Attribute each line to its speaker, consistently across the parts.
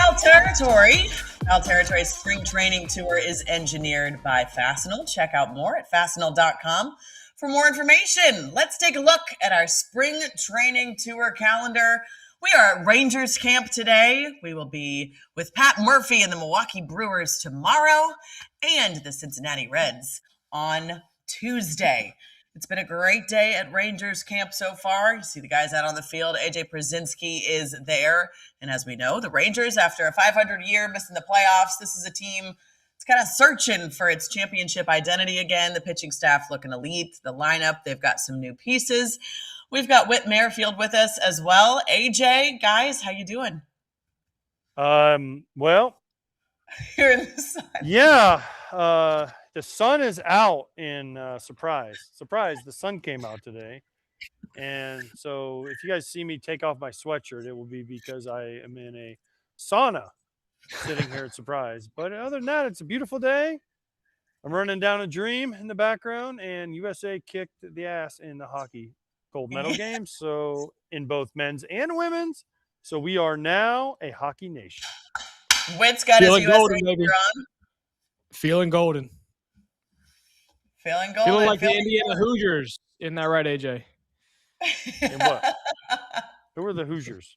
Speaker 1: Foul Territory. Foul Territory's spring training tour is engineered by Fastenal. Check out more at fastenal.com for more information. Let's take a look at our spring training tour calendar. We are at Rangers camp today. We will be with Pat Murphy and the Milwaukee Brewers tomorrow and the Cincinnati Reds on Tuesday. It's been a great day at Rangers camp so far. You see the guys out on the field. AJ Pierzynski is there. And as we know, the Rangers, after a 500-year missing the playoffs, this is a team that's kind of searching for its championship identity again. The pitching staff looking elite. The lineup, they've got some new pieces. We've got Whit Merrifield with us as well. AJ, guys, how you doing?
Speaker 2: Well,
Speaker 1: Here in the sun.
Speaker 2: Yeah. The sun is out in Surprise. The sun came out today. And so if you guys see me take off my sweatshirt, it will be because I am in a sauna sitting here at Surprise. But other than that, it's a beautiful day. I'm running down a dream in the background, and USA kicked the ass in the hockey gold medal game. So in both men's and women's. So we are now a hockey nation.
Speaker 1: Whit's got his USA
Speaker 3: golden,
Speaker 1: gear
Speaker 3: baby.
Speaker 1: on.
Speaker 3: Feeling golden.
Speaker 1: Feeling golden.
Speaker 3: Feeling like the Indiana Hoosiers. Isn't that right, AJ?
Speaker 2: And what? Who are the Hoosiers?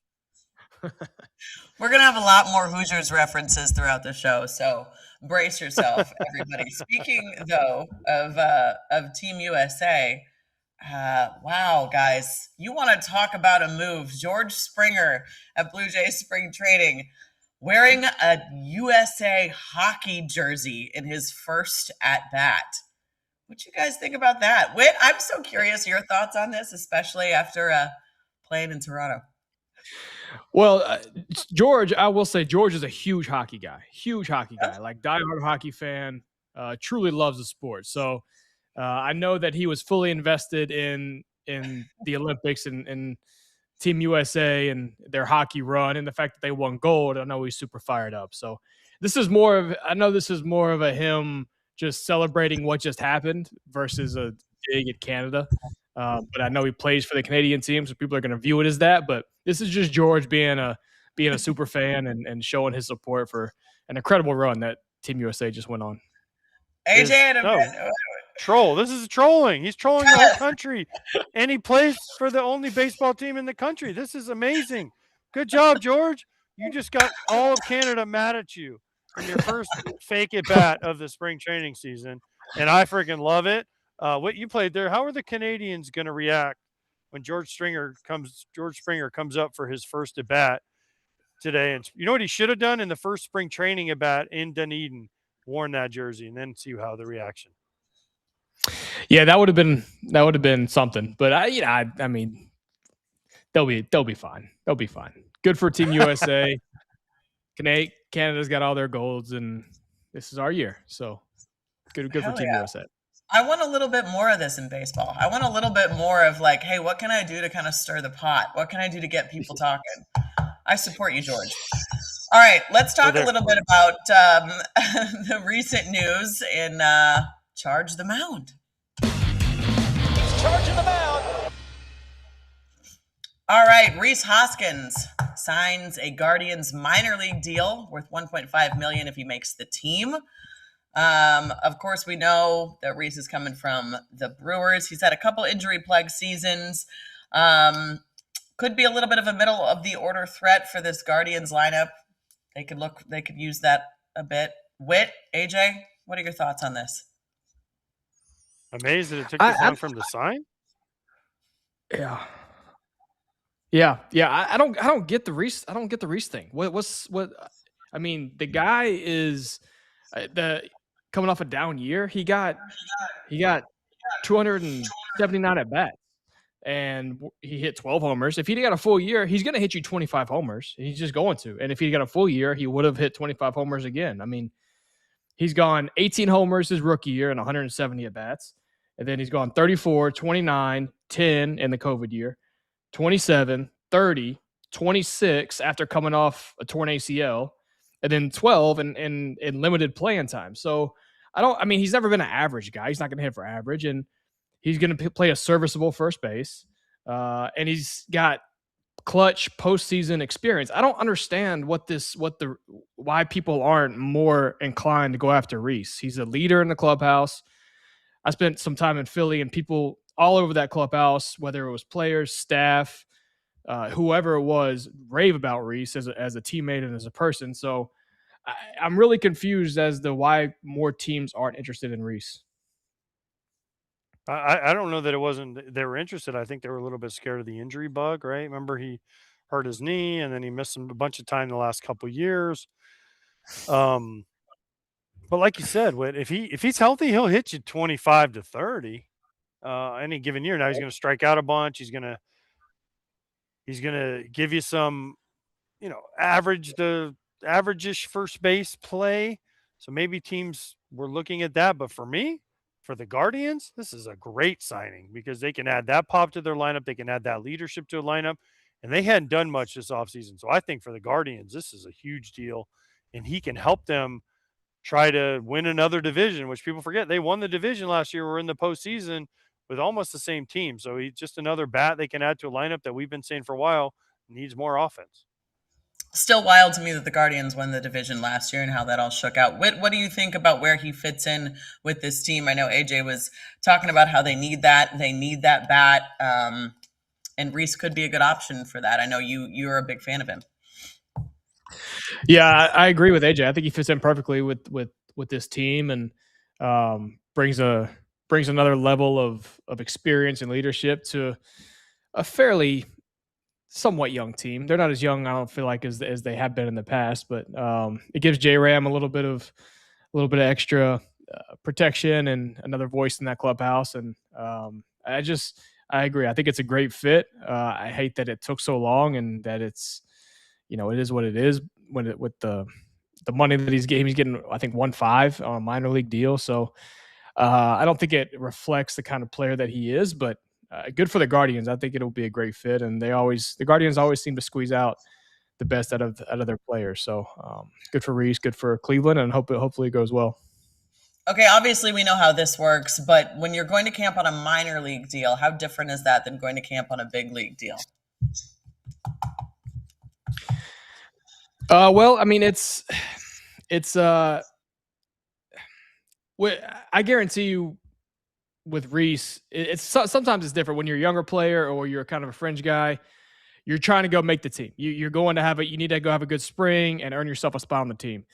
Speaker 1: We're going to have a lot more Hoosiers references throughout the show, so brace yourself, everybody. Speaking, though, of Team USA, wow, guys, you want to talk about a move. George Springer at Blue Jays spring training wearing a USA hockey jersey in his first at-bat. What you guys think about that? Whit, I'm so curious your thoughts on this, especially after playing in Toronto.
Speaker 3: Well, George, I will say George is a huge hockey guy, like diehard hockey fan, truly loves the sport. So I know that he was fully invested in the Olympics and Team USA and their hockey run and the fact that they won gold. I know he's super fired up. So this is more of a him just celebrating what just happened versus a dig at Canada. But I know he plays for the Canadian team, so people are going to view it as that. But this is just George being a super fan and showing his support for an incredible run that Team USA just went on.
Speaker 1: AJ,
Speaker 2: troll. This is trolling. He's trolling the whole country, and he plays for the only baseball team in the country. This is amazing. Good job, George. You just got all of Canada mad at you in your first fake at bat of the spring training season, and I freaking love it. What you played there? How are the Canadians going to react when George Springer comes up for his first at bat today? And you know what he should have done in the first spring training at bat in Dunedin? Worn that jersey and then see how the reaction.
Speaker 3: Yeah, that would have been something. But I mean, they'll be fine. They'll be fine. Good for Team USA. Canada's got all their golds, and this is our year. So good for Team USA.
Speaker 1: I want a little bit more of this in baseball. I want a little bit more of like, hey, what can I do to kind of stir the pot? What can I do to get people talking? I support you, George. All right, let's talk a little bit about the recent news in Charge the Mound.
Speaker 4: Charging the mound.
Speaker 1: All right, Rhys Hoskins signs a Guardians minor league deal worth $1.5 million if he makes the team. Of course, we know that Rhys is coming from the Brewers. He's had a couple injury-plagued seasons. Could be a little bit of a middle of the order threat for this Guardians lineup. They could use that a bit. Whit, AJ, what are your thoughts on this?
Speaker 2: Amazed that it took this long from the sign.
Speaker 3: Yeah. I don't get the Reese. I don't get the Reese thing. What? I mean, the guy is coming off a down year. He got 279 at bats. And he hit 12 homers. If he'd got a full year, he's going to hit you 25 homers. He's just going to. And if he'd got a full year, he would have hit 25 homers again. I mean, he's gone 18 homers his rookie year and 170 at-bats. And then he's gone 34, 29, 10 in the COVID year, 27, 30, 26 after coming off a torn ACL, and then 12 in limited playing time. So, he's never been an average guy. He's not going to hit for average. And he's going to play a serviceable first base. And he's got clutch postseason experience. I don't understand why people aren't more inclined to go after Rhys. He's a leader in the clubhouse. I spent some time in Philly, and people all over that clubhouse, whether it was players, staff, whoever it was, rave about Rhys as a teammate and as a person. So I'm really confused as to why more teams aren't interested in Rhys.
Speaker 2: I don't know that it wasn't they were interested. I think they were a little bit scared of the injury bug, right? Remember he hurt his knee and then he missed a bunch of time the last couple years. But like you said, Whit, if he's healthy, he'll hit you 25 to 30 any given year. Now he's going to strike out a bunch. He's going to give you some, average-ish first base play. So maybe teams were looking at that. But for me, for the Guardians, this is a great signing because they can add that pop to their lineup. They can add that leadership to a lineup. And they hadn't done much this offseason. So I think for the Guardians, this is a huge deal. And he can help them try to win another division, which people forget. They won the division last year. We're in the postseason with almost the same team. So he's just another bat they can add to a lineup that we've been saying for a while needs more offense.
Speaker 1: Still wild to me that the Guardians won the division last year and how that all shook out. Whit, what do you think about where he fits in with this team? I know AJ was talking about how they need that bat, and Rhys could be a good option for that. I know you're a big fan of him.
Speaker 3: Yeah, I agree with AJ. I think he fits in perfectly with this team and brings another level of experience and leadership to a fairly somewhat young team. They're not as young, I don't feel like, as they have been in the past, but it gives J-Ram a little bit of extra protection and another voice in that clubhouse. And I agree. I think it's a great fit. I hate that it took so long and that it's, it is what it is with the money that he's getting, I think 1.5 on a minor league deal. So I don't think it reflects the kind of player that he is, but good for the Guardians. I think it'll be a great fit, and the Guardians always seem to squeeze out the best out of their players. So good for Rhys, good for Cleveland, and hopefully it goes well.
Speaker 1: Okay, obviously we know how this works, but when you're going to camp on a minor league deal, how different is that than going to camp on a big league deal?
Speaker 3: Well, I mean, I guarantee you with Rhys, sometimes it's different when you're a younger player or you're kind of a fringe guy. You're trying to go make the team. You're going to you need to go have a good spring and earn yourself a spot on the team.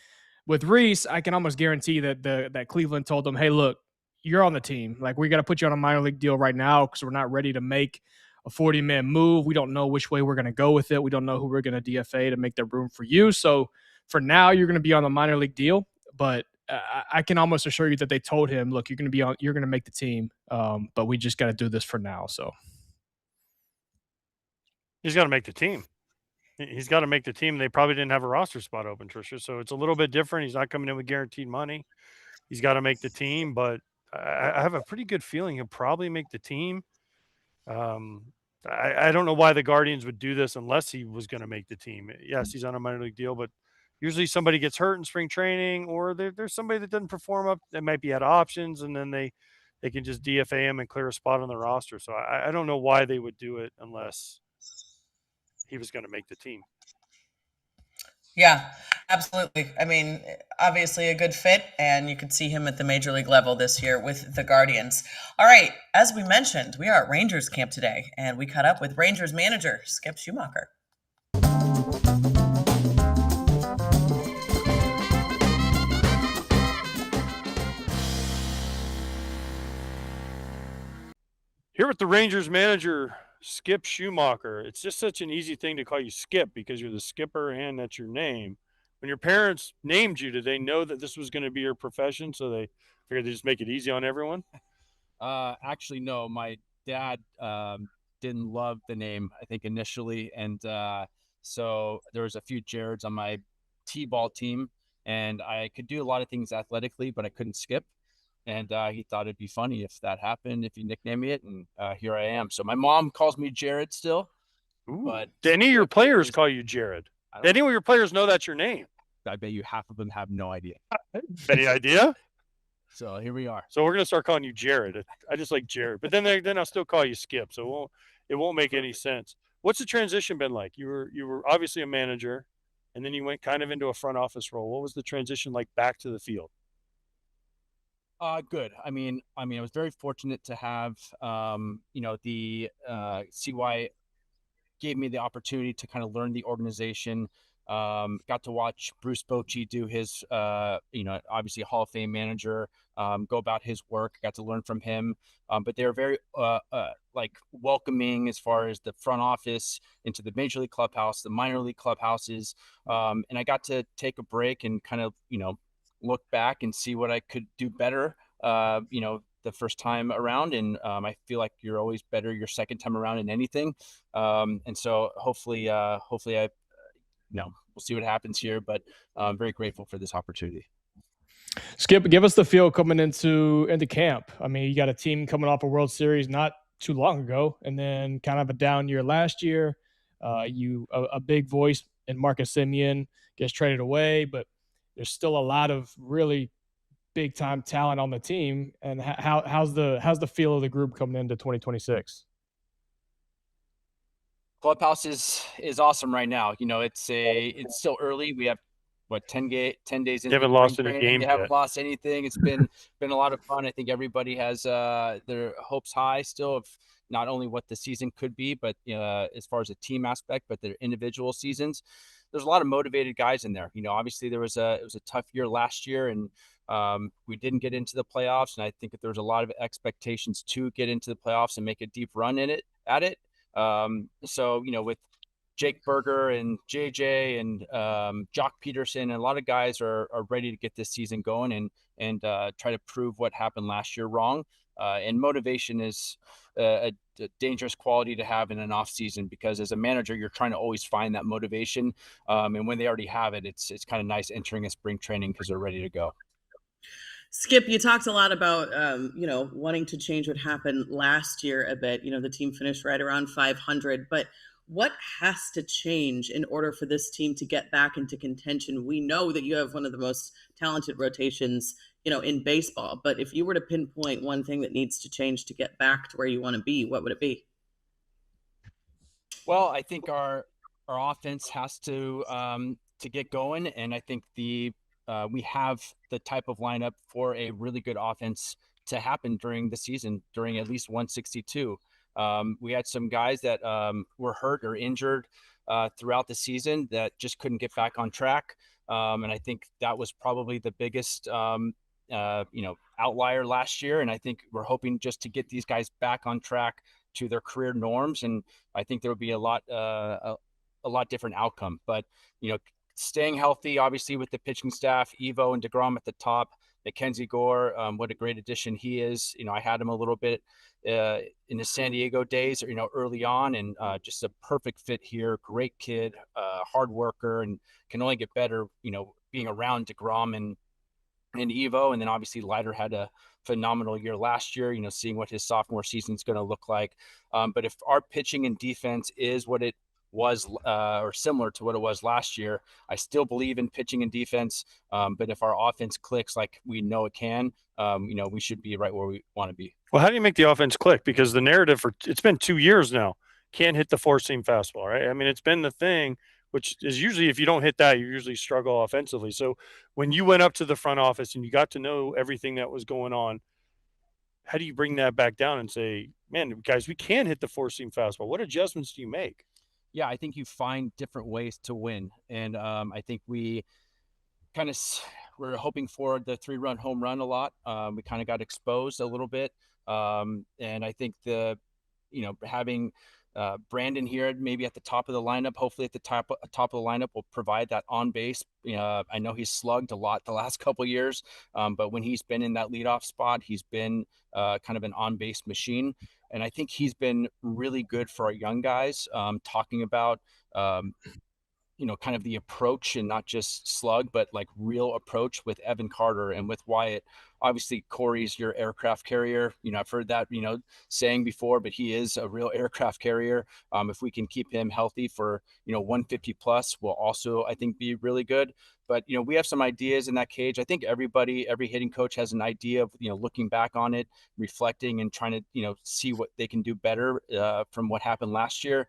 Speaker 3: With Rhys, I can almost guarantee that Cleveland told them, hey, look, you're on the team. Like, we got to put you on a minor league deal right now because we're not ready to make a 40-man move. We don't know which way we're going to go with it. We don't know who we're going to DFA to make that room for you. So for now, you're going to be on the minor league deal. But I can almost assure you that they told him, look, you're going to make the team. But we just got to do this for now. So
Speaker 2: he's got to make the team. He's got to make the team. They probably didn't have a roster spot open, Tricia. So it's a little bit different. He's not coming in with guaranteed money. He's got to make the team, but I have a pretty good feeling he'll probably make the team. I don't know why the Guardians would do this unless he was going to make the team. Yes, he's on a minor league deal, but usually somebody gets hurt in spring training, or there's somebody that doesn't perform up that might be out of options, and then they can just DFA him and clear a spot on the roster. So I don't know why they would do it unless he was going to make the team.
Speaker 1: Yeah, absolutely. I mean, obviously a good fit, and you could see him at the major league level this year with the Guardians. All right, as we mentioned, we are at Rangers camp today, and we caught up with Rangers manager Skip Schumacher.
Speaker 2: Here with the Rangers manager, Skip Schumacher. It's just such an easy thing to call you Skip because you're the skipper and that's your name. When your parents named you, did they know that this was going to be your profession? So they figured they just make it easy on everyone?
Speaker 4: Actually, no. My dad didn't love the name, I think, initially. And so there was a few Jareds on my T-ball team, and I could do a lot of things athletically, but I couldn't skip. And he thought it'd be funny if that happened, if you nickname me it. And here I am. So my mom calls me Jared still.
Speaker 2: Ooh.
Speaker 4: But
Speaker 2: do any of your players call you Jared? Do any of your players know that's your name?
Speaker 4: I bet you half of them have no idea.
Speaker 2: Any idea?
Speaker 4: So here we are.
Speaker 2: So we're going to start calling you Jared. I just like Jared. But then I'll still call you Skip. So it won't make any sense. What's the transition been like? You were obviously a manager, and then you went kind of into a front office role. What was the transition like back to the field?
Speaker 4: Good. I mean, I was very fortunate to have, the CY gave me the opportunity to kind of learn the organization. Got to watch Bruce Bochy do his, obviously a Hall of Fame manager, go about his work. Got to learn from him. But they were very like welcoming as far as the front office into the major league clubhouse, the minor league clubhouses. And I got to take a break and kind of, look back and see what I could do better. The first time around, and I feel like you're always better your second time around in anything. And so hopefully we'll see what happens here, but I'm very grateful for this opportunity.
Speaker 3: Skip, give us the feel coming into camp. I mean, you got a team coming off a World Series not too long ago, and then kind of a down year last year. A big voice in Marcus Semien gets traded away, but there's still a lot of really big time talent on the team. And how's the feel of the group coming into 2026?
Speaker 4: Clubhouse is awesome right now. It's still early. We have 10 days into
Speaker 2: You haven't lost any games
Speaker 4: yet. Haven't lost anything. It's been a lot of fun. I think everybody has their hopes high still of not only what the season could be, but as far as a team aspect, but their individual seasons. There's a lot of motivated guys in there. Obviously it was a tough year last year, and we didn't get into the playoffs. And I think that there was a lot of expectations to get into the playoffs and make a deep run at it. So with Jake Berger and JJ and Jock Peterson, and a lot of guys are ready to get this season going and try to prove what happened last year wrong. And motivation is a dangerous quality to have in an off season, because as a manager, you're trying to always find that motivation. And when they already have it, it's kind of nice entering a spring training because they're ready to go.
Speaker 1: Skip, you talked a lot about, wanting to change what happened last year a bit. The team finished right around 500, but what has to change in order for this team to get back into contention? We know that you have one of the most talented rotations, in baseball, but if you were to pinpoint one thing that needs to change to get back to where you want to be, what would it be?
Speaker 4: Well, I think our offense has to get going, and I think we have the type of lineup for a really good offense to happen during the season, during at least 162. We had some guys that were hurt or injured throughout the season that just couldn't get back on track. And I think that was probably the biggest, outlier last year. And I think we're hoping just to get these guys back on track to their career norms. And I think there will be a lot different outcome. But, staying healthy, obviously, with the pitching staff, Evo and DeGrom at the top, Mackenzie Gore, what a great addition he is. I had him a little bit in the San Diego days, early on, and just a perfect fit here. Great kid, hard worker, and can only get better, being around DeGrom and Evo. And then obviously Leiter had a phenomenal year last year, seeing what his sophomore season is going to look like. But if our pitching and defense is what it was or similar to what it was last year, I still believe in pitching and defense. But if our offense clicks like we know it can, we should be right where we want to be.
Speaker 2: Well, how do you make the offense click? Because the narrative it's been 2 years now, can't hit the four-seam fastball, right? I mean, it's been the thing, which is usually if you don't hit that, you usually struggle offensively. So when you went up to the front office and you got to know everything that was going on, how do you bring that back down and say, man, guys, we can hit the four-seam fastball? What adjustments do you make?
Speaker 4: Yeah, I think you find different ways to win. And I think we're hoping for the 3-run home run a lot. We kind of got exposed a little bit. And I think having Brandon here maybe at the top of the lineup, hopefully at the top of the lineup, will provide that on base. I know he's slugged a lot the last couple of years, but when he's been in that leadoff spot, he's been kind of an on base machine. And I think he's been really good for our young guys, talking about, kind of the approach and not just slug, but like real approach with Evan Carter and with Wyatt. Obviously, Corey's your aircraft carrier. I've heard that, saying before, but he is a real aircraft carrier. If we can keep him healthy for, 150 plus, will also, I think, be really good. But, we have some ideas in that cage. I think every hitting coach has an idea of, looking back on it, reflecting and trying to, see what they can do better from what happened last year.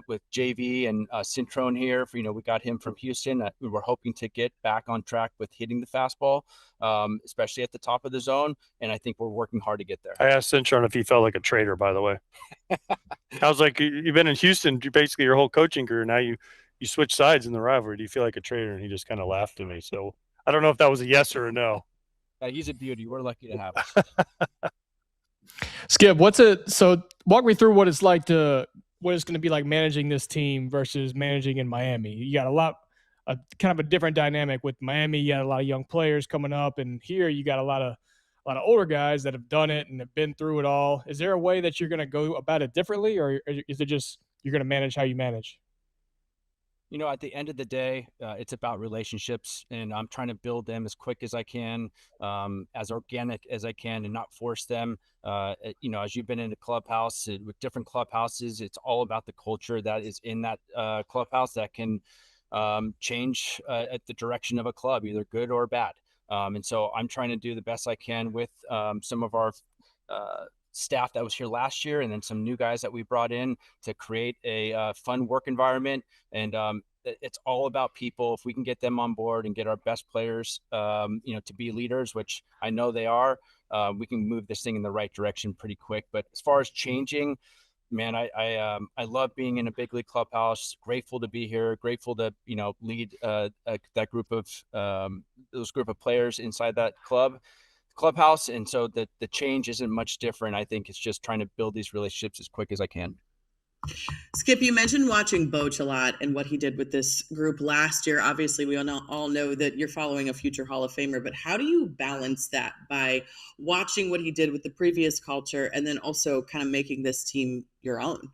Speaker 4: with JV and Syntrone here. We got him from Houston. We were hoping to get back on track with hitting the fastball, especially at the top of the zone. And I think we're working hard to get there.
Speaker 2: I asked Cinchon if he felt like a traitor, by the way. I was like, you've been in Houston basically your whole coaching career. Now you switch sides in the rivalry. Do you feel like a traitor? And he just kind of laughed at me. So I don't know if that was a yes or a no.
Speaker 4: He's a beauty. We're lucky to have him.
Speaker 3: Skip, so walk me through what it's going to be like managing this team versus managing in Miami. You got kind of a different dynamic with Miami. You got a lot of young players coming up, and here you got a lot of older guys that have done it and have been through it all. Is there a way that you're going to go about it differently, or is it just you're going to manage how you manage?
Speaker 4: At the end of the day, it's about relationships, and I'm trying to build them as quick as I can, as organic as I can, and not force them. As you've been in a clubhouse with different clubhouses, it's all about the culture that is in that clubhouse that can change at the direction of a club, either good or bad. And so I'm trying to do the best I can with some of our staff that was here last year, and then some new guys that we brought in to create a fun work environment. And it's all about people. If we can get them on board and get our best players, to be leaders, which I know they are, we can move this thing in the right direction pretty quick. But as far as changing, man, I love being in a big league clubhouse. Grateful to be here. Grateful to lead that group of those group of players inside that clubhouse. And so the change isn't much different. I think it's just trying to build these relationships as quick as I can.
Speaker 1: Skip, you mentioned watching Boch a lot and what he did with this group last year. Obviously, we all know that you're following a future Hall of Famer, but how do you balance that by watching what he did with the previous culture and then also kind of making this team your own?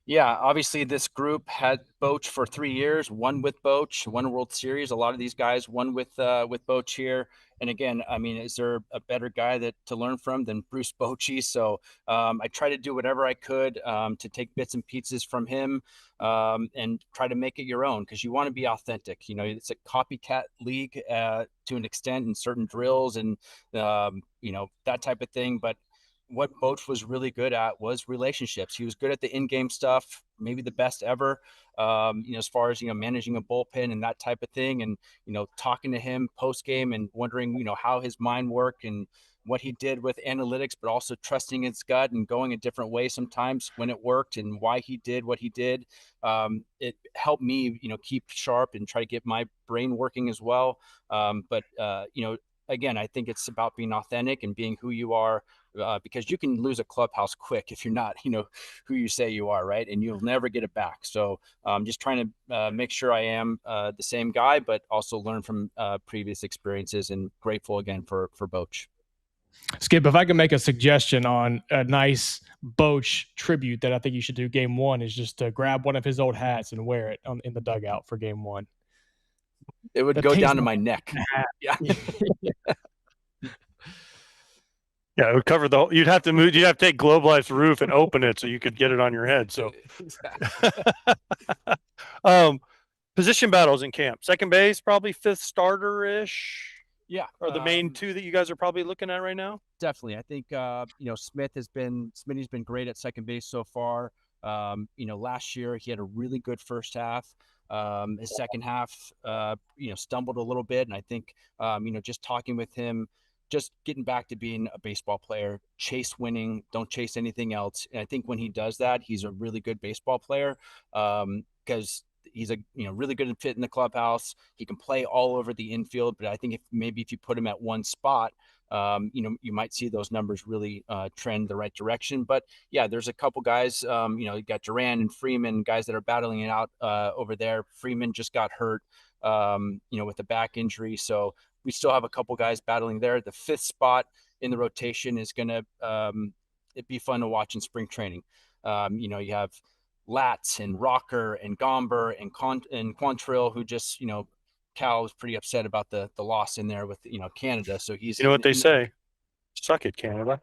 Speaker 4: Yeah, obviously this group had Boch for 3 years, won with Boch, won a World Series. A lot of these guys won with Boch here. And again, I mean, is there a better guy to learn from than Bruce Bochy? So I try to do whatever I could to take bits and pieces from him and try to make it your own, because you want to be authentic. It's a copycat league to an extent in certain drills and that type of thing. But what Boch was really good at was relationships. He was good at the in-game stuff, maybe the best ever, as far as, managing a bullpen and that type of thing. And, talking to him post-game and wondering, how his mind worked and what he did with analytics, but also trusting his gut and going a different way sometimes when it worked and why he did what he did. It helped me, keep sharp and try to get my brain working as well. But again, I think it's about being authentic and being who you are, because you can lose a clubhouse quick if you're not, who you say you are, right? And you'll never get it back. So I'm just trying to make sure I am the same guy, but also learn from previous experiences, and grateful again for Boch.
Speaker 3: Skip, if I could make a suggestion on a nice Boch tribute that I think you should do game one, is just to grab one of his old hats and wear it in the dugout for game one.
Speaker 4: It would go down to my neck. Yeah.
Speaker 2: Yeah, it would cover the whole. You'd have to take Globe Life's roof and open it so you could get it on your head. So, position battles in camp. Second base, probably fifth starter-ish.
Speaker 4: Yeah.
Speaker 2: Are the main two that you guys are probably looking at right now?
Speaker 4: Definitely. I think, Smitty's been great at second base so far. Last year he had a really good first half. His second half, stumbled a little bit. And I think, just talking with him, just getting back to being a baseball player, chase winning, don't chase anything else. And I think when he does that, he's a really good baseball player, because he's a really good fit in the clubhouse. He can play all over the infield, but I think if you put him at one spot, you might see those numbers really trend the right direction. But yeah, there's a couple guys, you got Duran and Freeman, guys that are battling it out over there. Freeman just got hurt, with a back injury. So we still have a couple guys battling there. The fifth spot in the rotation is going to it'd be fun to watch in spring training. You have Latz and Rocker and Gomber and Quantrill, who just, Cal was pretty upset about the loss in there with, Canada. So he's,
Speaker 2: what they say, suck it, Canada.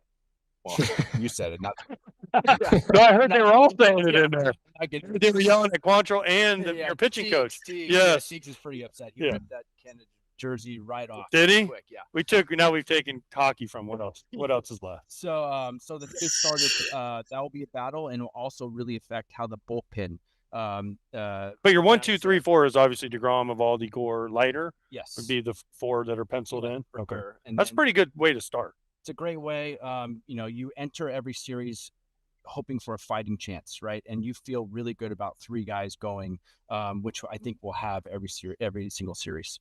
Speaker 4: Well, you said it, not.
Speaker 2: No, I heard they were all saying it in there. They were yelling at Quantrill and your pitching coach.
Speaker 4: Yes, Teagues is pretty upset. He ripped that Canada jersey right off.
Speaker 2: Did he?
Speaker 4: Quick, yeah.
Speaker 2: We've taken hockey from what else? What else is left?
Speaker 4: So the fifth starter, that will be a battle, and will also really affect how the bullpen.
Speaker 2: But your 1, 2, 3, 4 is obviously DeGrom, Evaldi, Gore, Leiter.
Speaker 4: Yes,
Speaker 2: Would be the 4 that are penciled in.
Speaker 4: Okay, sure. And
Speaker 2: that's a pretty good way to start.
Speaker 4: It's a great way. You enter every series hoping for a fighting chance, right? And you feel really good about 3 guys going, which I think we'll have every single series.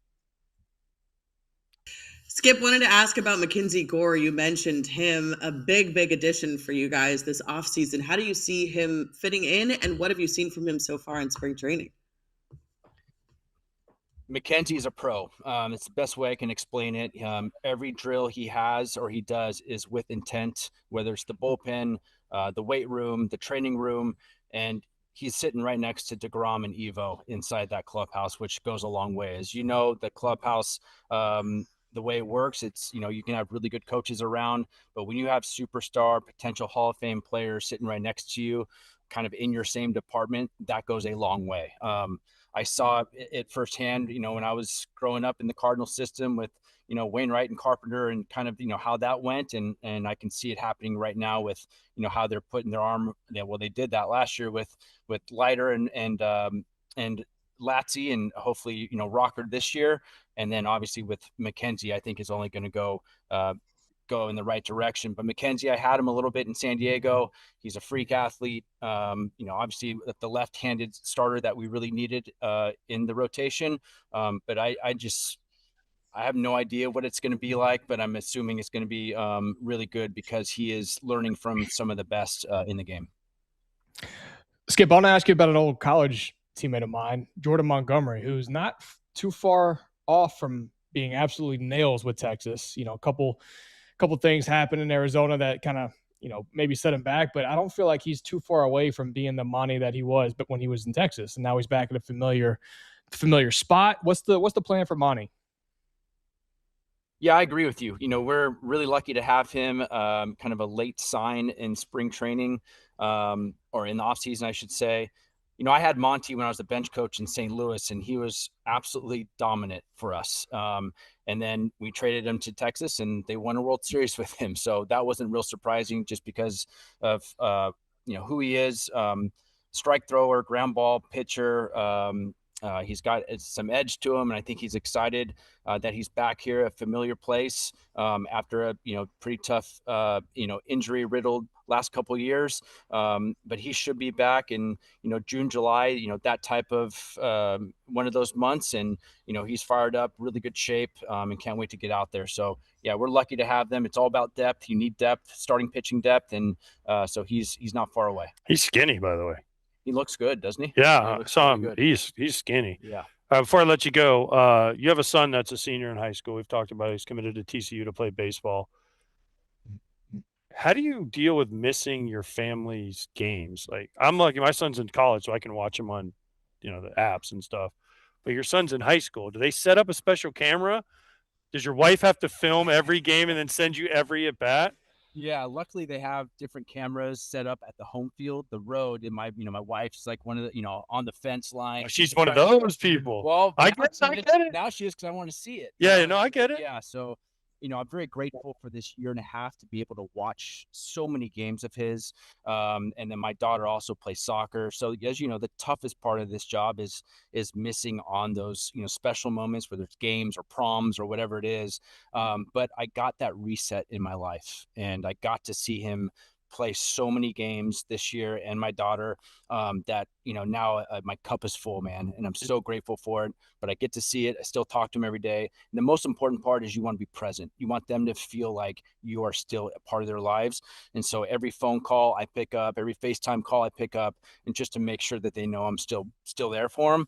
Speaker 1: Skip, wanted to ask about Mackenzie Gore. You mentioned him, a big addition for you guys this offseason. How do you see him fitting in, and what have you seen from him so far in spring training?
Speaker 4: Mackenzie's a pro. It's the best way I can explain it. Every drill he has or he does is with intent, whether it's the bullpen, the weight room, the training room, and he's sitting right next to DeGrom and Evo inside that clubhouse, which goes a long way. As you know, the clubhouse, the way it works, it's, you can have really good coaches around, but when you have superstar potential Hall of Fame players sitting right next to you, kind of in your same department, that goes a long way. I saw it firsthand, when I was growing up in the Cardinal system with, Wainwright and Carpenter, and kind of, how that went. And I can see it happening right now with, how they're putting their arm. Well, they did that last year with Leiter and Latsy, and hopefully, Rocker this year. And then obviously with Mackenzie, I think is only going to go in the right direction. But Mackenzie, I had him a little bit in San Diego. He's a freak athlete. Obviously the left-handed starter that we really needed in the rotation. But I have no idea what it's going to be like, but I'm assuming it's going to be really good because he is learning from some of the best in the game.
Speaker 3: Skip, I want to ask you about an old college teammate of mine, Jordan Montgomery, who's not too far off from being absolutely nails with Texas. A couple things happened in Arizona that kind of, maybe set him back, but I don't feel like he's too far away from being the Monty that he was, but when he was in Texas, and now he's back at a familiar spot. What's the plan for Monty?
Speaker 4: Yeah, I agree with you. We're really lucky to have him kind of a late sign in spring training, or in the offseason, I should say. I had Monty when I was the bench coach in St. Louis, and he was absolutely dominant for us. And then we traded him to Texas, and they won a World Series with him. So that wasn't real surprising just because of, who he is. Strike thrower, ground ball pitcher. He's got some edge to him, and I think he's excited that he's back here, a familiar place, after a pretty tough injury-riddled last couple of years. But he should be back in June, July, that type of one of those months, and he's fired up, really good shape, and can't wait to get out there. So yeah, we're lucky to have them. It's all about depth. You need depth, starting pitching depth, and so he's not far away.
Speaker 2: He's skinny, by the way.
Speaker 4: He looks good, doesn't he?
Speaker 2: Yeah, I saw him. He's skinny.
Speaker 4: Yeah.
Speaker 2: Before I let you go, you have a son that's a senior in high school. We've talked about it. He's committed to TCU to play baseball. How do you deal with missing your family's games? Like, I'm lucky, my son's in college, so I can watch him on, the apps and stuff. But your son's in high school. Do they set up a special camera? Does your wife have to film every game and then send you every at bat?
Speaker 4: Yeah, luckily they have different cameras set up at the home field, the road. And my wife's like one of the, on the fence line.
Speaker 2: Oh, she's one of those people.
Speaker 4: Well,
Speaker 2: I get it.
Speaker 4: Now she is, because I want to see it.
Speaker 2: Yeah, I get it.
Speaker 4: Yeah, so I'm very grateful for this year and a half to be able to watch so many games of his. And then my daughter also plays soccer. So as you know, the toughest part of this job is missing on those, special moments, whether it's games or proms or whatever it is. But I got that reset in my life, and I got to see him play so many games this year, and my daughter, that now my cup is full, man, and I'm so grateful for it. But I get to see it. I still talk to him every day. And the most important part is you want to be present. You want them to feel like you are still a part of their lives. And so every phone call I pick up, every FaceTime call I pick up, and just to make sure that they know I'm still there for them.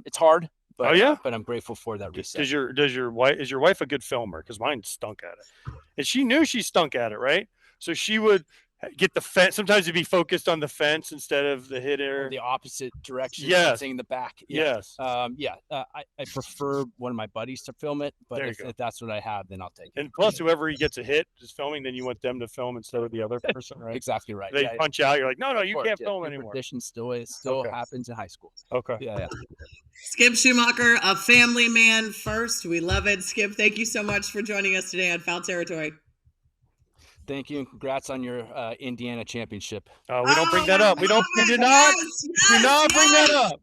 Speaker 4: It's hard. But, but I'm grateful for that reset.
Speaker 2: Is your wife a good filmer? Because mine stunk at it, and she knew she stunk at it, right? So she would get the fence. Sometimes you'd be focused on the fence instead of the hitter.
Speaker 4: Or the opposite direction.
Speaker 2: Yes.
Speaker 4: In the back.
Speaker 2: Yes.
Speaker 4: I prefer one of my buddies to film it, but if that's what I have, then I'll take it.
Speaker 2: And plus, whoever he gets a hit is filming, then you want them to film instead of the other person, right?
Speaker 4: Exactly right.
Speaker 2: They punch out. You're like, no, you can't film anymore.
Speaker 4: Tradition still happens in high school.
Speaker 2: Okay.
Speaker 4: Yeah.
Speaker 1: Skip Schumacher, a family man first. We love it. Skip, thank you so much for joining us today on Foul Territory.
Speaker 4: Thank you, and congrats on your Indiana championship.
Speaker 2: We don't bring that up. We do not bring that up.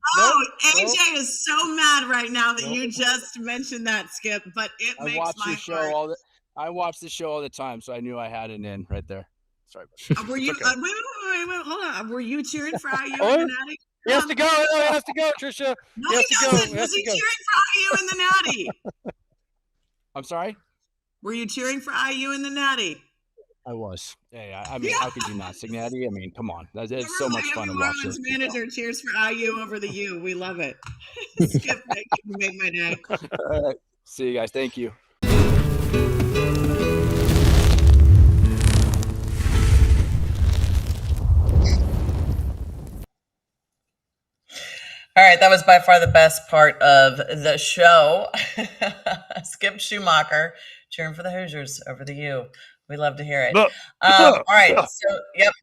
Speaker 1: AJ is so mad right now that you just mentioned that, Skip, but it makes my heart.
Speaker 4: I watch the show all the time, so I knew I had it in right there. Sorry.
Speaker 1: Were you? Wait, hold on. Were you cheering for IU in the Natty?
Speaker 2: He has to go. He has to go, Tricia.
Speaker 1: No, he doesn't. Was he cheering for IU in the Natty?
Speaker 4: I'm sorry?
Speaker 1: Were you cheering for IU in the Natty?
Speaker 4: I was. Yeah, I mean, how could you not, Signati? I mean, come on. It's so much fun to watch this.
Speaker 1: Manager cheers for IU over the U. We love it. Skip, thank you. You made my day.
Speaker 4: All right. See you guys. Thank you.
Speaker 1: All right, that was by far the best part of the show. Skip Schumacher cheering for the Hoosiers over the U. We love to hear it. All right, so yep.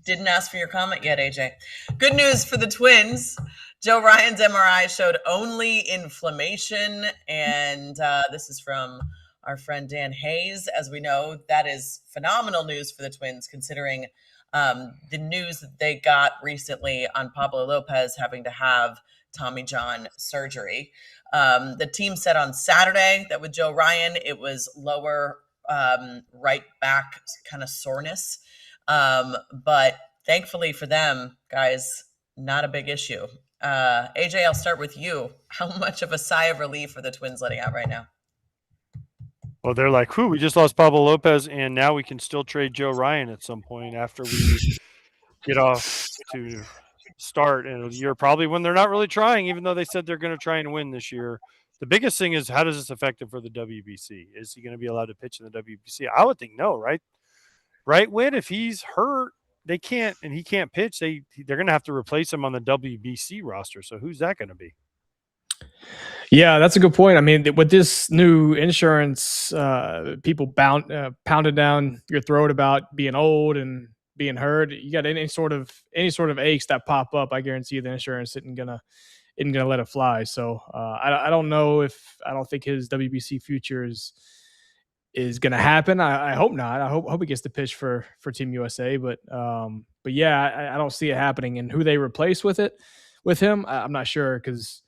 Speaker 1: Didn't ask for your comment yet, AJ. Good news for the Twins. Joe Ryan's MRI showed only inflammation, and this is from our friend Dan Hayes. As we know, that is phenomenal news for the Twins, considering the news that they got recently on Pablo Lopez having to have Tommy John surgery. The team said on Saturday that with Joe Ryan, it was lower right back kind of soreness. But thankfully for them, guys, not a big issue. AJ, I'll start with you. How much of a sigh of relief are the Twins letting out right now?
Speaker 2: Well, they're like, whew, we just lost Pablo Lopez, and now we can still trade Joe Ryan at some point after we get off to start in a year, probably when they're not really trying, even though they said they're going to try and win this year. The biggest thing is, how does this affect him for the WBC? Is he going to be allowed to pitch in the WBC? I would think no, right? Right, Whit? If he's hurt, they can't, and he can't pitch, they're going to have to replace him on the WBC roster. So who's that going to be?
Speaker 3: Yeah, that's a good point. I mean, with this new insurance, people pounded down your throat about being old and being hurt. You got any sort of aches that pop up, I guarantee you the insurance isn't gonna let it fly. So I don't know I don't think his WBC future is gonna happen. I hope not. I hope he gets to pitch for Team USA. But yeah, I don't see it happening. And who they replace with him, I'm not sure, because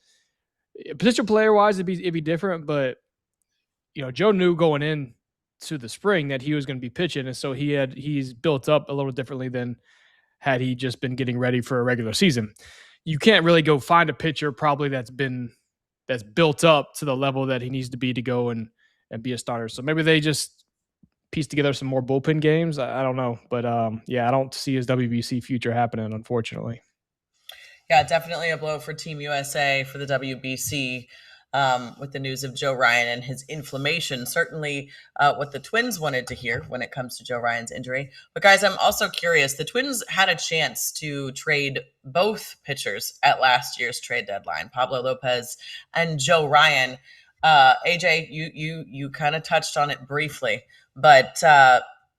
Speaker 3: position player wise, it'd be different. But Joe knew going in to the spring that he was going to be pitching, and so he's built up a little differently than had he just been getting ready for a regular season. You can't really go find a pitcher probably that's built up to the level that he needs to be to go and be a starter. So maybe they just piece together some more bullpen games. I don't know, but yeah, I don't see his WBC future happening, unfortunately.
Speaker 1: Yeah, definitely a blow for Team USA for the WBC. With the news of Joe Ryan and his inflammation. Certainly what the Twins wanted to hear when it comes to Joe Ryan's injury. But guys, I'm also curious. The Twins had a chance to trade both pitchers at last year's trade deadline, Pablo Lopez and Joe Ryan. AJ, you kind of touched on it briefly, but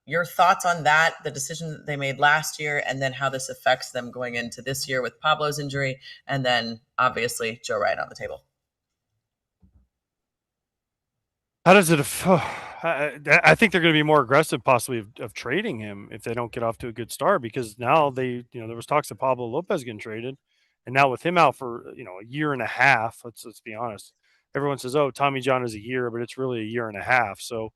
Speaker 1: your thoughts on that, the decision that they made last year, and then how this affects them going into this year with Pablo's injury, and then obviously Joe Ryan on the table.
Speaker 2: How does it? I think they're going to be more aggressive, possibly, of trading him if they don't get off to a good start. Because now there was talks of Pablo Lopez getting traded, and now with him out for a year and a half. Let's be honest. Everyone says, "Oh, Tommy John is a year," but it's really a year and a half. So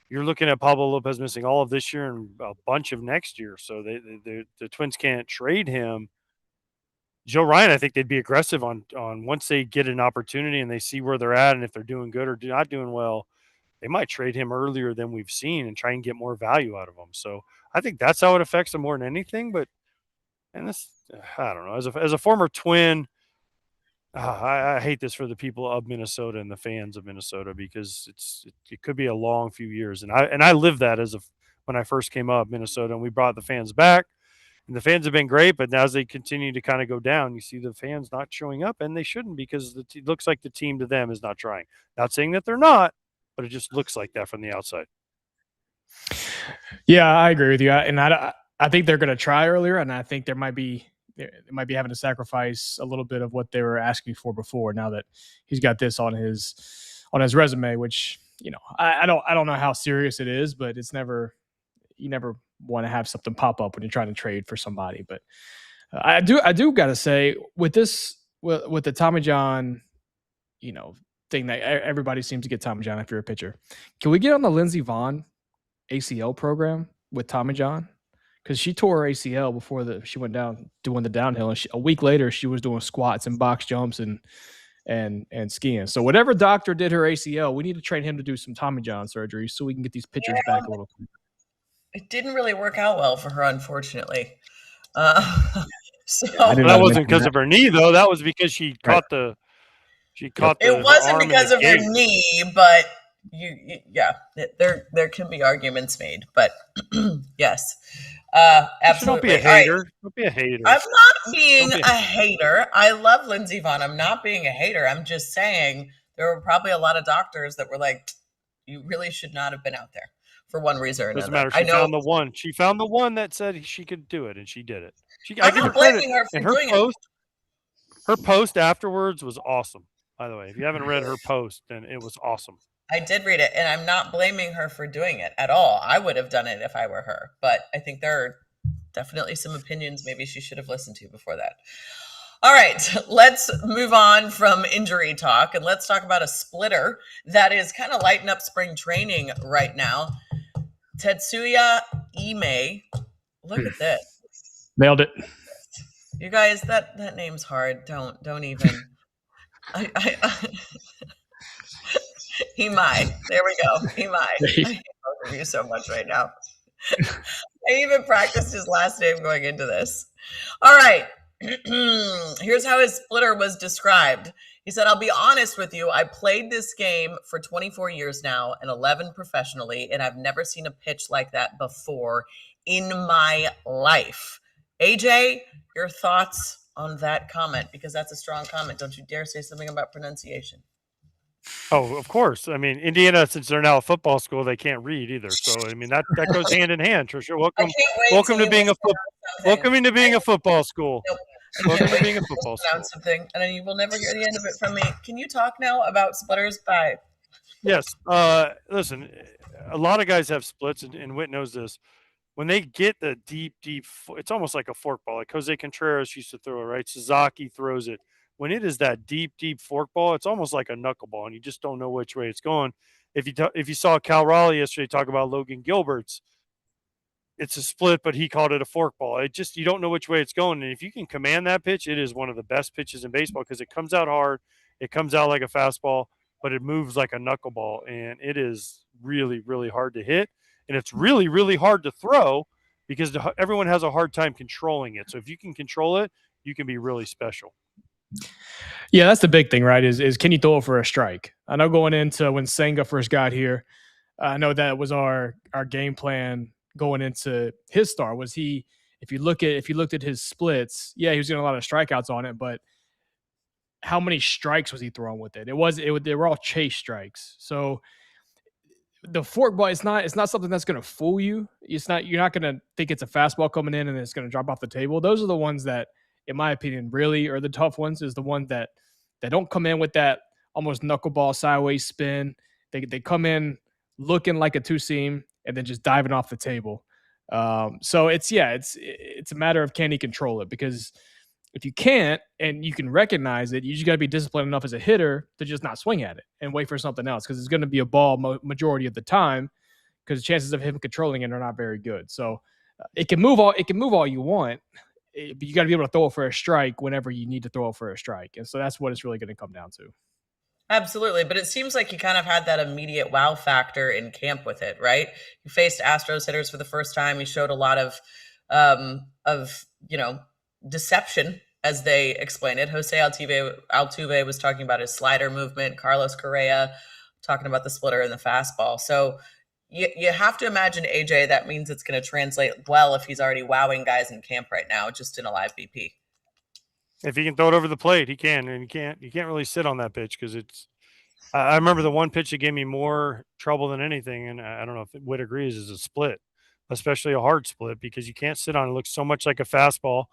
Speaker 2: you're looking at Pablo Lopez missing all of this year and a bunch of next year. So the Twins can't trade him. Joe Ryan, I think they'd be aggressive on once they get an opportunity and they see where they're at, and if they're doing good or not doing well, they might trade him earlier than we've seen and try and get more value out of him. So I think that's how it affects them more than anything. But I don't know. As a former Twin, I hate this for the people of Minnesota and the fans of Minnesota, because it could be a long few years, and I lived that when I first came up, Minnesota, and we brought the fans back. And the fans have been great, but as they continue to kind of go down, you see the fans not showing up, and they shouldn't, because it looks like the team to them is not trying. Not saying that they're not, but it just looks like that from the outside.
Speaker 3: Yeah, I agree with you. And I think they're going to try earlier, and I think they might be having to sacrifice a little bit of what they were asking for before. Now that he's got this on his resume, which, you know, I don't know how serious it is, but it's never, you never want to have something pop up when you're trying to trade for somebody. But I do got to say, with this, with the Tommy John, you know, thing that everybody seems to get Tommy John if you're a pitcher. Can we get on the Lindsey Vonn ACL program with Tommy John? Because she tore her ACL before she went down doing the downhill, and a week later she was doing squats and box jumps and skiing. So whatever doctor did her ACL, we need to train him to do some Tommy John surgery so we can get these pitchers back a little quicker.
Speaker 1: It didn't really work out well for her, unfortunately. So
Speaker 2: that wasn't because of her knee, though. That was because she caught the.
Speaker 1: It wasn't because of her knee, but there can be arguments made. But yes, absolutely.
Speaker 2: Don't be a hater. Right. Don't be a hater.
Speaker 1: I'm not being a hater. I love Lindsey Vonn. I'm not being a hater. I'm just saying there were probably a lot of doctors that were like, you really should not have been out there for one reason or another.
Speaker 2: Doesn't matter. Found the one. She found the one that said she could do it, and she did it.
Speaker 1: I'm not blaming her for doing it.
Speaker 2: Her post afterwards was awesome. By the way, if you haven't read her post, then it was awesome.
Speaker 1: I did read it, and I'm not blaming her for doing it at all. I would have done it if I were her, but I think there are definitely some opinions maybe she should have listened to before that. All right, let's move on from injury talk, and let's talk about a splitter that is kind of lighting up spring training right now. Tatsuya Imai. Look at this.
Speaker 3: Nailed it.
Speaker 1: You guys, that name's hard. Don't even. Imai. There we go. Imai. I hate both of you so much right now. I even practiced his last name going into this. All right. Here's how his splitter was described. He said, I'll be honest with you. I played this game for 24 years now and 11 professionally, and I've never seen a pitch like that before in my life. AJ, your thoughts on that comment? Because that's a strong comment. Don't you dare say something about pronunciation.
Speaker 2: Oh, of course. I mean, Indiana, since they're now a football school, they can't read either. So, I mean, that goes hand in hand, Tricia. Welcome to being a football school.
Speaker 1: Nope.
Speaker 2: Welcome to being a football school.
Speaker 1: Something, and you will never hear the end of it from me. Can you talk now about splitters? Bye.
Speaker 2: Yes. Listen, a lot of guys have splits, and Whit knows this. When they get the deep, it's almost like a fork ball. Like Jose Contreras used to throw it, right? Suzuki throws it. When it is that deep fork ball, it's almost like a knuckleball, and you just don't know which way it's going. If you saw Cal Raleigh yesterday talk about Logan Gilbert's, it's a split, but he called it a fork ball. You don't know which way it's going. And if you can command that pitch, it is one of the best pitches in baseball because it comes out hard. It comes out like a fastball, but it moves like a knuckleball. And it is really, really hard to hit. And it's really, really hard to throw because everyone has a hard time controlling it. So if you can control it, you can be really special.
Speaker 3: Yeah, that's the big thing, right? Is can you throw it for a strike? I know going into when Senga first got here, I know that was our game plan going into his start. Was he? If you looked at his splits, yeah, he was getting a lot of strikeouts on it, but how many strikes was he throwing with it? They were all chase strikes. So the fork ball, it's not something that's going to fool you. You're not going to think it's a fastball coming in and it's going to drop off the table. Those are the ones that, in my opinion, really are the tough ones. Is the ones that don't come in with that almost knuckleball sideways spin. They come in looking like a two seam and then just diving off the table. So it's a matter of can he control it, because if you can't and you can recognize it, you just got to be disciplined enough as a hitter to just not swing at it and wait for something else, because it's going to be a ball majority of the time, because the chances of him controlling it are not very good. So it can move all you want, but you got to be able to throw it for a strike whenever you need to throw it for a strike. And so that's what it's really going to come down to.
Speaker 1: Absolutely. But it seems like he kind of had that immediate wow factor in camp with it, right? He faced Astros hitters for the first time. He showed a lot of deception, as they explain it. Jose Altuve was talking about his slider movement. Carlos Correa talking about the splitter and the fastball. So you have to imagine, AJ, that means it's going to translate well if he's already wowing guys in camp right now, just in a live BP.
Speaker 2: If he can throw it over the plate, he can, and you can't really sit on that pitch because it's. I remember the one pitch that gave me more trouble than anything, and I don't know if Whit agrees, is a split, especially a hard split, because you can't sit on it. It looks so much like a fastball.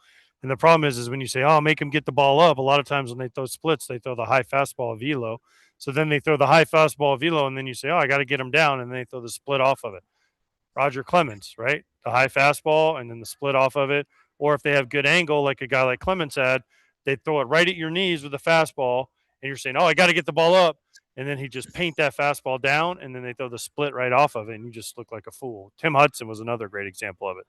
Speaker 2: And the problem is when you say, oh, make him get the ball up, a lot of times when they throw splits, they throw the high fastball velo. So then they throw the high fastball velo, and then you say, oh, I got to get him down, and they throw the split off of it. Roger Clemens, right? The high fastball and then the split off of it. Or if they have good angle, like a guy like Clemens had, they throw it right at your knees with a fastball, and you're saying, oh, I got to get the ball up. And then he just paint that fastball down, and then they throw the split right off of it, and you just look like a fool. Tim Hudson was another great example of it.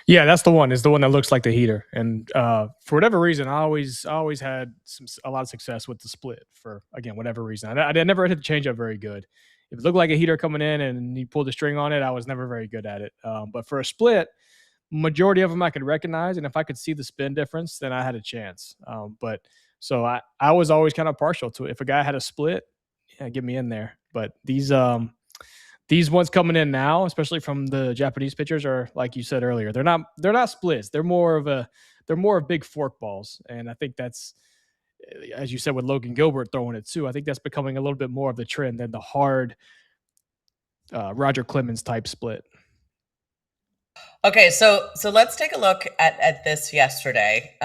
Speaker 3: Yeah, that's the one. Is the one that looks like the heater. And for whatever reason, I always had a lot of success with the split for, again, whatever reason. I never hit the changeup very good. If it looked like a heater coming in and you pulled the string on it, I was never very good at it. But for a split, majority of them I could recognize, and if I could see the spin difference, then I had a chance. So I was always kind of partial to it. If a guy had a split, yeah, get me in there. But these ones coming in now, especially from the Japanese pitchers, are, like you said earlier, they're not splits. They're more of big fork balls, and I think that's, as you said, with Logan Gilbert throwing it too. I think that's becoming a little bit more of the trend than the hard Roger Clemens type split.
Speaker 1: Okay, so let's take a look at this yesterday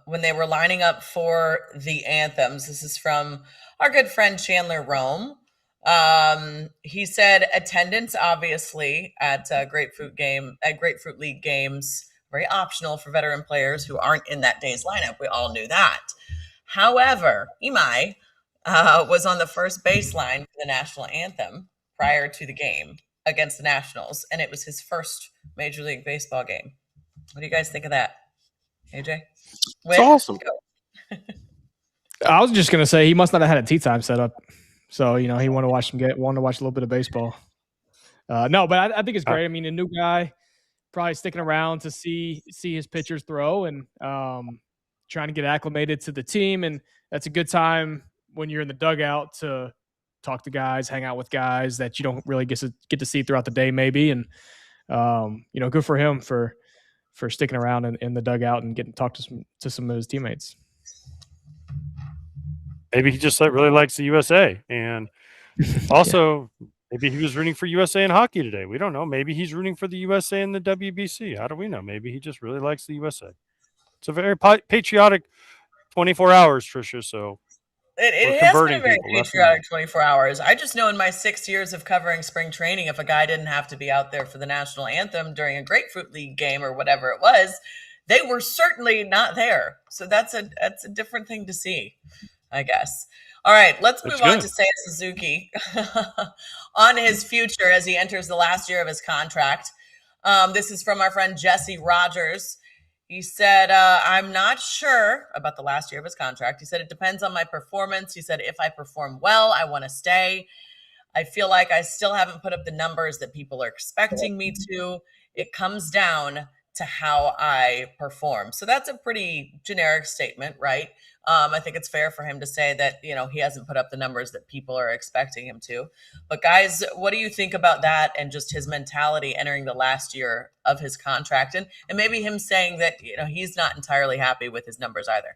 Speaker 1: when they were lining up for the anthems. This is from our good friend Chandler Rome. He said attendance, obviously, at Grapefruit League games, very optional for veteran players who aren't in that day's lineup. We all knew that. However, Imai was on the first baseline for the national anthem prior to the game against the Nationals, and it was his first Major League Baseball game. What do you guys think of that, AJ?
Speaker 2: It's awesome.
Speaker 3: I was just gonna say he must not have had a tea time set up, so he wanted to watch a little bit of baseball. No, but I think it's great. I mean, a new guy probably sticking around to see his pitchers throw and trying to get acclimated to the team, and that's a good time when you're in the dugout to talk to guys, hang out with guys that you don't really get to see throughout the day, maybe. And good for him for sticking around in the dugout and getting to talk to some of his teammates.
Speaker 2: Maybe he just really likes the USA, and also maybe he was rooting for USA in hockey today. We don't know. Maybe he's rooting for the USA in the WBC. How do we know? Maybe he just really likes the USA. It's a very patriotic 24 hours, Tricia. So
Speaker 1: it has been a very patriotic 24 hours. I just know in my 6 years of covering spring training, if a guy didn't have to be out there for the national anthem during a Grapefruit League game or whatever it was, they were certainly not there. So that's a different thing to see, I guess. All right, let's move on to Seiya Suzuki on his future as he enters the last year of his contract. This is from our friend Jesse Rogers. He said, I'm not sure about the last year of his contract. He said, it depends on my performance. He said, if I perform well, I want to stay. I feel like I still haven't put up the numbers that people are expecting me to. It comes down to how I perform. So that's a pretty generic statement, right? I think it's fair for him to say that, he hasn't put up the numbers that people are expecting him to. But guys, what do you think about that and just his mentality entering the last year of his contract and maybe him saying that, he's not entirely happy with his numbers either?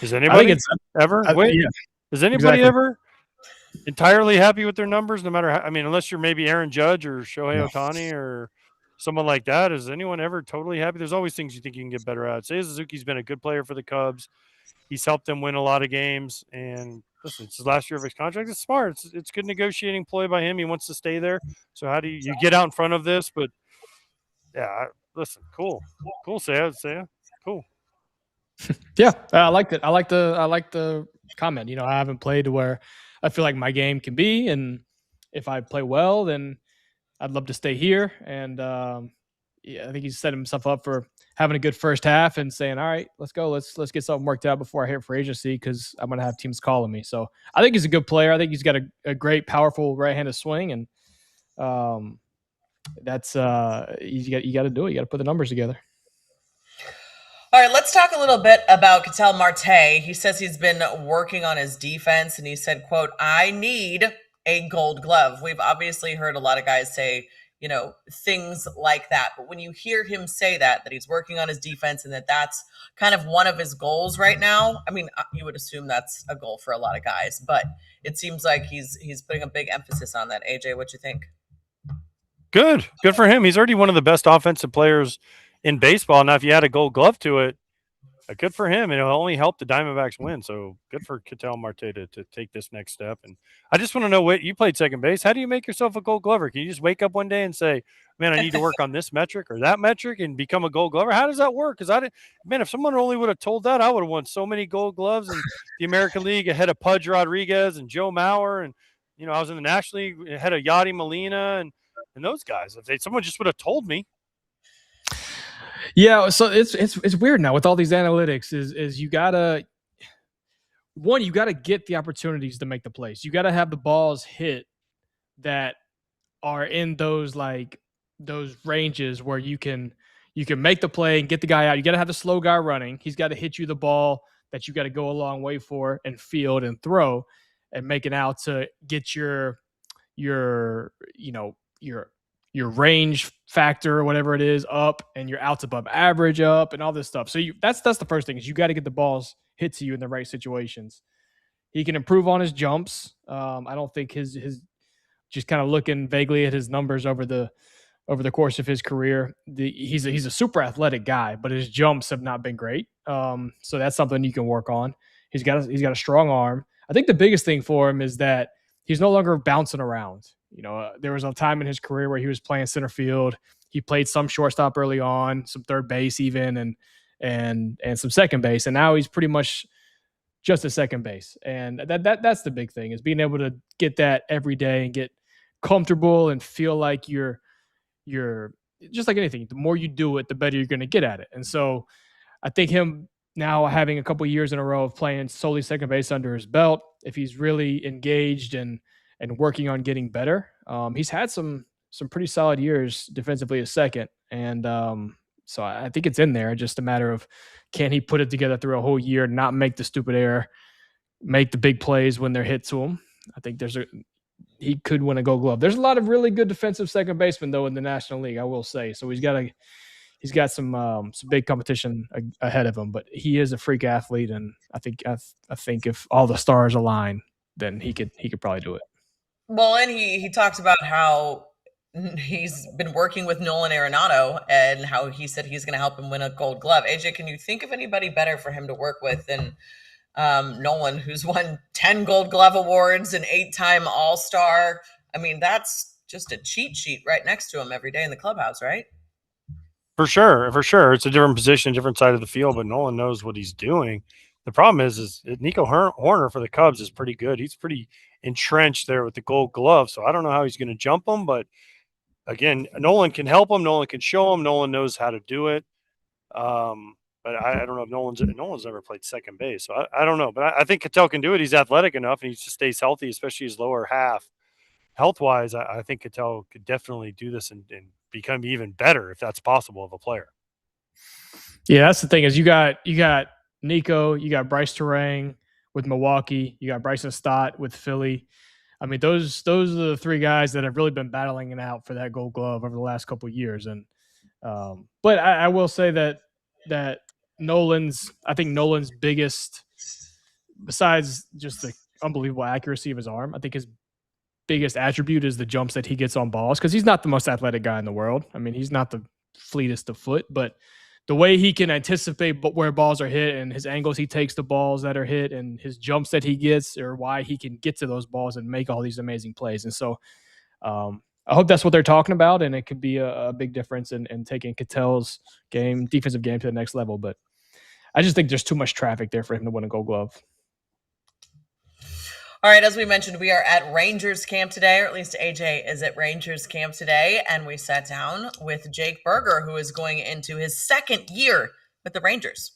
Speaker 2: Is anybody ever? Is anybody ever entirely happy with their numbers? No matter how, unless you're maybe Aaron Judge or Shohei Ohtani or someone like that. Is anyone ever totally happy? There's always things you think you can get better at. Seiya Suzuki's been a good player for the Cubs. He's helped them win a lot of games. And listen, it's his last year of his contract. It's smart. It's good negotiating ploy by him. He wants to stay there. So how do you get out in front of this? But yeah, listen, cool, Seiya, cool.
Speaker 3: Yeah, I liked it. I like the comment. I haven't played to where I feel like my game can be, and if I play well, then I'd love to stay here. And I think he's set himself up for having a good first half and saying, all right, let's go. Let's get something worked out before I hit free agency, because I'm going to have teams calling me. So I think he's a good player. I think he's got a great, powerful right-handed swing. And that's you got to do it. You got to put the numbers together.
Speaker 1: All right, let's talk a little bit about Ketel Marte. He says he's been working on his defense, and he said, quote, I need a Gold Glove. We've obviously heard a lot of guys say, things like that. But when you hear him say that he's working on his defense and that's kind of one of his goals right now, I mean, you would assume that's a goal for a lot of guys, but it seems like he's putting a big emphasis on that. AJ, what you think?
Speaker 2: Good for him. He's already one of the best offensive players in baseball. Now, if you add a Gold Glove to it, good for him, and it'll only help the Diamondbacks win. So good for Ketel Marte to take this next step. And I just want to know, Whit, you played second base. How do you make yourself a Gold Glover? Can you just wake up one day and say, "Man, I need to work on this metric or that metric," and become a Gold Glover? How does that work? Because if someone only would have told that, I would have won so many Gold Gloves in the American League ahead of Pudge Rodriguez and Joe Mauer, and I was in the National League ahead of Yadi Molina and those guys. If someone just would have told me.
Speaker 3: Yeah, so it's weird now with all these analytics. Is you gotta get the opportunities to make the plays. You gotta have the balls hit that are in those ranges where you can make the play and get the guy out. You gotta have the slow guy running. He's got to hit you the ball that you got to go a long way for and field and throw and make it out to get your range factor or whatever it is up and your outs above average up and all this stuff. So that's the first thing is you got to get the balls hit to you in the right situations. He can improve on his jumps. I don't think his just kind of looking vaguely at his numbers over the course of his career, he's a super athletic guy, but his jumps have not been great. So that's something you can work on. He's got a strong arm. I think the biggest thing for him is that he's no longer bouncing around. There was a time in his career where he was playing center field. He played some shortstop early on, some third base even, and some second base. And now he's pretty much just a second base. And that's the big thing is being able to get that every day and get comfortable and feel like you're just like anything. The more you do it, the better you're going to get at it. And so I think him now having a couple of years in a row of playing solely second base under his belt, if he's really engaged and working on getting better, he's had some pretty solid years defensively as second. And so I think it's in there. Just a matter of can he put it together through a whole year, not make the stupid error, make the big plays when they're hit to him. I think he could win a Gold Glove. There's a lot of really good defensive second basemen though in the National League, I will say. So he's got some big competition ahead of him, but he is a freak athlete, and I think if all the stars align, then he could probably do it.
Speaker 1: Well, and he talked about how he's been working with Nolan Arenado and how he said he's going to help him win a Gold Glove. AJ, can you think of anybody better for him to work with than Nolan, who's won 10 Gold Glove awards, an 8-time All-Star? I mean, that's just a cheat sheet right next to him every day in the clubhouse, right?
Speaker 2: For sure. It's a different position, different side of the field, but Nolan knows what he's doing. The problem is Nico Horner for the Cubs is pretty good. He's pretty entrenched there with the Gold Glove, so I don't know how he's going to jump him, but again, Nolan can help him. Nolan can show him. Nolan knows how to do it. But I don't know if Nolan's ever played second base, so I don't know. But I think Ketel can do it. He's athletic enough, and he just stays healthy, especially his lower half. Health-wise, I think Ketel could definitely do this and become even better if that's possible of a player.
Speaker 3: Yeah, that's the thing is you got Nico, you got Bryce Terang with Milwaukee, you got Bryson Stott with Philly. I mean, those are the three guys that have really been battling it out for that Gold Glove over the last couple of years. And but I will say that Nolan's biggest, besides just the unbelievable accuracy of his arm, I think his biggest attribute is the jumps that he gets on balls, because he's not the most athletic guy in the world. I mean, he's not the fleetest of foot, but the way he can anticipate where balls are hit and his angles he takes the balls that are hit and his jumps that he gets, or why he can get to those balls and make all these amazing plays. And so I hope that's what they're talking about, and it could be a big difference in taking Ketel's defensive game to the next level. But I just think there's too much traffic there for him to win a Gold Glove.
Speaker 1: All right, as we mentioned, we are at Rangers camp today, or at least AJ is at Rangers camp today, and we sat down with Jake Berger, who is going into his second year with the Rangers.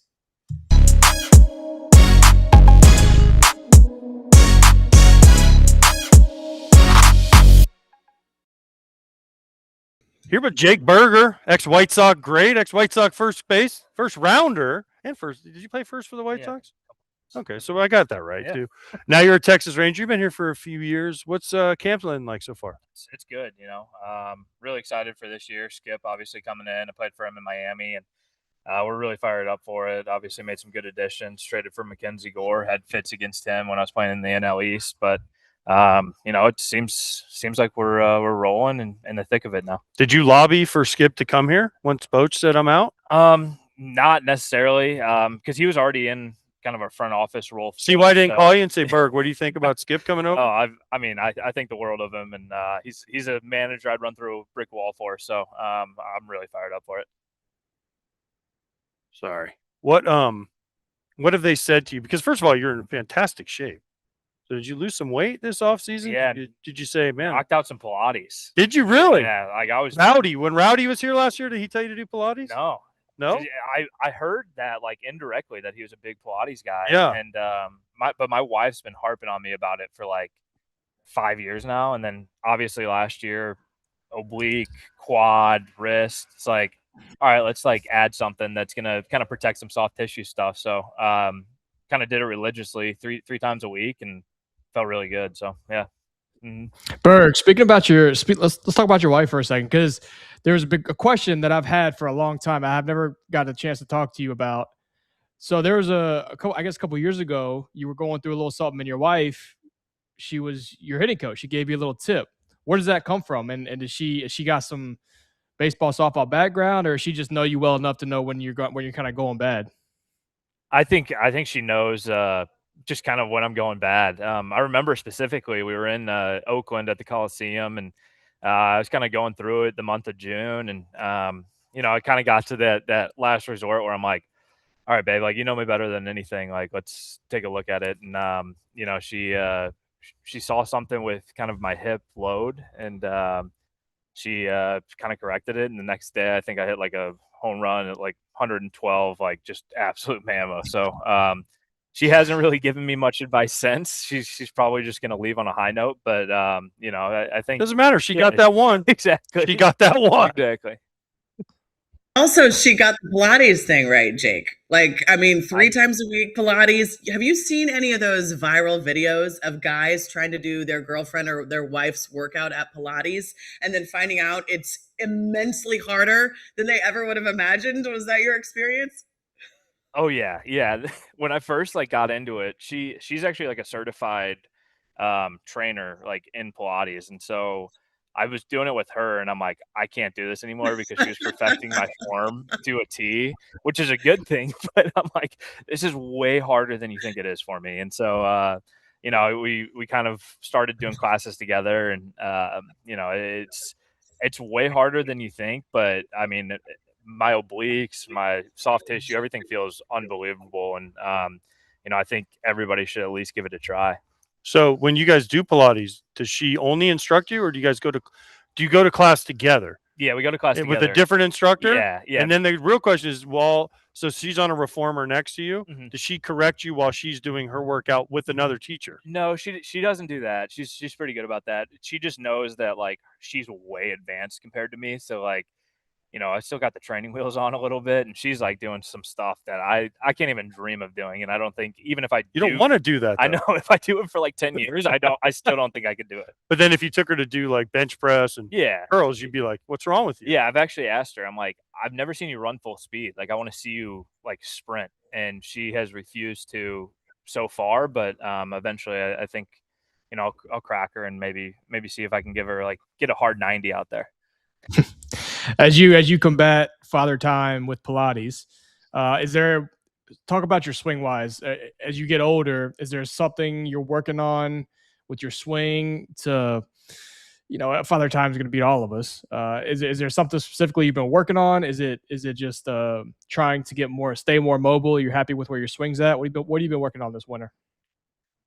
Speaker 2: Here with Jake Berger, ex-White Sox great, ex-White Sox first rounder, and first. Did you play first for the White Sox? Okay, so I got that right
Speaker 5: Yeah.
Speaker 2: too. Now you're a Texas Ranger. You've been here for a few years. What's Campland like so far?
Speaker 5: It's good, really excited for this year. Skip obviously coming in. I played for him in Miami, and we're really fired up for it. Obviously made some good additions. Traded for Mackenzie Gore. Had fits against him when I was playing in the NL East, but it seems like we're rolling and in the thick of it now.
Speaker 2: Did you lobby for Skip to come here once Boach said I'm out?
Speaker 5: Not necessarily, because he was already in kind of a front office role.
Speaker 2: See why I didn't call you and say, Berg, what do you think about Skip coming over?
Speaker 5: Oh, I think the world of him, and he's a manager I'd run through a brick wall for. So I'm really fired up for it.
Speaker 2: Sorry. What have they said to you? Because first of all, you're in fantastic shape. So did you lose some weight this offseason?
Speaker 5: Yeah.
Speaker 2: Did you say, man?
Speaker 5: Knocked out some Pilates.
Speaker 2: Did you really?
Speaker 5: Yeah, like I was
Speaker 2: Rowdy. When Rowdy was here last year, did he tell you to do Pilates?
Speaker 5: No. 'Cause I heard that like indirectly that he was a big Pilates guy.
Speaker 2: Yeah.
Speaker 5: And my wife's been harping on me about it for like 5 years now. And then obviously last year, oblique, quad, wrist. It's like, all right, let's like add something that's gonna kind of protect some soft tissue stuff. So kind of did it religiously three times a week and felt really good. So yeah.
Speaker 3: Berg, speaking about let's talk about your wife for a second, because there's a question that I've had for a long time. I have never got a chance to talk to you about. So there was a couple years ago, you were going through a little something, and your wife, she was your hitting coach. She gave you a little tip. Where does that come from? And does she got some baseball, softball background, or does she just know you well enough to know when you're kind of going bad?
Speaker 5: I think she knows just kind of when I'm going bad. I remember specifically we were in Oakland at the Coliseum, and I was kind of going through it the month of June, and I kind of got to that last resort where I'm like, all right, babe, like you know me better than anything. Like let's take a look at it. And she saw something with kind of my hip load, and she kind of corrected it. And the next day, I think I hit like a home run at like 112, like just absolute mammo. So she hasn't really given me much advice since. She's probably just going to leave on a high note. But I think
Speaker 2: doesn't matter. She got that one.
Speaker 5: Exactly.
Speaker 2: She got that one.
Speaker 5: Exactly.
Speaker 1: Also, she got the Pilates thing right, Jake. Like, I mean, 3 times a week Pilates. Have you seen any of those viral videos of guys trying to do their girlfriend or their wife's workout at Pilates and then finding out it's immensely harder than they ever would have imagined? Was that your experience?
Speaker 5: Oh yeah. Yeah. When I first like got into it, she's actually like a certified trainer like in Pilates. And so I was doing it with her, and I'm like, I can't do this anymore because she was perfecting my form to a T, which is a good thing. But I'm like, this is way harder than you think it is for me. And so, we kind of started doing classes together, and it's way harder than you think. But I mean, my obliques, my soft tissue, everything feels unbelievable. And I think everybody should at least give it a try.
Speaker 2: So when you guys do Pilates, does she only instruct you, or do you guys go to class together?
Speaker 5: Yeah, we go to class
Speaker 2: with a different instructor.
Speaker 5: Yeah.
Speaker 2: And then the real question is, so she's on a reformer next to you.
Speaker 5: Mm-hmm.
Speaker 2: Does she correct you while she's doing her workout with another teacher?
Speaker 5: No, she doesn't do that. She's pretty good about that. She just knows that like she's way advanced compared to me. So like, I still got the training wheels on a little bit, and she's like doing some stuff that I can't even dream of doing. And I don't think even if
Speaker 2: you don't want to do that.
Speaker 5: I know if I do it for like 10 years, I still don't think I could do it.
Speaker 2: But then if you took her to do like bench press and curls, you'd be like, what's wrong with you?
Speaker 5: Yeah. I've actually asked her, I'm like, I've never seen you run full speed. Like I want to see you like sprint. And she has refused to so far, but eventually I think, I'll crack her and maybe see if I can give her like get a hard 90 out there.
Speaker 3: As you combat father time with Pilates, talk about your swing wise as you get older? Is there something you're working on with your swing to, father time is going to beat all of us? Is there something specifically you've been working on? Is it just trying to stay more mobile? You're happy with where your swing's at? What have you been working on this winter?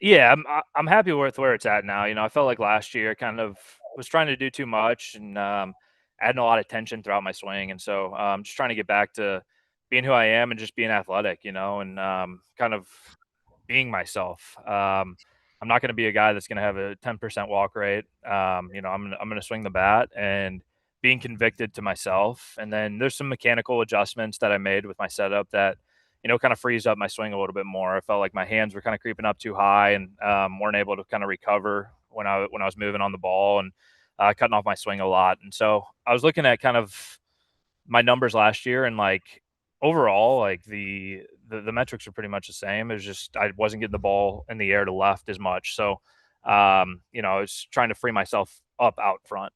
Speaker 5: Yeah, I'm happy with where it's at now. I felt like last year I kind of was trying to do too much and adding a lot of tension throughout my swing. And so I'm just trying to get back to being who I am and just being athletic, and kind of being myself. I'm not going to be a guy that's going to have a 10% walk rate. I'm going to swing the bat and being convicted to myself. And then there's some mechanical adjustments that I made with my setup that, kind of frees up my swing a little bit more. I felt like my hands were kind of creeping up too high and weren't able to kind of recover when I was moving on the ball and cutting off my swing a lot. And so I was looking at kind of my numbers last year, and like overall, like the metrics are pretty much the same. It was just I wasn't getting the ball in the air to left as much. So I was trying to free myself up out front.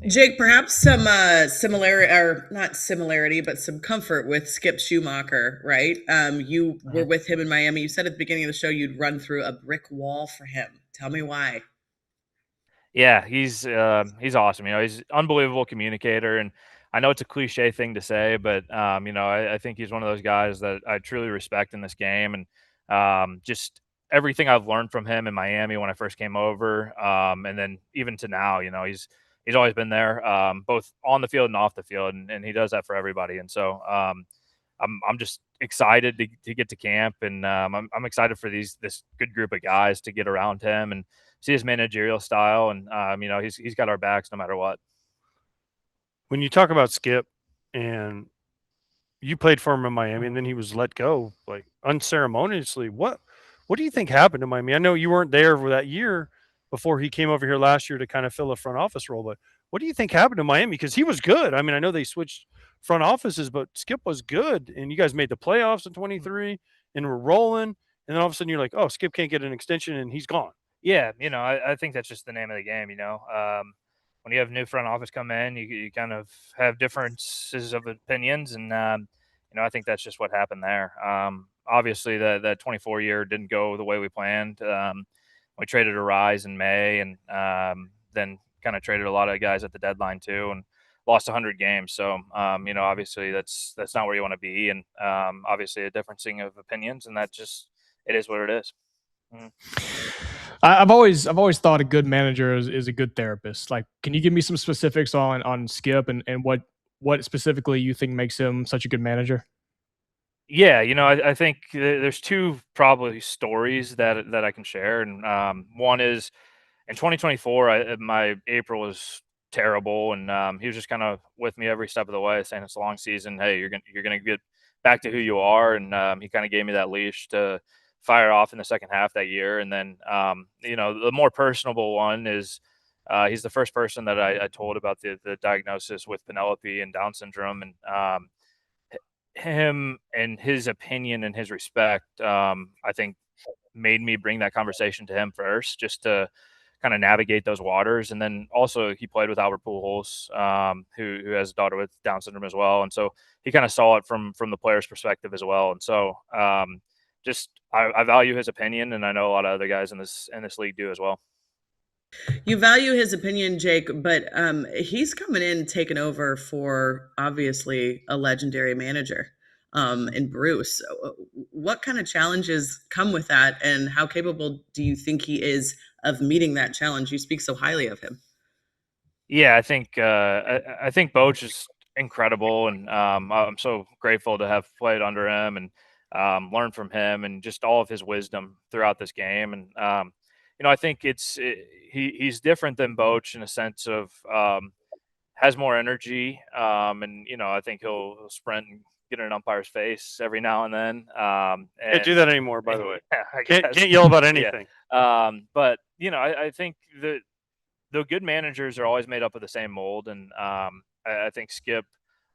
Speaker 1: Jake, perhaps some similarity, or not similarity, but some comfort with Skip Schumacher, right? You were with him in Miami. You said at the beginning of the show you'd run through a brick wall for him. Tell me why.
Speaker 5: Yeah, he's awesome. He's an unbelievable communicator, and I know it's a cliche thing to say, but I think he's one of those guys that I truly respect in this game, and just everything I've learned from him in Miami when I first came over, and then even to now, he's always been there, both on the field and off the field, and he does that for everybody. And so I'm just excited to get to camp, and I'm excited for this good group of guys to get around him and see his managerial style, and he's got our backs no matter what.
Speaker 2: When you talk about Skip, and you played for him in Miami, and then he was let go like unceremoniously. What do you think happened to Miami? I know you weren't there for that year before he came over here last year to kind of fill a front office role, but what do you think happened to Miami? Because he was good. I mean, I know they switched front offices, but Skip was good, and you guys made the playoffs in 23 and were rolling. And then all of a sudden you're like, oh, Skip can't get an extension, and he's gone.
Speaker 5: Yeah, I think that's just the name of the game. When you have new front office come in, you kind of have differences of opinions, and I think that's just what happened there. Obviously, that 24 year didn't go the way we planned. We traded a Rise in May, and then kind of traded a lot of guys at the deadline too, and lost 100 games. So, obviously that's not where you want to be, and obviously a differencing of opinions, and it is what it is. Mm-hmm.
Speaker 3: I've always thought a good manager is a good therapist. Like, can you give me some specifics on Skip and what specifically you think makes him such a good manager?
Speaker 5: Yeah, I think there's two probably stories that I can share, and one is in 2024. My April was terrible, and he was just kind of with me every step of the way, saying it's a long season. Hey, you're gonna get back to who you are, and he kind of gave me that leash to fire off in the second half that year. And then the more personable one is he's the first person that I told about the diagnosis with Penelope and Down syndrome, and him and his opinion and his respect, I think made me bring that conversation to him first, just to kind of navigate those waters. And then also he played with Albert Pujols, who has a daughter with Down syndrome as well, and so he kind of saw it from the player's perspective as well. And so I value his opinion, and I know a lot of other guys in this league do as well.
Speaker 1: You value his opinion, Jake, but he's coming in, taking over for obviously a legendary manager in Bruce. What kind of challenges come with that, and how capable do you think he is of meeting that challenge? You speak so highly of him.
Speaker 5: Yeah, I think Boch is incredible, and I'm so grateful to have played under him and learned from him and just all of his wisdom throughout this game. And I think he's different than Boch in a sense of has more energy, and I think he'll sprint and get in an umpire's face every now and then.
Speaker 2: Can't do that anymore, by the way.
Speaker 5: Yeah,
Speaker 2: can't yell about anything.
Speaker 5: Yeah. But I think the good managers are always made up of the same mold, and I think Skip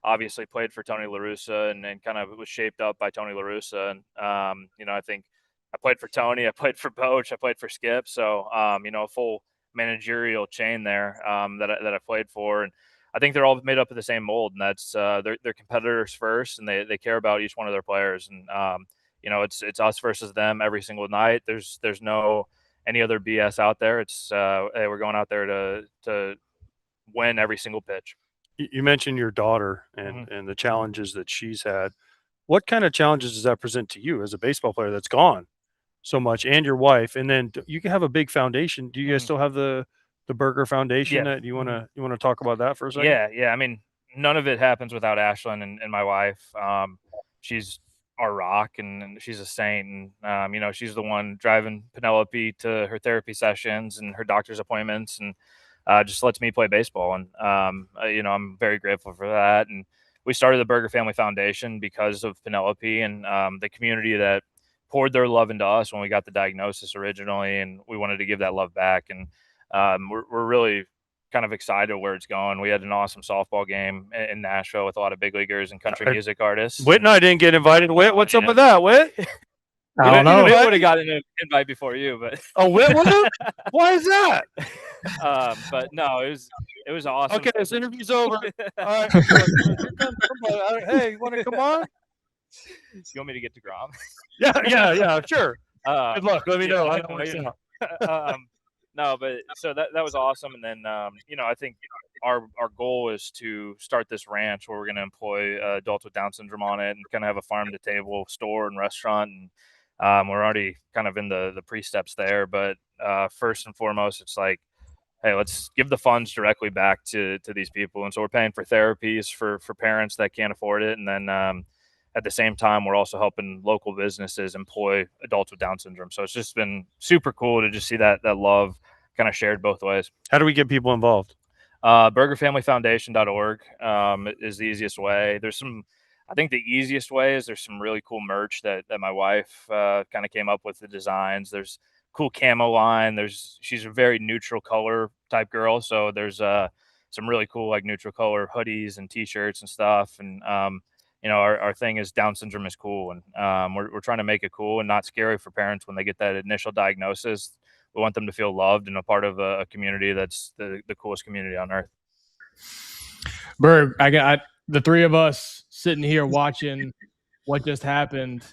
Speaker 5: obviously played for Tony La Russa and kind of was shaped up by Tony La Russa. And I think I played for Tony, I played for Boch, I played for Skip, so a full managerial chain there that I played for. And I think they're all made up of the same mold, and that's they're competitors first, and they care about each one of their players. And it's us versus them every single night. There's no any other BS out there. It's hey, we're going out there to win every single pitch.
Speaker 2: You mentioned your daughter and the challenges that she's had. What kind of challenges does that present to you as a baseball player that's gone so much, and your wife? And then you can have a big foundation. Do you guys still have the Burger Foundation that you want to talk about that for a second?
Speaker 5: Yeah. I mean, none of it happens without Ashlyn and my wife. She's our rock, and she's a saint. And she's the one driving Penelope to her therapy sessions and her doctor's appointments, and just lets me play baseball. And I'm very grateful for that. And we started the Burger Family Foundation because of Penelope and the community that poured their love into us when we got the diagnosis originally, and we wanted to give that love back. And we're really kind of excited where it's going. We had an awesome softball game in Nashville with a lot of big leaguers and country music artists.
Speaker 2: Whit and I didn't get invited. Whit, what's up with that, Whit?
Speaker 3: I don't know.
Speaker 5: Whit would have gotten an invite before you, but
Speaker 2: Whit would have? Why is that?
Speaker 5: But no, it was awesome.
Speaker 2: Okay, this interview's over. All right, here comes somebody. Hey, you want to come on?
Speaker 5: You want me to get to Grom?
Speaker 2: Yeah, sure. Good luck. Let me know. I don't know.
Speaker 5: No, but so that was awesome. And then, I think our goal is to start this ranch where we're going to employ adults with Down syndrome on it and kind of have a farm to table store and restaurant. And we're already kind of in the pre-steps there. But first and foremost, it's like, hey, let's give the funds directly back to these people. And so we're paying for therapies for parents that can't afford it. And then at the same time, we're also helping local businesses employ adults with Down syndrome. So it's just been super cool to just see that love kind of shared both ways.
Speaker 2: How do we get people involved?
Speaker 5: BurgerFamilyFoundation.org is the easiest way. I think the easiest way is there's some really cool merch that my wife kind of came up with the designs. There's cool camo line. She's a very neutral color type girl. So there's some really cool like neutral color hoodies and t-shirts and stuff. And, our thing is Down syndrome is cool. And we're trying to make it cool and not scary for parents when they get that initial diagnosis. We want them to feel loved and a part of a community that's the coolest community on earth.
Speaker 3: Berg, I got the three of us sitting here watching what just happened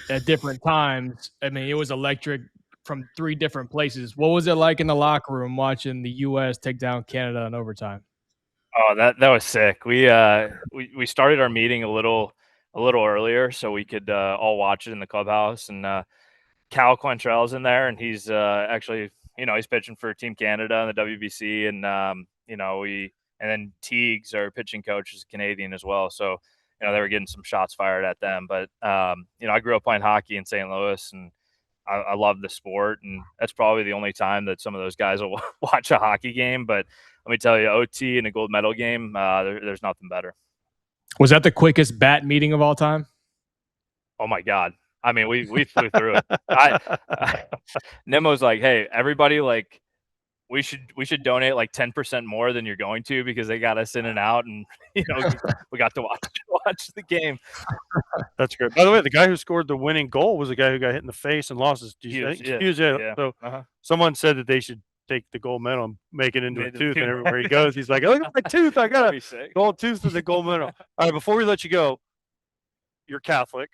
Speaker 3: at different times. I mean, it was electric from three different places. What was it like in the locker room watching the U.S. take down Canada in overtime?
Speaker 5: Oh, that was sick. We started our meeting a little earlier so we could all watch it in the clubhouse. And Cal Quantrell's in there, and he's actually, he's pitching for Team Canada in the WBC, and and then Teagues, our pitching coach, is Canadian as well. So, they were getting some shots fired at them. But I grew up playing hockey in St. Louis, and I love the sport, and that's probably the only time that some of those guys will watch a hockey game. But let me tell you, OT and a gold medal game, there's nothing better.
Speaker 3: Was that the quickest bat meeting of all time?
Speaker 5: Oh my God. I mean, we flew through it. Nimmo's like, hey, everybody, like, we should donate like 10% more than you're going to because they got us in and out, and we got to watch the game.
Speaker 2: That's great. By the way, the guy who scored the winning goal was the guy who got hit in the face and lost his
Speaker 5: Hughes.
Speaker 2: Yeah. So someone said that they should take the gold medal and make it into a tooth, and everywhere he goes, he's like, look at my tooth. I got a gold tooth with the gold medal. All right, before we let you go, you're Catholic,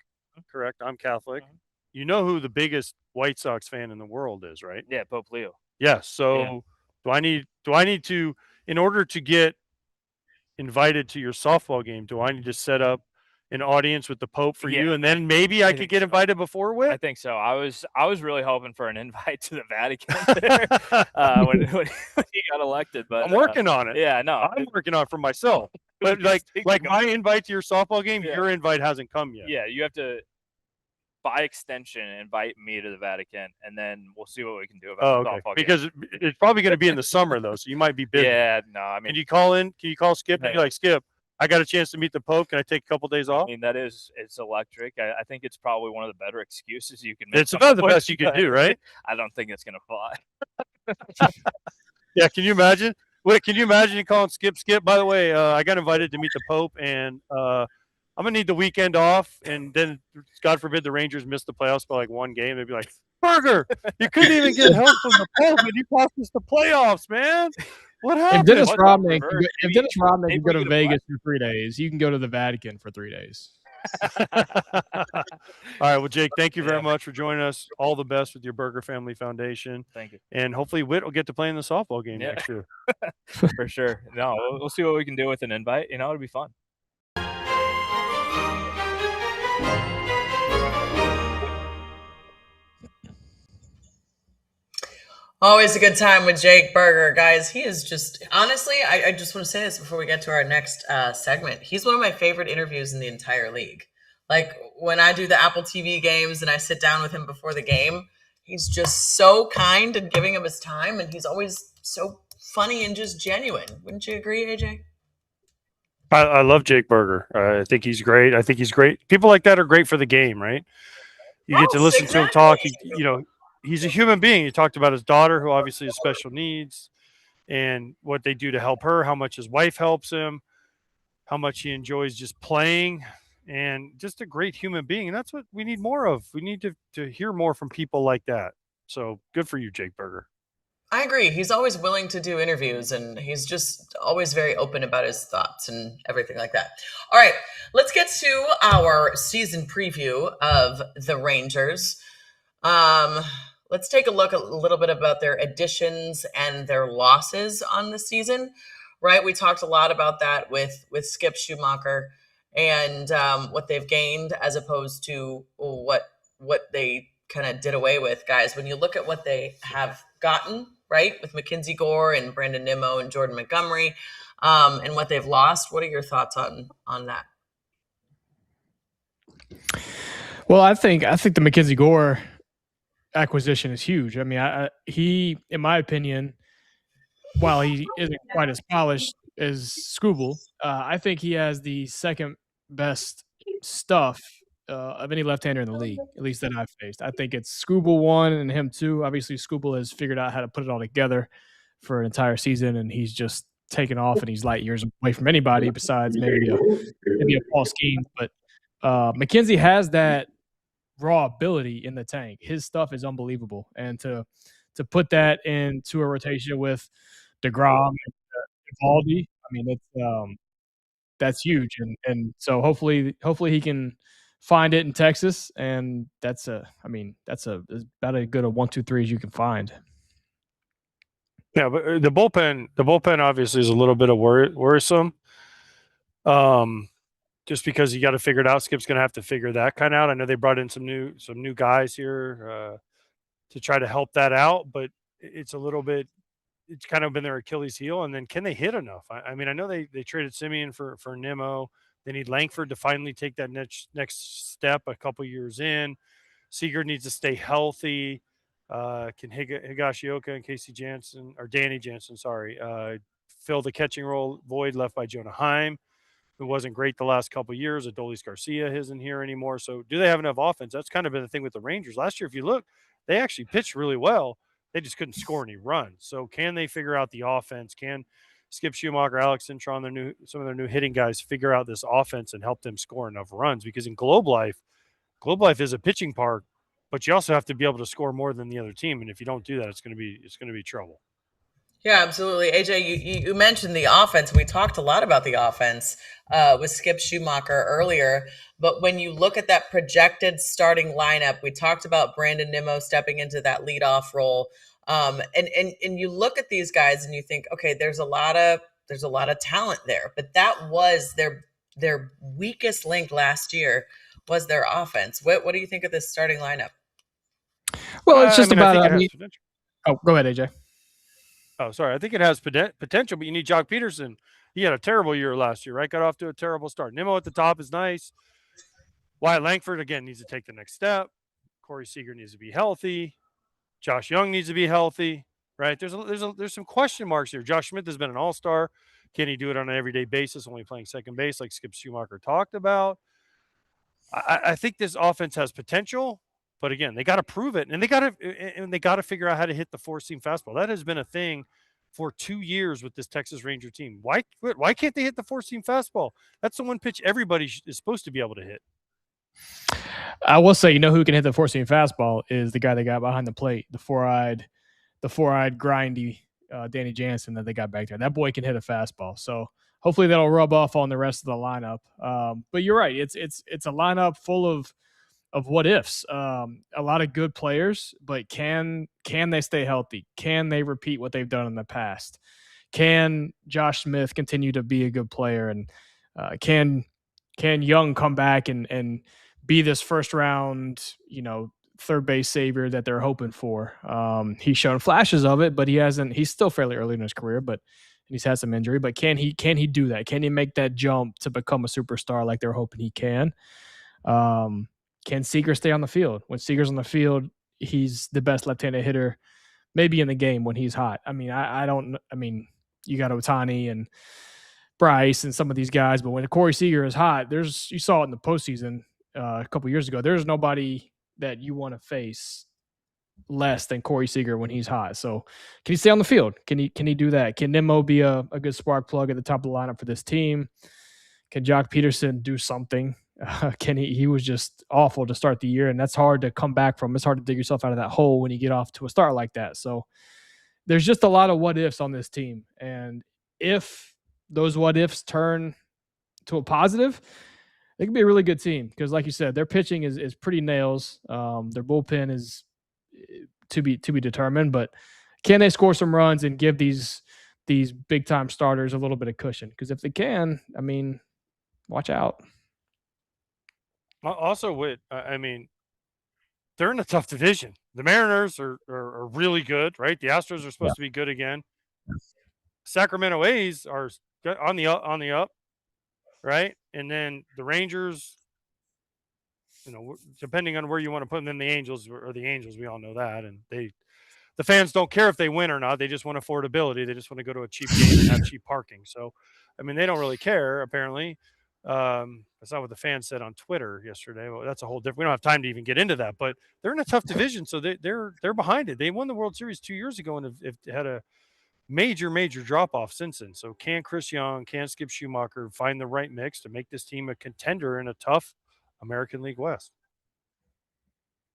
Speaker 2: correct? I'm Catholic. Mm-hmm. You know who the biggest White Sox fan in the world is, right?
Speaker 5: Yeah, Pope Leo.
Speaker 2: Yes. So do I need to, in order to get invited to your softball game, do I need to set up an audience with the Pope for you, and then maybe I could get invited before Whit?
Speaker 5: I think so. I was really hoping for an invite to the Vatican there, when he got elected, but
Speaker 2: I'm working on it.
Speaker 5: Yeah, no,
Speaker 2: I'm working on it for myself. But like my invite to your softball game, your invite hasn't come yet.
Speaker 5: Yeah, you have to, by extension, invite me to the Vatican, and then we'll see what we can do about the softball game.
Speaker 2: Because it's probably going to be in the summer though, so you might be busy.
Speaker 5: Yeah, no, I mean,
Speaker 2: can you call Skip and be like, Skip, I got a chance to meet the Pope. Can I take a couple days off?
Speaker 5: I mean, it's electric. I think it's probably one of the better excuses you can make.
Speaker 2: It's about the best you can do, right?
Speaker 5: I don't think it's going to fly.
Speaker 2: Yeah, can you imagine? Wait, can you imagine calling Skip? By the way, I got invited to meet the Pope, and I'm going to need the weekend off. And then, God forbid, the Rangers miss the playoffs by like one game. They'd be like, Burger, you couldn't even get help from the Pope, and you cost us the playoffs, man. What happened?
Speaker 3: If Dennis Rodman can go to Vegas for 3 days, you can go to the Vatican for 3 days.
Speaker 2: All right. Well, Jake, thank you very much for joining us. All the best with your Burger Family Foundation.
Speaker 5: Thank you.
Speaker 2: And hopefully Whit will get to play in the softball game next year.
Speaker 5: For sure. No, we'll see what we can do with an invite. It'll be fun.
Speaker 1: Always a good time with Jake Burger, guys. He is just, honestly, I just want to say this before we get to our next segment. He's one of my favorite interviews in the entire league. Like when I do the Apple TV games and I sit down with him before the game, he's just so kind and giving him his time. And he's always so funny and just genuine. Wouldn't you agree, AJ?
Speaker 2: I love Jake Berger. I think he's great. I think he's great. People like that are great for the game, right? You get to
Speaker 1: Yes,
Speaker 2: listen to him
Speaker 1: exactly.
Speaker 2: talk. He's a human being. He talked about his daughter, who obviously has special needs, and what they do to help her, how much his wife helps him, how much he enjoys just playing, and just a great human being. And that's what we need more of. We need to hear more from people like that. So good for you, Jake Berger.
Speaker 1: I agree. He's always willing to do interviews, and he's just always very open about his thoughts and everything like that. All right, let's get to our season preview of the Rangers. Let's take a look a little bit about their additions and their losses on the season. Right, we talked a lot about that with Skip Schumacher and what they've gained as opposed to what they kind of did away with. Guys, when you look at what they have gotten, right, with Mackenzie Gore and Brandon Nimmo and Jordan Montgomery, and what they've lost, what are your thoughts on that?
Speaker 3: Well, I think the Mackenzie Gore acquisition is huge. I mean, he, in my opinion, while he isn't quite as polished as Skubal, I think he has the second best stuff of any left-hander in the league, at least that I've faced. I think it's Skubal 1 and him 2. Obviously, Skubal has figured out how to put it all together for an entire season, and he's just taken off, and he's light years away from anybody besides maybe a Paul Skeens. But Mackenzie has that raw ability in the tank. His stuff is unbelievable, and to put that into a rotation with DeGrom and Evaldi, I mean, that's huge, and so hopefully he can find it in Texas, and that's about as good a 1-2-3 as you can find.
Speaker 2: Yeah, but the bullpen obviously is a little bit of worrisome. Just because you got to figure it out. Skip's going to have to figure that kind of out. I know they brought in some new guys here to try to help that out, but it's a little bit. It's kind of been their Achilles heel. And then can they hit enough? I mean, I know they traded Simeon for Nimmo. They need Langford to finally take that next step a couple years in. Seager needs to stay healthy. Can Higashioka and Casey Jansen or Danny Jansen, fill the catching role void left by Jonah Heim, who wasn't great the last couple of years. Adolis Garcia isn't here anymore. So do they have enough offense? That's kind of been the thing with the Rangers. Last year, if you look, they actually pitched really well. They just couldn't score any runs. So can they figure out the offense? Can Skip Schumacher, Alex Cintron, some of their new hitting guys figure out this offense and help them score enough runs? Because in Globe Life is a pitching park, but you also have to be able to score more than the other team. And if you don't do that, it's going to be trouble.
Speaker 1: Yeah, absolutely. AJ, you mentioned the offense. We talked a lot about the offense with Skip Schumacher earlier. But when you look at that projected starting lineup, we talked about Brandon Nimmo stepping into that leadoff role. And you look at these guys and you think, okay, there's a lot of talent there. But that was their weakest link last year was their offense. What do you think of this starting lineup?
Speaker 3: Well, it's just about.
Speaker 2: Oh,
Speaker 3: go ahead, AJ.
Speaker 2: Oh, sorry. I think it has potential, but you need Jock Peterson. He had a terrible year last year, right? Got off to a terrible start. Nimmo at the top is nice. Wyatt Langford, again, needs to take the next step. Corey Seager needs to be healthy. Josh Young needs to be healthy, right? There's some question marks here. Josh Smith has been an all-star. Can he do it on an everyday basis, only playing second base like Skip Schumacher talked about? I think this offense has potential. But again, they got to prove it, and they got to figure out how to hit the four-seam fastball. That has been a thing for 2 years with this Texas Ranger team. Why can't they hit the four-seam fastball? That's the one pitch everybody is supposed to be able to hit.
Speaker 3: I will say, who can hit the four-seam fastball is the guy they got behind the plate, the four-eyed grindy Danny Jansen that they got back there. That boy can hit a fastball. So hopefully that'll rub off on the rest of the lineup. But you're right. It's a lineup full of what ifs. A lot of good players, but can they stay healthy? Can they repeat what they've done in the past? Can Josh Smith continue to be a good player? And can Young come back and be this first round, third base savior that they're hoping for? He's shown flashes of it, but he's still fairly early in his career, but he's had some injury. But can he do that? Can he make that jump to become a superstar like they're hoping he can? Can Seager stay on the field? When Seager's on the field, he's the best left-handed hitter maybe in the game when he's hot. I mean, you got Ohtani and Bryce and some of these guys, but when Corey Seager is hot, you saw it in the postseason a couple years ago. There's nobody that you want to face less than Corey Seager when he's hot. So can he stay on the field? Can he do that? Can Nimmo be a good spark plug at the top of the lineup for this team? Can Jock Peterson do something? He was just awful to start the year, and that's hard to come back from. It's hard to dig yourself out of that hole when you get off to a start like that. So there's just a lot of what ifs on this team. And if those what ifs turn to a positive, it could be a really good team because, like you said, their pitching is pretty nails. Their bullpen is to be determined, but can they score some runs and give these big time starters a little bit of cushion? Because if they can, I mean, watch out.
Speaker 2: Also, Whit, I mean, they're in a tough division. The Mariners are really good, right? The Astros are supposed to be good again. Sacramento A's are on the up, right? And then the Rangers, depending on where you want to put them, then the Angels, we all know that. And the fans don't care if they win or not. They just want affordability. They just want to go to a cheap game and have cheap parking. So, I mean, they don't really care, apparently. That's not what the fans said on Twitter yesterday. Well, that's a whole different. We don't have time to even get into that. But they're in a tough division, so they're behind it. They won the World Series 2 years ago and have had a major drop off since then. So can Chris Young, can Skip Schumacher find the right mix to make this team a contender in a tough American League West?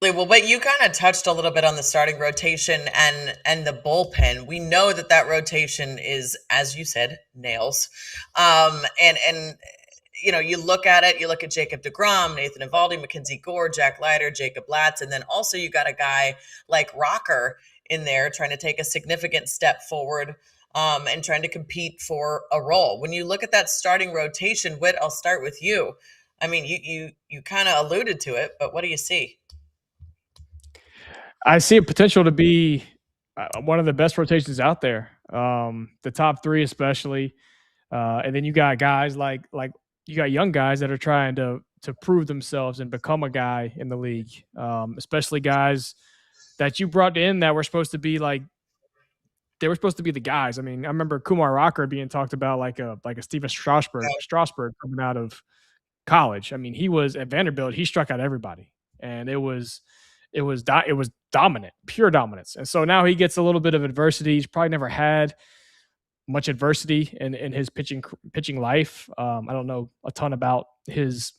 Speaker 1: Well, but you kind of touched a little bit on the starting rotation and the bullpen. We know that rotation is, as you said, nails. And you look at it, you look at Jacob deGrom, Nathan Eovaldi, Mackenzie Gore, Jack Leiter, Jacob Latz, and then also you got a guy like Rocker in there trying to take a significant step forward and trying to compete for a role. When you look at that starting rotation, Whit, I'll start with you. I mean, you kind of alluded to it, but what do you see?
Speaker 3: I see a potential to be one of the best rotations out there. The top three, especially, and then you got guys like you got young guys that are trying to prove themselves and become a guy in the league. Especially guys that you brought in that were supposed to be they were supposed to be the guys. I mean, I remember Kumar Rocker being talked about like a Steven Strasburg coming out of college. I mean, he was at Vanderbilt. He struck out everybody, and it was dominant, pure dominance. And so now he gets a little bit of adversity. He's probably never had much adversity in his pitching life. I don't know a ton about his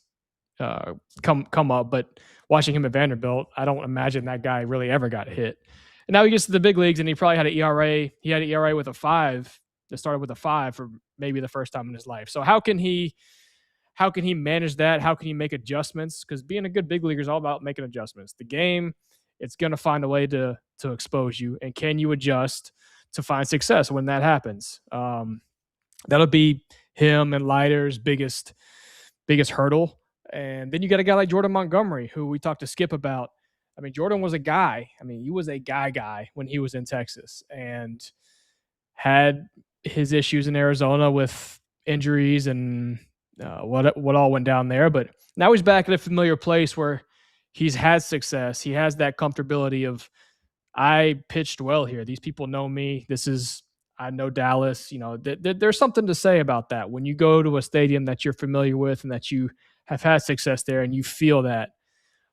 Speaker 3: come up, but watching him at Vanderbilt, I don't imagine that guy really ever got hit. And now he gets to the big leagues, and he probably had an ERA. He had an ERA with a 5. That started with a 5 for maybe the first time in his life. So how can he manage that? How can he make adjustments? Because being a good big leaguer is all about making adjustments. The game, it's going to find a way to expose you. And can you adjust to find success when that happens? That'll be him and Leiter's biggest hurdle. And then you got a guy like Jordan Montgomery, who we talked to Skip about. I mean, Jordan was a guy. I mean, he was a guy when he was in Texas and had his issues in Arizona with injuries and what all went down there. But now he's back at a familiar place where he's had success. He has that comfortability of, I pitched well here. These people know me. I know Dallas. There's something to say about that. When you go to a stadium that you're familiar with and that you have had success there and you feel that.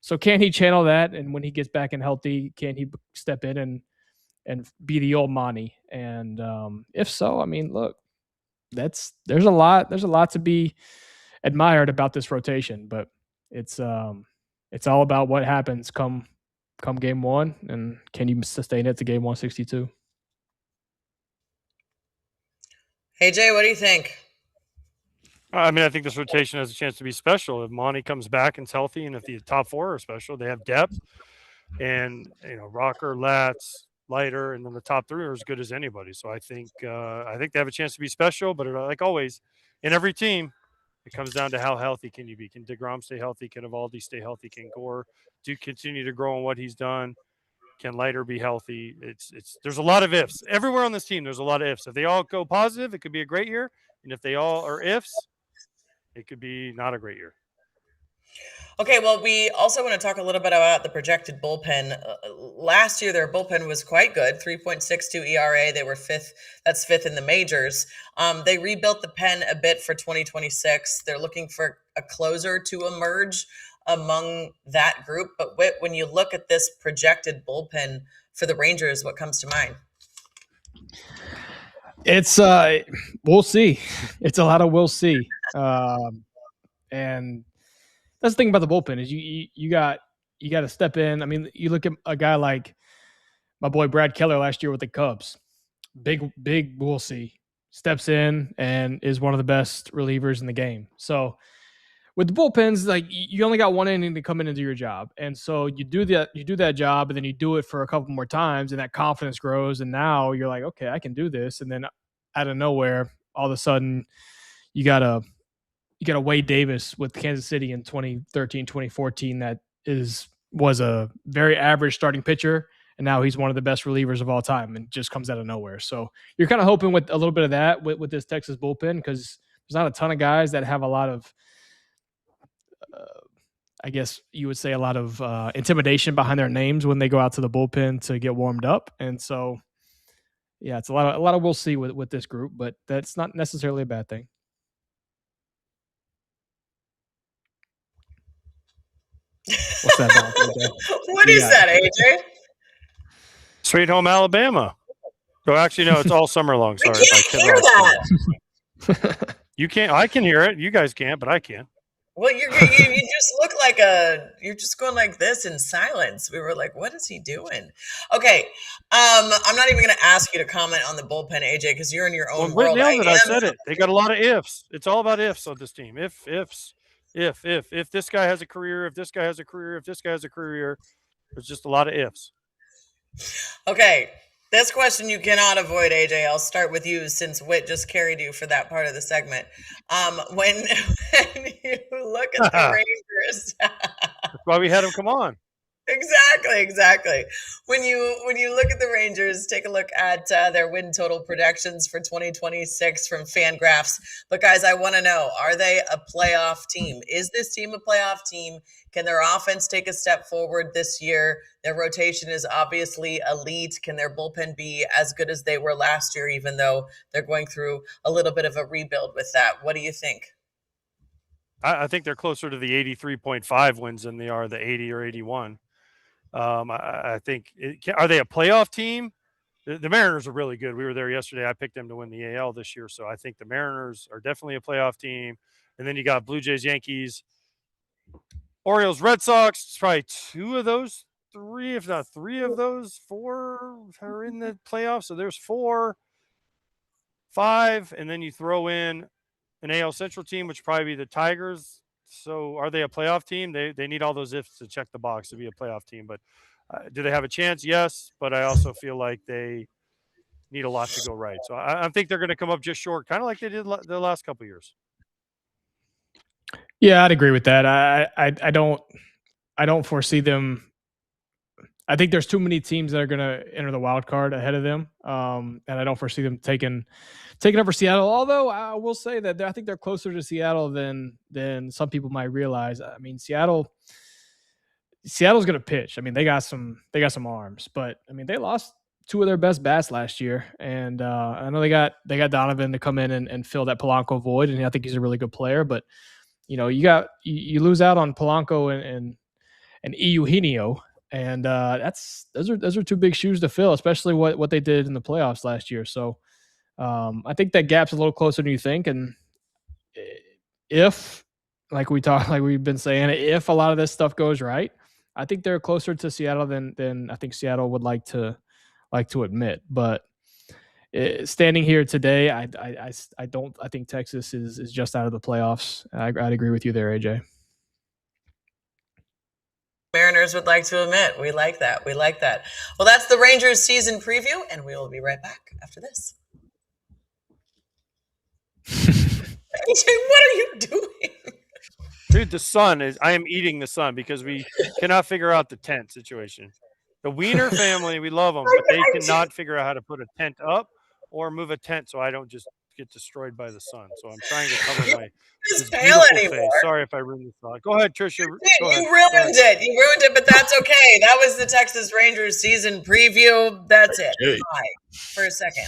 Speaker 3: So can he channel that? And when he gets back and healthy, can he step in and be the old Monty? And if so, I mean, look, there's a lot to be admired about this rotation, but it's all about what happens come game 1, and can you sustain it to game 162?
Speaker 1: Hey Jay, what do you think?
Speaker 2: I mean, I think this rotation has a chance to be special if Monty comes back and's healthy, and if the top 4 are special, they have depth, and Rocker, Latz, Leiter, and then the top 3 are as good as anybody. So I think they have a chance to be special. But like always, in every team, it comes down to how healthy can you be. Can deGrom stay healthy? Can Eovaldi stay healthy? Can Gore continue to grow on what he's done? Can Leiter be healthy? There's a lot of ifs everywhere on this team. There's a lot of ifs. If they all go positive, it could be a great year, and if they all are ifs, it could be not a great year.
Speaker 1: Okay, well, we also want to talk a little bit about the projected bullpen. Last year, their bullpen was quite good, 3.62 ERA. They were fifth. That's fifth in the majors. They rebuilt the pen a bit for 2026. They're looking for a closer to emerge among that group. But Whit, when you look at this projected bullpen for the Rangers, what comes to mind?
Speaker 3: It's we'll see. It's a lot of we'll see. And that's the thing about the bullpen is you got to step in. I mean, you look at a guy like my boy Brad Keller last year with the Cubs. Big we'll see. Steps in and is one of the best relievers in the game. So with the bullpens, like you only got one inning to come in and do your job. And so you do that job, and then you do it for a couple more times, and that confidence grows. And now you're like, okay, I can do this. And then out of nowhere, all of a sudden you got a Wade Davis with Kansas City in 2013, 2014 that was a very average starting pitcher, and now he's one of the best relievers of all time and just comes out of nowhere. So you're kind of hoping with a little bit of that with this Texas bullpen, because there's not a ton of guys that have a lot of I guess you would say a lot of intimidation behind their names when they go out to the bullpen to get warmed up. And so, yeah, it's a lot of we'll see with this group, but that's not necessarily a bad thing. What's that about, AJ?
Speaker 1: What is that, AJ?
Speaker 2: Sweet Home Alabama. So actually, no, it's all summer long. Sorry,
Speaker 1: I can't hear that.
Speaker 2: You can't. I can hear it. You guys can't, but I can.
Speaker 1: Well, you just look like you're just going like this in silence. We were like, what is he doing? Okay. I'm not even going to ask you to comment on the bullpen, AJ, because you're in your own world.
Speaker 2: I said it. They got a lot of ifs. It's all about ifs on this team. If this guy has a career, if this guy has a career, if this guy has a career, there's just a lot of ifs.
Speaker 1: Okay. This question you cannot avoid, AJ. I'll start with you since Whit just carried you for that part of the segment. When you look at the Rangers,
Speaker 2: that's why we had him come on.
Speaker 1: Exactly. When you look at the Rangers, take a look at their win total projections for 2026 from Fangraphs. But guys, I want to know: are they a playoff team? Is this team a playoff team? Can their offense take a step forward this year? Their rotation is obviously elite. Can their bullpen be as good as they were last year, even though they're going through a little bit of a rebuild with that? What do you think?
Speaker 2: I think they're closer to the 83.5 wins than they are the 80 or 81. I think are they a playoff team? The Mariners are really good. We were there yesterday. I picked them to win the AL this year, so I think the Mariners are definitely a playoff team. And then you got Blue Jays, Yankees, Orioles, Red Sox. It's probably two of those three, if not three of those four, are in the playoffs. So there's 4, 5, and then you throw in an AL Central team, which would probably be the Tigers. So are they a playoff team? They need all those ifs to check the box to be a playoff team. But do they have a chance? Yes. But I also feel like they need a lot to go right. So I think they're going to come up just short, kind of like they did the last couple of years.
Speaker 3: Yeah, I'd agree with that. I don't foresee them. I think there's too many teams that are going to enter the wild card ahead of them, and I don't foresee them taking over Seattle. Although I will say that I think they're closer to Seattle than some people might realize. I mean, Seattle's going to pitch. I mean, they got some arms, but I mean, they lost 2 of their best bats last year, and I know they got Donovan to come in and fill that Polanco void, and I think he's a really good player. But you know, you lose out on Polanco and Eugenio. And those are 2 big shoes to fill, especially what they did in the playoffs last year. So I think that gap's a little closer than you think. And if, like we've been saying, if a lot of this stuff goes right, I think they're closer to Seattle than I think Seattle would like to admit. But standing here today, I think Texas is just out of the playoffs. I'd agree with you there, AJ.
Speaker 1: Mariners would like to admit. We like that. Well, that's the Rangers season preview, and we will be right back after this. AJ, what are you doing?
Speaker 2: Dude, I am eating the sun because we cannot figure out the tent situation. The Wiener family, we love them, but they cannot figure out how to put a tent up or move a tent so I don't just get destroyed by the sun. So I'm trying to cover my
Speaker 1: It's
Speaker 2: this
Speaker 1: pale
Speaker 2: beautiful
Speaker 1: anymore.
Speaker 2: face. Sorry if I ruined the thought. Go ahead, Tricia. Go ahead.
Speaker 1: You ruined it. You ruined it, but that's okay. That was the Texas Rangers season preview. That's it. Hi for a second.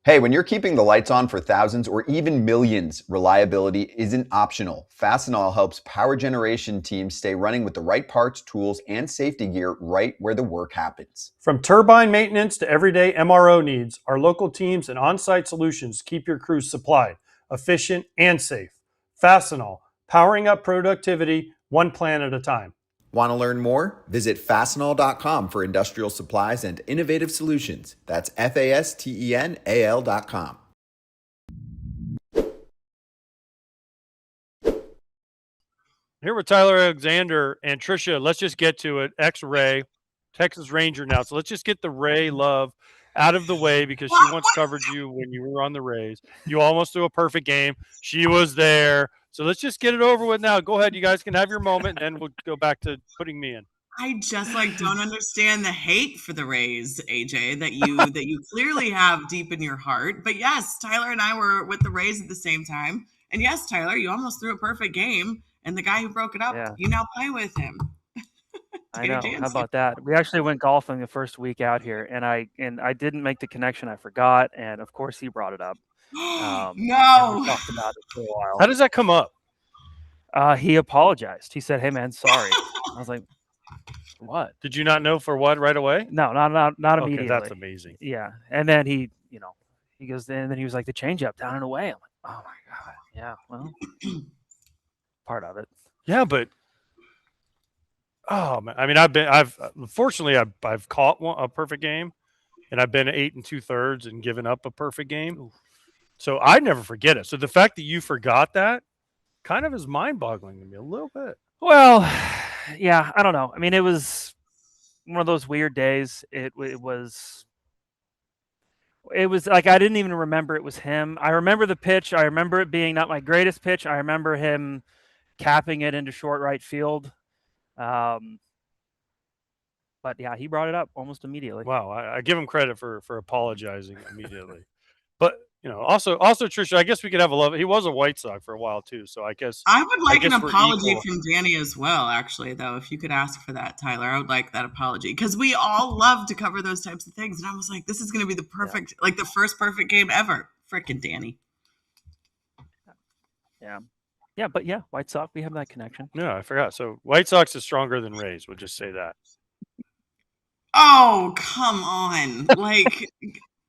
Speaker 6: Hey, when you're keeping the lights on for thousands or even millions, reliability isn't optional. Fastenal helps power generation teams stay running with the right parts, tools, and safety gear right where the work happens.
Speaker 2: From turbine maintenance to everyday MRO needs, our local teams and on-site solutions keep your crews supplied, efficient, and safe. Fastenal, powering up productivity one plan at a time.
Speaker 6: Want to learn more? Visit fastenal.com for industrial supplies and innovative solutions. That's FASTENAL.com.
Speaker 2: Here with Tyler Alexander and Tricia. Let's just get to it. Ex-Ray, Texas Ranger now. So let's just get the Ray love out of the way because she once covered you when you were on the Rays. You almost threw a perfect game. She was there. So let's just get it over with now. Go ahead. You guys can have your moment, and then we'll go back to putting me in.
Speaker 1: I just don't understand the hate for the Rays, AJ, that you clearly have deep in your heart. But yes, Tyler and I were with the Rays at the same time. And yes, Tyler, you almost threw a perfect game. And the guy who broke it up, you now play with him.
Speaker 7: I know. How about that? We actually went golfing the first week out here, and I didn't make the connection. I forgot, and of course he brought it up.
Speaker 1: No.
Speaker 7: We talked about it for a while.
Speaker 2: How does that come up?
Speaker 7: He apologized. He said, "Hey man, sorry." I was like, "What?
Speaker 2: Did you not know for what right away?"
Speaker 7: No, not immediately.
Speaker 2: Okay, that's amazing.
Speaker 7: Yeah, and then he goes, and then he was like, the changeup down and away. I'm like, oh my god, yeah, well, part of it.
Speaker 2: Yeah, but oh man, I mean, unfortunately I've caught a perfect game, and I've been 8 2/3 and given up a perfect game. Ooh. So I never forget it. So the fact that you forgot that kind of is mind-boggling to me a little bit.
Speaker 7: Well, yeah, I don't know. I mean, it was one of those weird days. It was like I didn't even remember it was him. I remember the pitch. I remember it being not my greatest pitch. I remember him capping it into short right field. But yeah, he brought it up almost immediately.
Speaker 2: Wow, I give him credit for apologizing immediately. But also Tricia, I guess we could have a love. He was a White Sox for a while too, so I guess
Speaker 1: I would like an apology from Danny as well. Actually, though, if you could ask for that, Tyler, I would like that apology because we all love to cover those types of things, and I was like, this is going to be the perfect, the first perfect game ever. Frickin' Danny.
Speaker 7: Yeah, but yeah, White Sox, we have that connection.
Speaker 2: Yeah, I forgot. So White Sox is stronger than Rays. We'll just say that.
Speaker 1: Oh, come on! Like,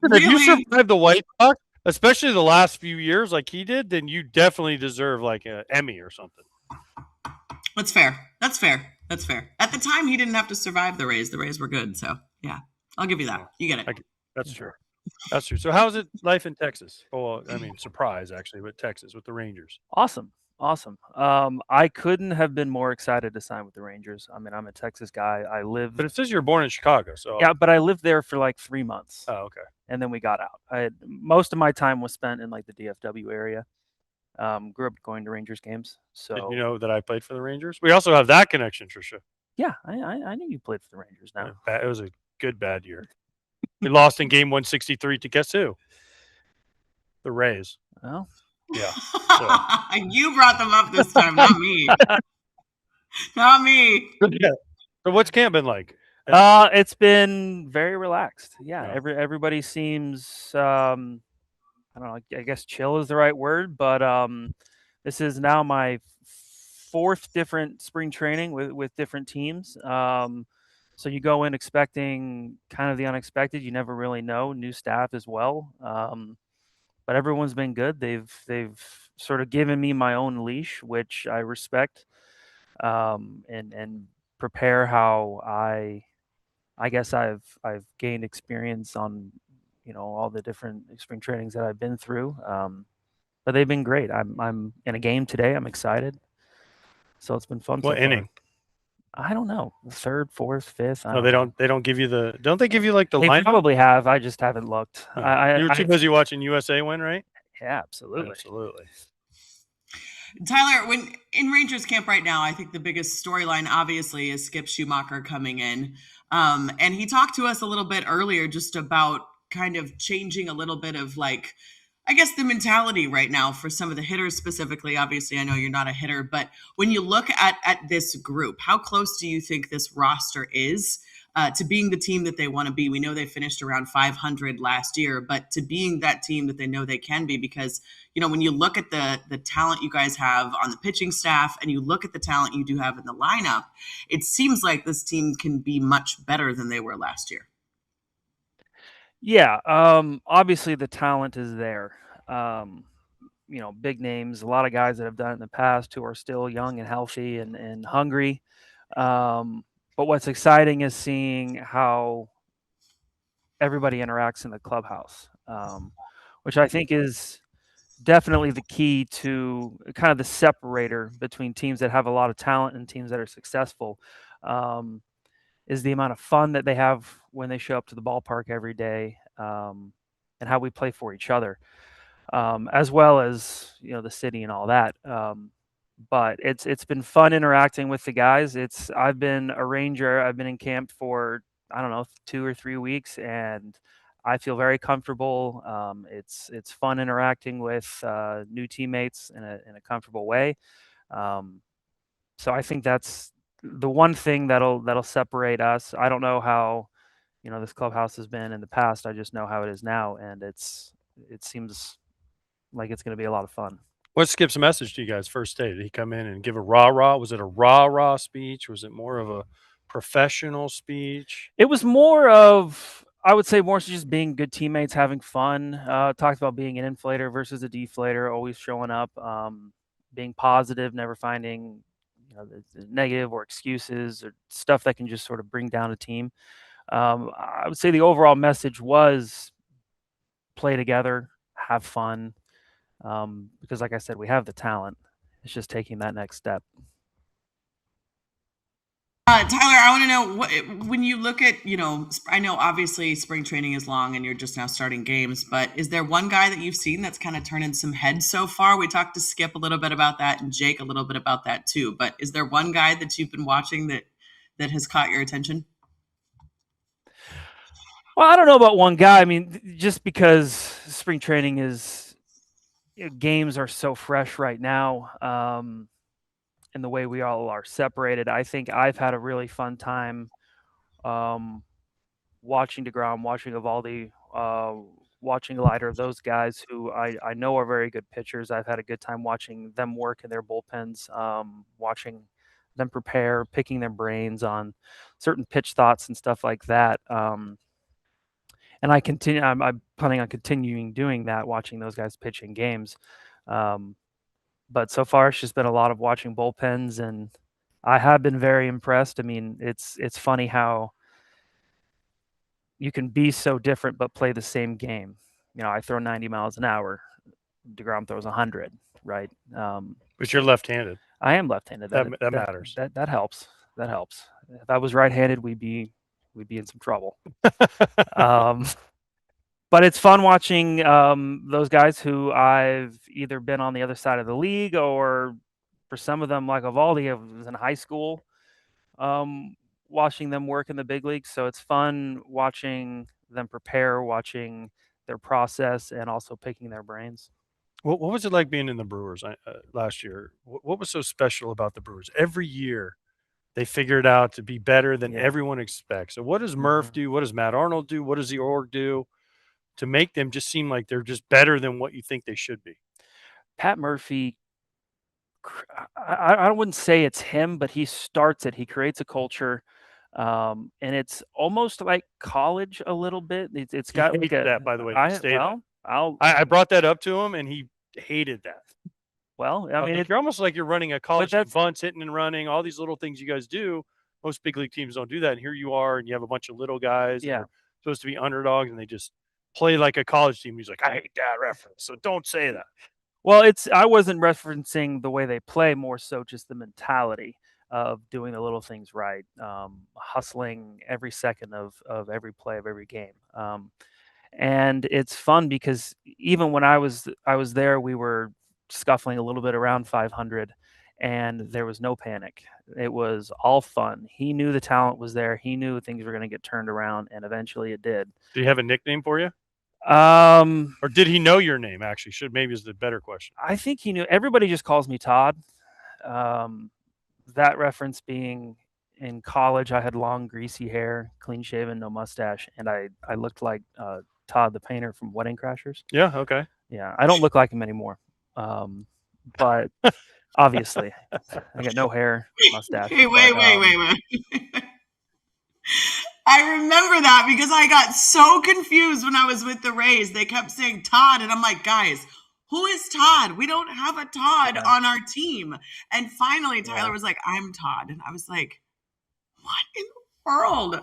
Speaker 2: really? If you survived the White Sox, especially the last few years, like he did, then you definitely deserve like an Emmy or something.
Speaker 1: That's fair. At the time, he didn't have to survive the Rays. The Rays were good, so yeah, I'll give you that. You get it.
Speaker 2: That's true. That's true. So how's it life in Texas? Well, I mean, surprise actually, but Texas with the Rangers.
Speaker 7: Awesome. I couldn't have been more excited to sign with the Rangers. I mean, I'm a Texas guy.
Speaker 2: But it says you're born in Chicago, so
Speaker 7: yeah. But I lived there for like 3 months.
Speaker 2: Oh, okay.
Speaker 7: And then we got out. Most of my time was spent in like the DFW area. Grew up going to Rangers games. So
Speaker 2: did you know that I played for the Rangers? We also have that connection, Tricia.
Speaker 7: Yeah, I knew you played for the Rangers. Now
Speaker 2: it was a good bad year. We lost in game 163 to guess who? The Rays.
Speaker 7: Well.
Speaker 2: Yeah.
Speaker 1: So. You brought them up this time, not me. Not me.
Speaker 2: Yeah. So what's camp been like?
Speaker 7: It's been very relaxed. Yeah. Everybody seems I don't know, I guess chill is the right word, but this is now my 4th different spring training with different teams. So you go in expecting kind of the unexpected. You never really know. New staff as well. But everyone's been good. They've sort of given me my own leash, which I respect, and prepare how I guess I've gained experience on all the different spring trainings that I've been through. But they've been great. I'm in a game today. I'm excited. So it's been fun.
Speaker 2: What inning?
Speaker 7: I don't know. 3rd, 4th, 5th.
Speaker 2: No, they don't. They don't give you the. Don't they give you like the
Speaker 7: They
Speaker 2: lineup?
Speaker 7: probably have. I just haven't looked.
Speaker 2: You were too busy watching USA win, right?
Speaker 7: Yeah, absolutely.
Speaker 2: Absolutely.
Speaker 1: Tyler, when in Rangers camp right now, I think the biggest storyline obviously is Skip Schumacher coming in. And he talked to us a little bit earlier just about kind of changing a little bit of like, I guess, the mentality right now for some of the hitters specifically. Obviously, I know you're not a hitter, but when you look at this group, how close do you think this roster is to being the team that they want to be? We know they finished around 500 last year, but to being that team that they know they can be, because, you know, when you look at the talent you guys have on the pitching staff and you look at the talent you do have in the lineup, it seems like this team can be much better than they were last year.
Speaker 7: Yeah, obviously the talent is there. You know, big names, a lot of guys that have done it in the past who are still young and healthy and hungry. But what's exciting is seeing how everybody interacts in the clubhouse, which I think is definitely the key to kind of the separator between teams that have a lot of talent and teams that are successful. Is the amount of fun that they have when they show up to the ballpark every day, and how we play for each other, as well as, you know, the city and all that. But it's been fun interacting with the guys. I've been a ranger. I've been in camp for, I don't know, 2 or 3 weeks, and I feel very comfortable. It's fun interacting with new teammates in a comfortable way. So I think that's the one thing that'll separate us. I don't know how, you know, this clubhouse has been in the past. I just know how it is now, and it seems like it's going to be a lot of fun.
Speaker 2: What Skip's message to you guys first day? Did he come in and give a rah-rah? Was it a rah-rah speech? Was it more of a professional speech?
Speaker 7: It was more of, I would say, more so just being good teammates, having fun. Talked about being an inflator versus a deflator, always showing up, being positive, never finding, you know, the negative or excuses or stuff that can just sort of bring down a team. I would say the overall message was play together, have fun, because, like I said, we have the talent. It's just taking that next step.
Speaker 1: Tyler, I want to know, when you look at, you know, I know obviously spring training is long and you're just now starting games, but is there one guy that you've seen that's kind of turning some heads so far? We talked to Skip a little bit about that and Jake a little bit about that too, but is there one guy that you've been watching that has caught your attention?
Speaker 7: Well, I don't know about one guy. I mean, just because spring training is, you know, games are so fresh right now, and the way we all are separated, I think I've had a really fun time watching DeGrom, watching Evaldi, watching Leiter, those guys who I know are very good pitchers. I've had a good time watching them work in their bullpens, watching them prepare, picking their brains on certain pitch thoughts and stuff like that. And I'm planning on continuing doing that, watching those guys pitch in games. But so far, it's just been a lot of watching bullpens, and I have been very impressed. I mean, it's funny how you can be so different but play the same game. You know, I throw 90 miles an hour. DeGrom throws 100, right?
Speaker 2: But you're left-handed.
Speaker 7: I am left-handed.
Speaker 2: That matters.
Speaker 7: That helps. That helps. If I was right-handed, we'd be in some trouble. But it's fun watching those guys who I've either been on the other side of the league, or for some of them, like Evaldi, I was in high school, watching them work in the big leagues. So it's fun watching them prepare, watching their process, and also picking their brains.
Speaker 2: What was it like being in the Brewers last year? What was so special about the Brewers? Every year, they figure it out to be better than everyone expects. So what does Murph do? What does Matt Arnold do? What does the org do to make them just seem like they're just better than what you think they should be?
Speaker 7: Pat Murphy, I wouldn't say it's him, but he starts it. He creates a culture, and it's almost like college a little bit. It's got like
Speaker 2: that, by the way.
Speaker 7: I
Speaker 2: brought that up to him, and he hated that.
Speaker 7: Well, I mean,
Speaker 2: you're almost like you're running a college team, bunts, hitting and running, all these little things you guys do. Most big league teams don't do that. And here you are, and you have a bunch of little guys that are supposed to be underdogs, and they just play like a college team. He's like, I hate that reference, so don't say that.
Speaker 7: Well, I wasn't referencing the way they play, more so just the mentality of doing the little things right, hustling every second of every play of every game. And it's fun because even when I was there, we were scuffling a little bit around 500, and there was no panic. It was all fun. He knew the talent was there. He knew things were going to get turned around, and eventually it did.
Speaker 2: Did he have a nickname for you? Or did he know your name, actually? Maybe is the better question.
Speaker 7: I think he knew. Everybody just calls me Todd. That reference being in college, I had long, greasy hair, clean shaven, no mustache, and I looked like Todd the painter from Wedding Crashers.
Speaker 2: Yeah, okay.
Speaker 7: Yeah, I don't look like him anymore. But obviously, I got no hair, mustache.
Speaker 1: Wait. I remember that because I got so confused when I was with the Rays. They kept saying Todd, and I'm like, guys, who is Todd? We don't have a Todd on our team. And finally, Tyler was like, I'm Todd. And I was like, what in the world?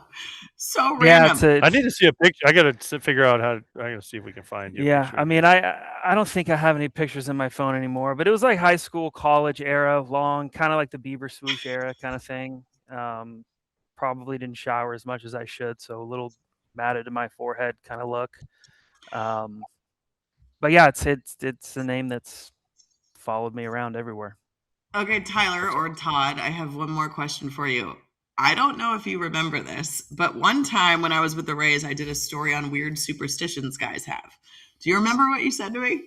Speaker 1: So random.
Speaker 2: I need to see a picture. I got to figure out I got to see if we can find you.
Speaker 7: Yeah, I mean, I don't think I have any pictures in my phone anymore, but it was like high school, college era, long, kind of like the Bieber swoosh era kind of thing. Probably didn't shower as much as I should, so a little matted to my forehead kind of look. But yeah, it's a name that's followed me around everywhere.
Speaker 1: Okay, Tyler or Todd, I have one more question for you. I don't know if you remember this, but one time when I was with the Rays, I did a story on weird superstitions guys have. Do you remember what you said to me?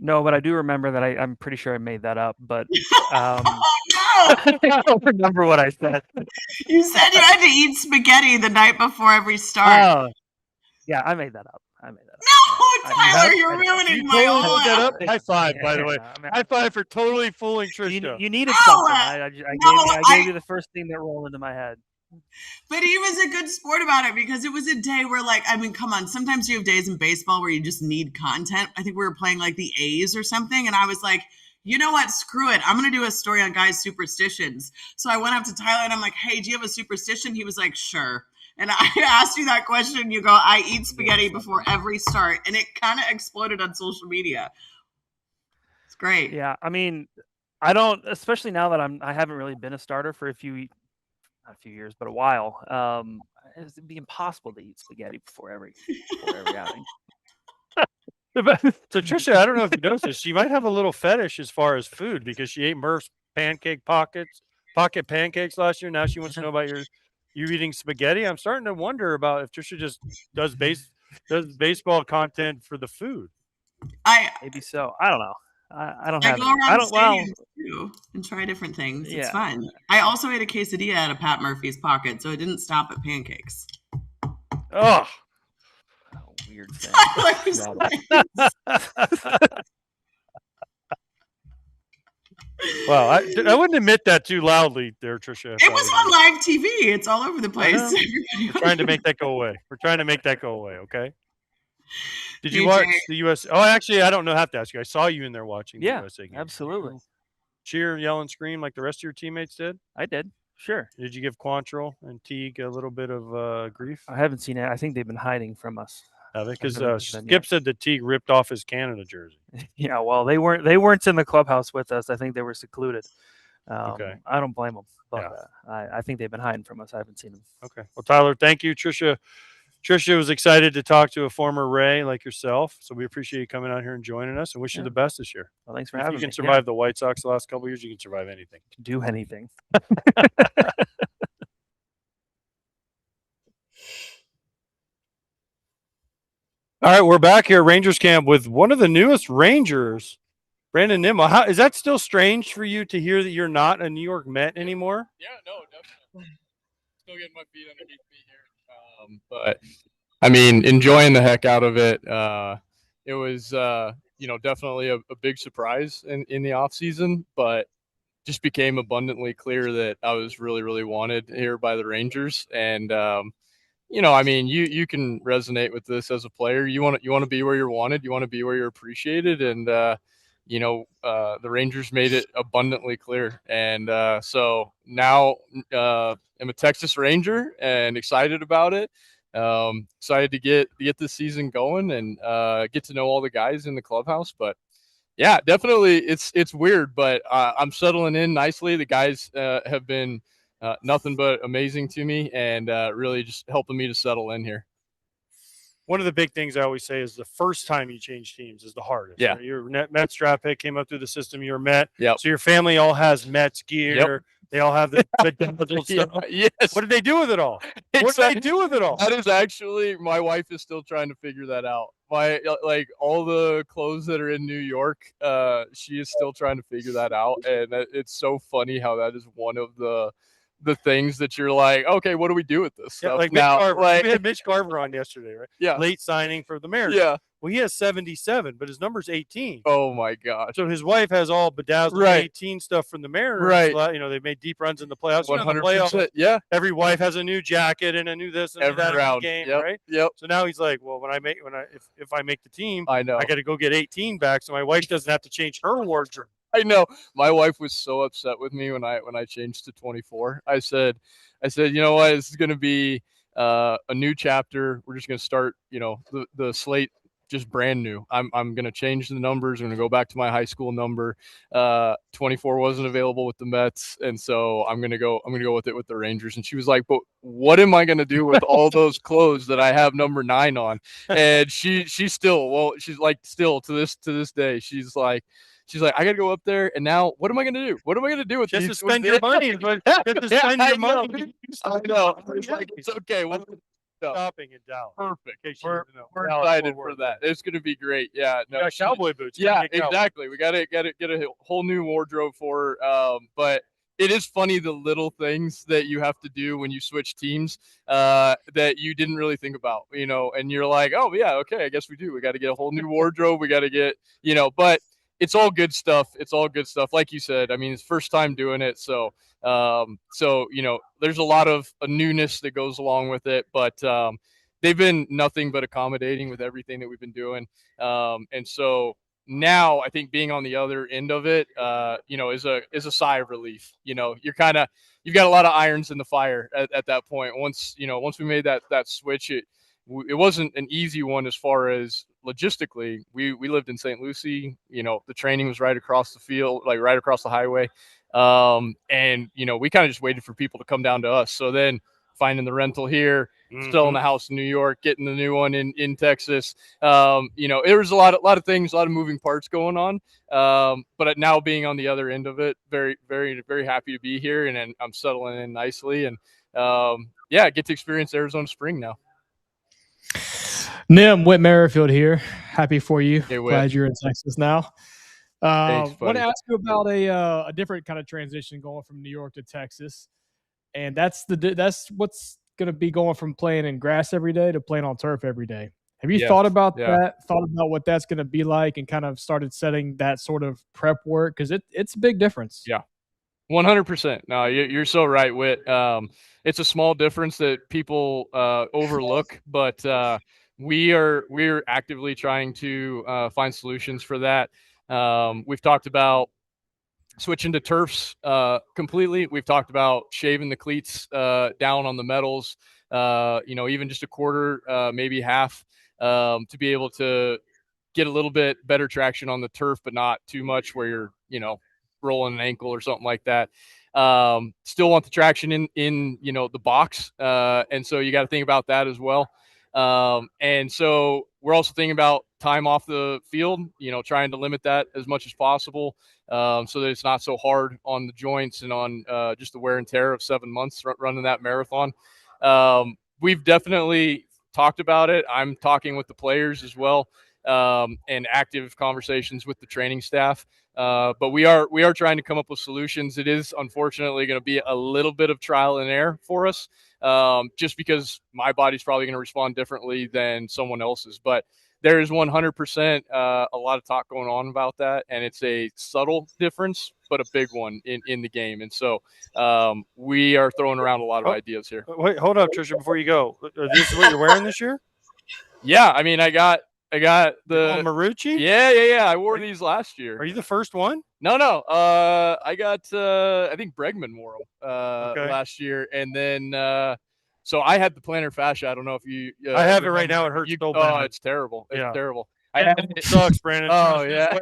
Speaker 7: No, but I do remember that I'm pretty sure I made that up, but
Speaker 1: No!
Speaker 7: I don't remember what I said.
Speaker 1: You said you had to eat spaghetti the night before every start.
Speaker 7: Oh, yeah, I made that up.
Speaker 1: No, Tyler, you're ruining my whole
Speaker 2: that up. High five, by the way. High five for totally fooling Tricia.
Speaker 7: You needed something. I gave you the first thing that rolled into my head.
Speaker 1: But he was a good sport about it because it was a day where, like, I mean, come on. Sometimes you have days in baseball where you just need content. I think we were playing like the A's or something. And I was like, you know what? Screw it. I'm going to do a story on guys' superstitions. So I went up to Tyler and I'm like, hey, do you have a superstition? He was like, sure. And I asked you that question. You go, I eat spaghetti before every start. And it kind of exploded on social media. It's great.
Speaker 7: Yeah. I mean, I don't, especially now that I haven't really been a starter for not a few years, but a while. It'd be impossible to eat spaghetti before every outing.
Speaker 2: So Tricia, I don't know if you noticed this, she might have a little fetish as far as food because she ate Murph's pocket pancakes last year. Now she wants to know about you eating spaghetti. I'm starting to wonder about if Tricia just does baseball content for the food.
Speaker 7: Maybe so. I don't know. I don't have.
Speaker 1: I go around
Speaker 7: stadiums
Speaker 1: too and try different things.
Speaker 7: Yeah.
Speaker 1: It's fun. I also ate a quesadilla out of Pat Murphy's pocket, so it didn't stop at pancakes.
Speaker 2: Oh,
Speaker 7: weird thing.
Speaker 2: Well, I wouldn't admit that too loudly there, Tricia.
Speaker 1: It was on live TV. It's all over the place.
Speaker 2: We're trying to make that go away. Okay. Did you watch the US? Oh, actually, I don't know. I have to ask you. I saw you in there watching the USA game.
Speaker 7: Absolutely.
Speaker 2: Cheer, yell, and scream like the rest of your teammates did?
Speaker 7: I did. Sure.
Speaker 2: Did you give Quantrill and Teague a little bit of grief?
Speaker 7: I haven't seen it. I think they've been hiding from us.
Speaker 2: Because Skip said that Teague ripped off his Canada jersey.
Speaker 7: Yeah, well, they weren't in the clubhouse with us. I think they were secluded.
Speaker 2: Okay.
Speaker 7: I don't blame them, but I think they've been hiding from us. I haven't seen them.
Speaker 2: Okay. Well, Tyler, thank you. Tricia was excited to talk to a former Ray like yourself, so we appreciate you coming out here and joining us, and wish you the best this year.
Speaker 7: Well, thanks for having me.
Speaker 2: If you can survive the White Sox the last couple of years, you can survive anything.
Speaker 7: Do anything.
Speaker 2: All right, we're back here at Rangers camp with one of the newest Rangers, Brandon Nimmo. How is that still strange for you to hear that you're not a New York Met anymore?
Speaker 8: Yeah, no, definitely. Still getting my feet underneath me here. But I mean, enjoying the heck out of it. It was definitely a big surprise in the off season, but just became abundantly clear that I was really, really wanted here by the Rangers. And I mean, you can resonate with this as a player. You want to be where you're wanted. You want to be where you're appreciated. And, the Rangers made it abundantly clear. And so now I'm a Texas Ranger and excited about it. Excited to get this season going and get to know all the guys in the clubhouse. But yeah, definitely it's weird, but I'm settling in nicely. The guys have been nothing but amazing to me and really just helping me to settle in here.
Speaker 2: one of the big things I always say is the first time you change teams is the hardest.
Speaker 8: Yeah.
Speaker 2: Right? Your Mets draft pick came up through the system. You're Met.
Speaker 8: Yep.
Speaker 2: So your family all has Mets gear.
Speaker 8: Yep.
Speaker 2: They all have the bedazzled
Speaker 8: Yeah,
Speaker 2: stuff.
Speaker 8: yes.
Speaker 2: What did they do with it all? What did they do with it all?
Speaker 8: That is actually, my wife is still trying to figure that out. Like all the clothes that are in New York, she is still trying to figure that out. And it's so funny how that is one of the things that you're like, okay, what do we do with this stuff
Speaker 2: like
Speaker 8: now?
Speaker 2: Mitch Garver. We had Mitch Garver on yesterday, right?
Speaker 8: Yeah.
Speaker 2: Late signing for the Mariners.
Speaker 8: Yeah.
Speaker 2: Well, he has 77, but his number's 18.
Speaker 8: Oh my gosh.
Speaker 2: So his wife has all bedazzled 18 stuff from the Mariners.
Speaker 8: Right.
Speaker 2: You know, they made deep runs in the playoffs.
Speaker 8: 100%. Yeah.
Speaker 2: Every wife has a new jacket and a new this and
Speaker 8: Every
Speaker 2: that
Speaker 8: round.
Speaker 2: game,
Speaker 8: Yep.
Speaker 2: right?
Speaker 8: Yep.
Speaker 2: So now he's like, well, if I make the team,
Speaker 8: I know.
Speaker 2: I got to go get 18 back, so my wife doesn't have to change her wardrobe.
Speaker 8: I know. My wife was so upset with me when I changed to 24. I said, you know what? This is going to be a new chapter. We're just going to start, the slate just brand new. I'm going to change the numbers. I'm going to go back to my high school number. 24 wasn't available with the Mets, and so I'm going to go with it with the Rangers. And she was like, "But what am I going to do with all those clothes that I have number 9 on?" And she's like still to this day, she's like, I got to go up there, and now what am I going to do? What am I going to do with
Speaker 2: Just
Speaker 8: these?
Speaker 2: to spend your money. Just to spend your money.
Speaker 8: I know. It's okay.
Speaker 2: Shopping in Dallas.
Speaker 8: Perfect. We're excited for that. It's going to be great. Yeah. No,
Speaker 2: got cowboy boots.
Speaker 8: Yeah, exactly. We got to get a whole new wardrobe for her. But it is funny the little things that you have to do when you switch teams that you didn't really think about, and you're like, oh yeah, okay, I guess we do. We got to get a whole new wardrobe. We got to get, but it's all good stuff. It's all good stuff. Like you said, I mean, it's first time doing it. So there's a lot of newness that goes along with it, but they've been nothing but accommodating with everything that we've been doing. And so now I think being on the other end of it, is a sigh of relief. You've got a lot of irons in the fire at that point. Once we made that switch, it wasn't an easy one as far as logistically. We lived in St. Lucie. The training was right across the field, like right across the highway. And we kind of just waited for people to come down to us. So then finding the rental here, selling the house in New York, getting the new one in Texas. It was a lot of things, a lot of moving parts going on. But now being on the other end of it, very, very, very happy to be here, and I'm settling in nicely, and get to experience Arizona spring now.
Speaker 3: Nim, Whit Merrifield here. Happy for you.
Speaker 8: Hey,
Speaker 3: glad you're in Texas now.
Speaker 8: Thanks,
Speaker 3: want to ask you about a different kind of transition going from New York to Texas, and that's what's going to be going from playing in grass every day to playing on turf every day. Have you thought about that? Thought about what that's going to be like, and kind of started setting that sort of prep work, because it's a big difference.
Speaker 8: Yeah, 100%. No, you're so right, Whit. It's a small difference that people overlook, but we're actively trying to find solutions for that. We've talked about switching to turfs completely. We've talked about shaving the cleats down on the metals, even just a quarter, maybe half, to be able to get a little bit better traction on the turf, but not too much where you're, rolling an ankle or something like that. Still want the traction in the box. And so you got to think about that as well. And so we're also thinking about time off the field, trying to limit that as much as possible, so that it's not so hard on the joints and on just the wear and tear of 7 months running that marathon. We've definitely talked about it. I'm talking with the players as well, and active conversations with the training staff. But we are trying to come up with solutions. It is unfortunately going to be a little bit of trial and error for us, just because my body's probably going to respond differently than someone else's. But there is 100% a lot of talk going on about that, and it's a subtle difference, but a big one in the game. And so we are throwing around a lot of ideas here.
Speaker 2: Wait, hold up, Tricia, before you go. This is what you're wearing this year?
Speaker 8: Yeah, I mean, I got the
Speaker 2: Marucci.
Speaker 8: Yeah. I wore these last year.
Speaker 2: Are you the first one?
Speaker 8: No. I got I think Bregman wore them last year, and then so I had the plantar fascia. I don't know if you.
Speaker 2: I have it right now. It hurts so bad.
Speaker 8: Oh, it's terrible. It's terrible.
Speaker 2: It sucks, Brandon.
Speaker 8: Oh yeah.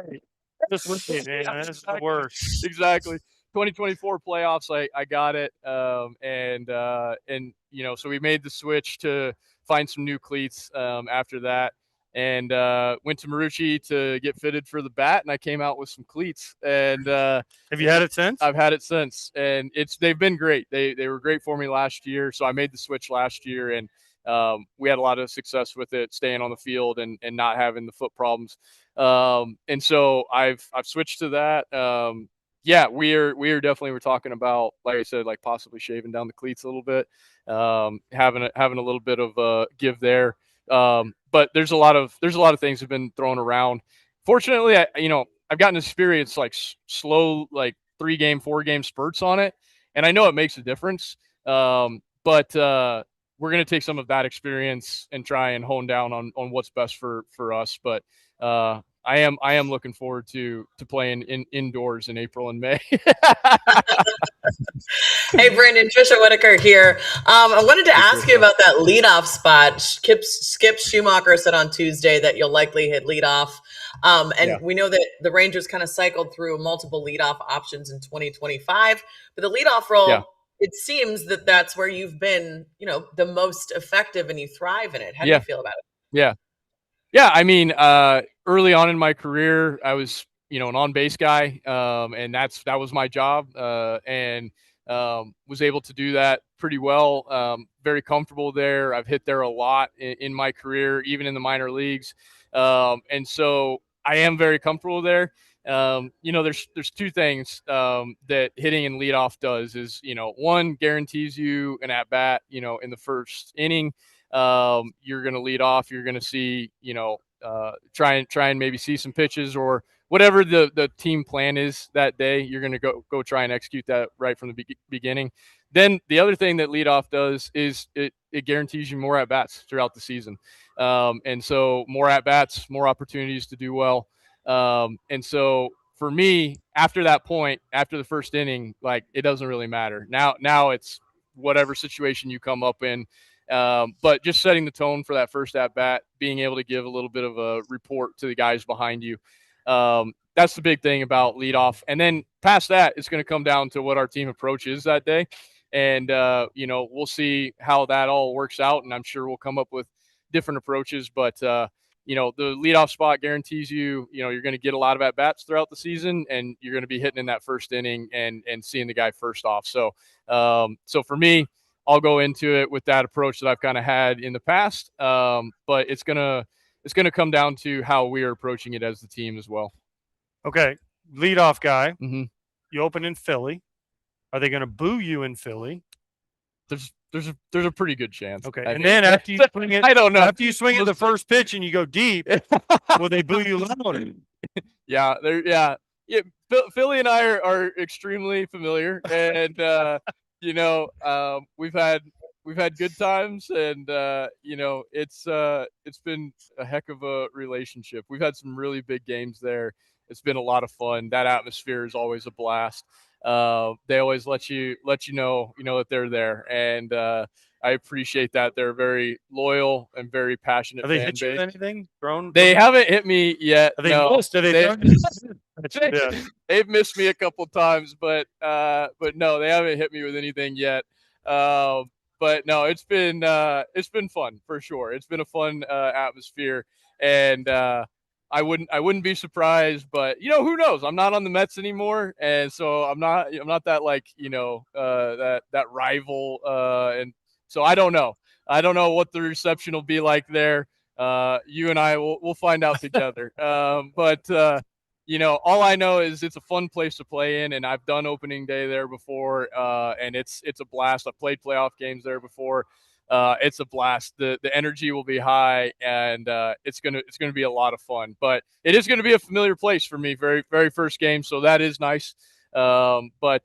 Speaker 2: Just with me, man. This is the worst.
Speaker 8: Exactly. 2024 playoffs, I got it, and so we made the switch to find some new cleats after that. And went to Marucci to get fitted for the bat, and I came out with some cleats. And
Speaker 2: have you had it since?
Speaker 8: I've had it since, and they've been great. They were great for me last year, so I made the switch last year, and we had a lot of success with it, staying on the field and not having the foot problems. And so I've switched to that. Yeah, we're definitely talking about, like I said, like possibly shaving down the cleats a little bit, having a little bit of a give there. But there's a lot of things have been thrown around. Fortunately, I've gotten experience like slow, like 3-game, 4-game spurts on it, and I know it makes a difference. But we're going to take some of that experience and try and hone down on what's best for us. But I am looking forward to playing indoors in April and May.
Speaker 1: Hey, Brandon, Tricia Whitaker here. I wanted to ask you about that leadoff spot. Skip Schumacher said on Tuesday that you'll likely hit leadoff. We know that the Rangers kind of cycled through multiple leadoff options in 2025, but the leadoff role, it seems that that's where you've been, the most effective and you thrive in it. How do you feel about it?
Speaker 8: Yeah. I mean, early on in my career, I was, an on-base guy, and that was my job, and was able to do that pretty well. Very comfortable there. I've hit there a lot in my career, even in the minor leagues, and so I am very comfortable there. There's two things that hitting in leadoff does is, one, guarantees you an at bat, in the first inning. You're going to lead off. You're going to see, try and maybe see some pitches or whatever the team plan is that day. You're going to go try and execute that right from the beginning. Then the other thing that leadoff does is it guarantees you more at bats throughout the season. And so more at bats, more opportunities to do well. And so for me, after that point, after the first inning, like it doesn't really matter. Now it's whatever situation you come up in. But just setting the tone for that first at bat, being able to give a little bit of a report to the guys behind you. That's the big thing about leadoff. And then past that, it's going to come down to what our team approach is that day. And, we'll see how that all works out. And I'm sure we'll come up with different approaches, but, the leadoff spot guarantees you, you're going to get a lot of at bats throughout the season, and you're going to be hitting in that first inning and seeing the guy first off. So, for me, I'll go into it with that approach that I've kind of had in the past. But it's gonna come down to how we are approaching it as the team as well.
Speaker 2: Okay, leadoff guy.
Speaker 8: Mm-hmm.
Speaker 2: You open in Philly. Are they going to boo you in Philly?
Speaker 8: There's a pretty good chance.
Speaker 2: Okay, and then after you swing it,
Speaker 8: I don't know.
Speaker 2: After you swing at the first pitch and you go deep, will they boo you louder?
Speaker 8: Yeah, Philly and I are extremely familiar, and we've had good times, and it's been a heck of a relationship. We've had some really big games there. It's been a lot of fun. That atmosphere is always a blast. They always let you know that they're there, and I appreciate that. They're very loyal and very passionate.
Speaker 2: Have they hit you with anything?
Speaker 8: They haven't hit me yet.
Speaker 2: Are they
Speaker 8: no.
Speaker 2: missed?
Speaker 8: They've missed me a couple times, but no, they haven't hit me with anything yet. But no, it's been fun for sure. It's been a fun atmosphere, and I wouldn't be surprised, but who knows? I'm not on the Mets anymore, and so I'm not that that rival, and so I don't know. I don't know what the reception will be like there. You and I we'll find out together. But all I know is it's a fun place to play in, and I've done opening day there before, and it's a blast. I've played playoff games there before. It's a blast. The energy will be high, and it's gonna be a lot of fun. But it is gonna be a familiar place for me, very very first game, so that is nice. But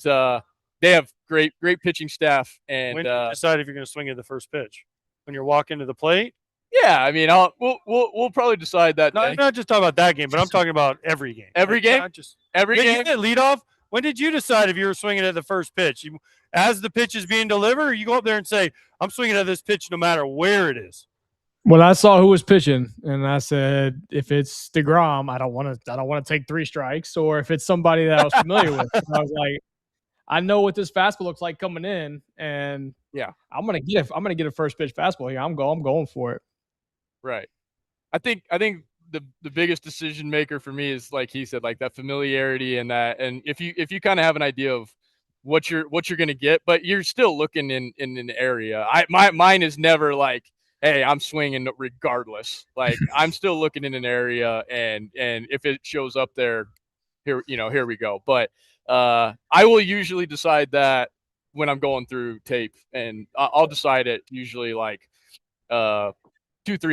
Speaker 8: they have great pitching staff. And
Speaker 2: when do you decide if you're gonna swing at the first pitch? When you're walking to the plate?
Speaker 8: Yeah, I mean, we'll probably decide that.
Speaker 2: No, I'm not just talking about that game, but I'm talking about every game.
Speaker 8: Every game,
Speaker 2: not just
Speaker 8: every game.
Speaker 2: Lead off. When did you decide if you were swinging at the first pitch? As the pitch is being delivered, or you go up there and say, "I'm swinging at this pitch no matter where it is."
Speaker 3: Well, I saw who was pitching, and I said, if it's DeGrom, I don't want to take 3 strikes, or if it's somebody that I was familiar with, I was like, I know what this fastball looks like coming in, and
Speaker 8: Yeah.
Speaker 3: I'm gonna get a first pitch fastball here. I'm going for it.
Speaker 8: Right. I think the biggest decision maker for me is, like he said, like that familiarity and if you kind of have an idea of what you're gonna get, but you're still looking in an area. Mine is never like, hey, I'm swinging regardless. Like I'm still looking in an area, and if it shows up there, here we go. But I will usually decide that when I'm going through tape, and I'll decide it usually like 2-3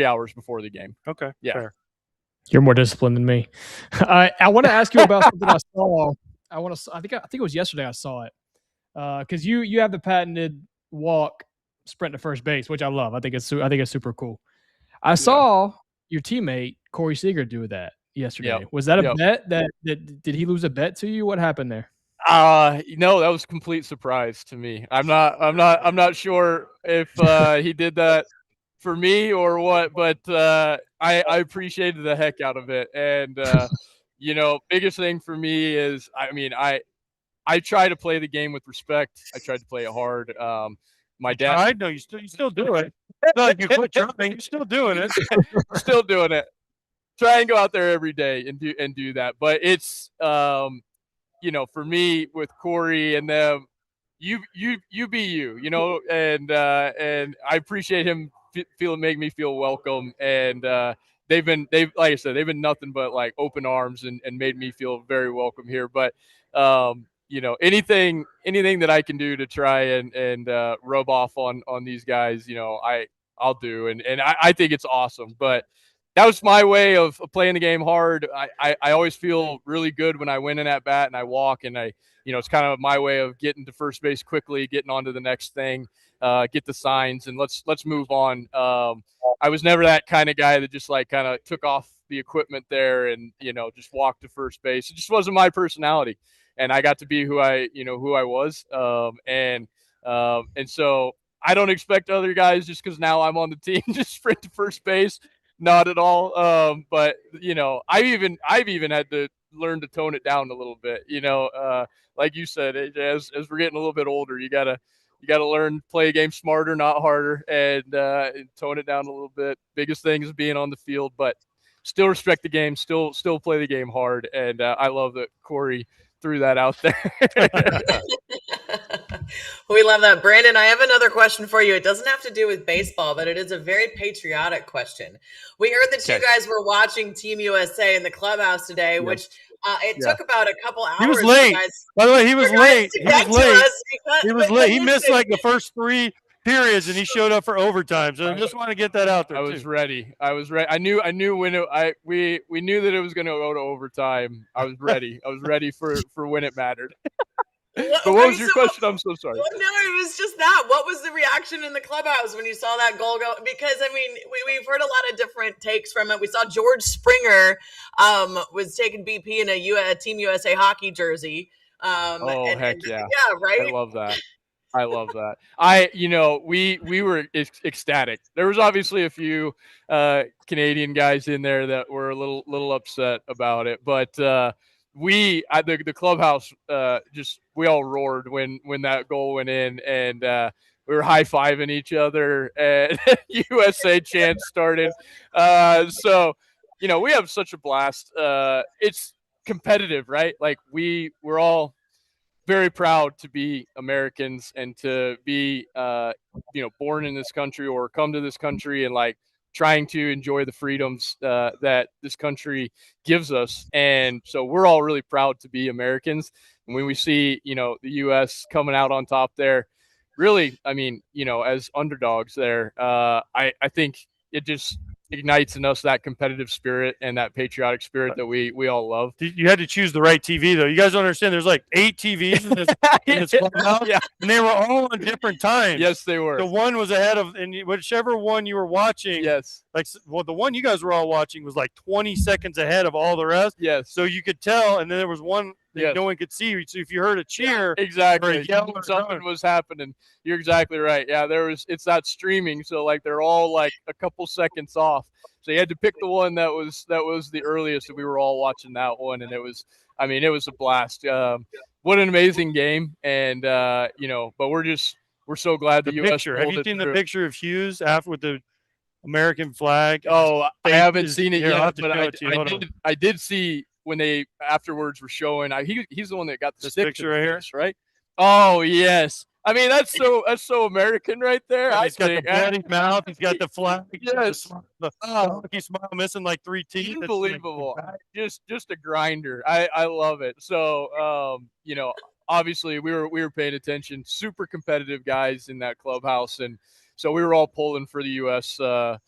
Speaker 8: hours before the game.
Speaker 2: Okay.
Speaker 8: Yeah.
Speaker 2: Fair.
Speaker 3: You're more disciplined than me. I want to ask you about something I saw. I think it was yesterday I saw it. Because you have the patented walk sprint to first base, which I love. I think it's super cool. I saw your teammate Corey Seager do that yesterday.
Speaker 8: Yep.
Speaker 3: Was that a bet? That did he lose a bet to you? What happened there?
Speaker 8: No, that was a complete surprise to me. I'm not sure if he did that for me or what, but I appreciated the heck out of it. And biggest thing for me is, I try to play the game with respect. I tried to play it hard. My dad.
Speaker 2: I know you still do it. It's not like you quit trying. You're still doing it.
Speaker 8: Still doing it. Try and go out there every day and do that. But it's for me with Corey and them, you be you, and I appreciate him make me feel welcome. And they've like I said, they've been nothing but like open arms and made me feel very welcome here. But anything that I can do to try and rub off on these guys, I'll do. And I think it's awesome. But that was my way of playing the game hard. I always feel really good when I win an at bat and I walk, and it's kind of my way of getting to first base quickly, getting on to the next thing, get the signs, and let's move on. I was never that kind of guy that just like kind of took off the equipment there and just walked to first base. It just wasn't my personality, and I got to be who I was. And so I don't expect other guys, just because now I'm on the team, to sprint to first base. Not at all. But I've even had to learn to tone it down a little bit. Like you said, as we're getting a little bit older, you gotta learn to play a game smarter, not harder, and tone it down a little bit. Biggest thing is being on the field, but still respect the game, still play the game hard. And I love that Corey threw that out there.
Speaker 1: We love that. Brandon, I have another question for you. It doesn't have to do with baseball, but it is a very patriotic question. We heard that you guys were watching Team USA in the clubhouse today, which it took about a couple hours.
Speaker 2: He was late. By the way, he was late. He was late. He missed like the first 3 periods, and he showed up for overtime. So I just want to get that out there.
Speaker 8: I was ready. I knew when we knew that it was going to go to overtime. I was ready. I was ready for when it mattered. But what was your question? I'm so sorry.
Speaker 1: No, it was just that. What was the reaction in the clubhouse when you saw that goal go? Because, we've heard a lot of different takes from it. We saw George Springer was taking BP in a Team USA hockey jersey.
Speaker 8: Heck yeah.
Speaker 1: Yeah, right?
Speaker 8: I love that. We were ecstatic. There was obviously a few Canadian guys in there that were a little upset about it, but the clubhouse, we all roared when that goal went in, and we were high-fiving each other, and USA chants started. So we have such a blast. It's competitive, right? Like we're all very proud to be Americans and to be born in this country or come to this country and like trying to enjoy the freedoms that this country gives us. And so we're all really proud to be Americans. And when we see, the U.S. coming out on top there, really, as underdogs there, I think it just ignites in us that competitive spirit and that patriotic spirit that we all love.
Speaker 2: You had to choose the right TV, though. You guys don't understand. There's like 8 TVs in this clubhouse, and they were all on different times.
Speaker 8: Yes, they were.
Speaker 2: The one was ahead of, and whichever one you were watching, the one you guys were all watching was like 20 seconds ahead of all the rest.
Speaker 8: Yes.
Speaker 2: So you could tell, and then there was one that no one could see. So if you heard a cheer,
Speaker 8: exactly,
Speaker 2: or a yell, or
Speaker 8: something was happening. You're exactly right. Yeah, it's that streaming, so like they're all like a couple seconds off. So you had to pick the one that was the earliest, and we were all watching that one, and it was a blast. what an amazing game. And, but we're so glad the U.S.
Speaker 2: picture. Have you seen the picture of Hughes after with the American flag?
Speaker 8: Oh, I haven't seen it
Speaker 2: Here, I'll have
Speaker 8: yet,
Speaker 2: to
Speaker 8: but
Speaker 2: show it to you.
Speaker 8: I did see when they afterwards were showing. He's the one that got the
Speaker 2: This
Speaker 8: stick
Speaker 2: picture right here,
Speaker 8: right? Oh yes. I mean that's so American right there.
Speaker 2: He's got the bloody mouth. He's got the flag.
Speaker 8: Yes.
Speaker 2: The monkey smile, missing like 3 teeth.
Speaker 8: Unbelievable. Just a grinder. I love it. So obviously we were paying attention. Super competitive guys in that clubhouse, and so we were all pulling for the U.S. To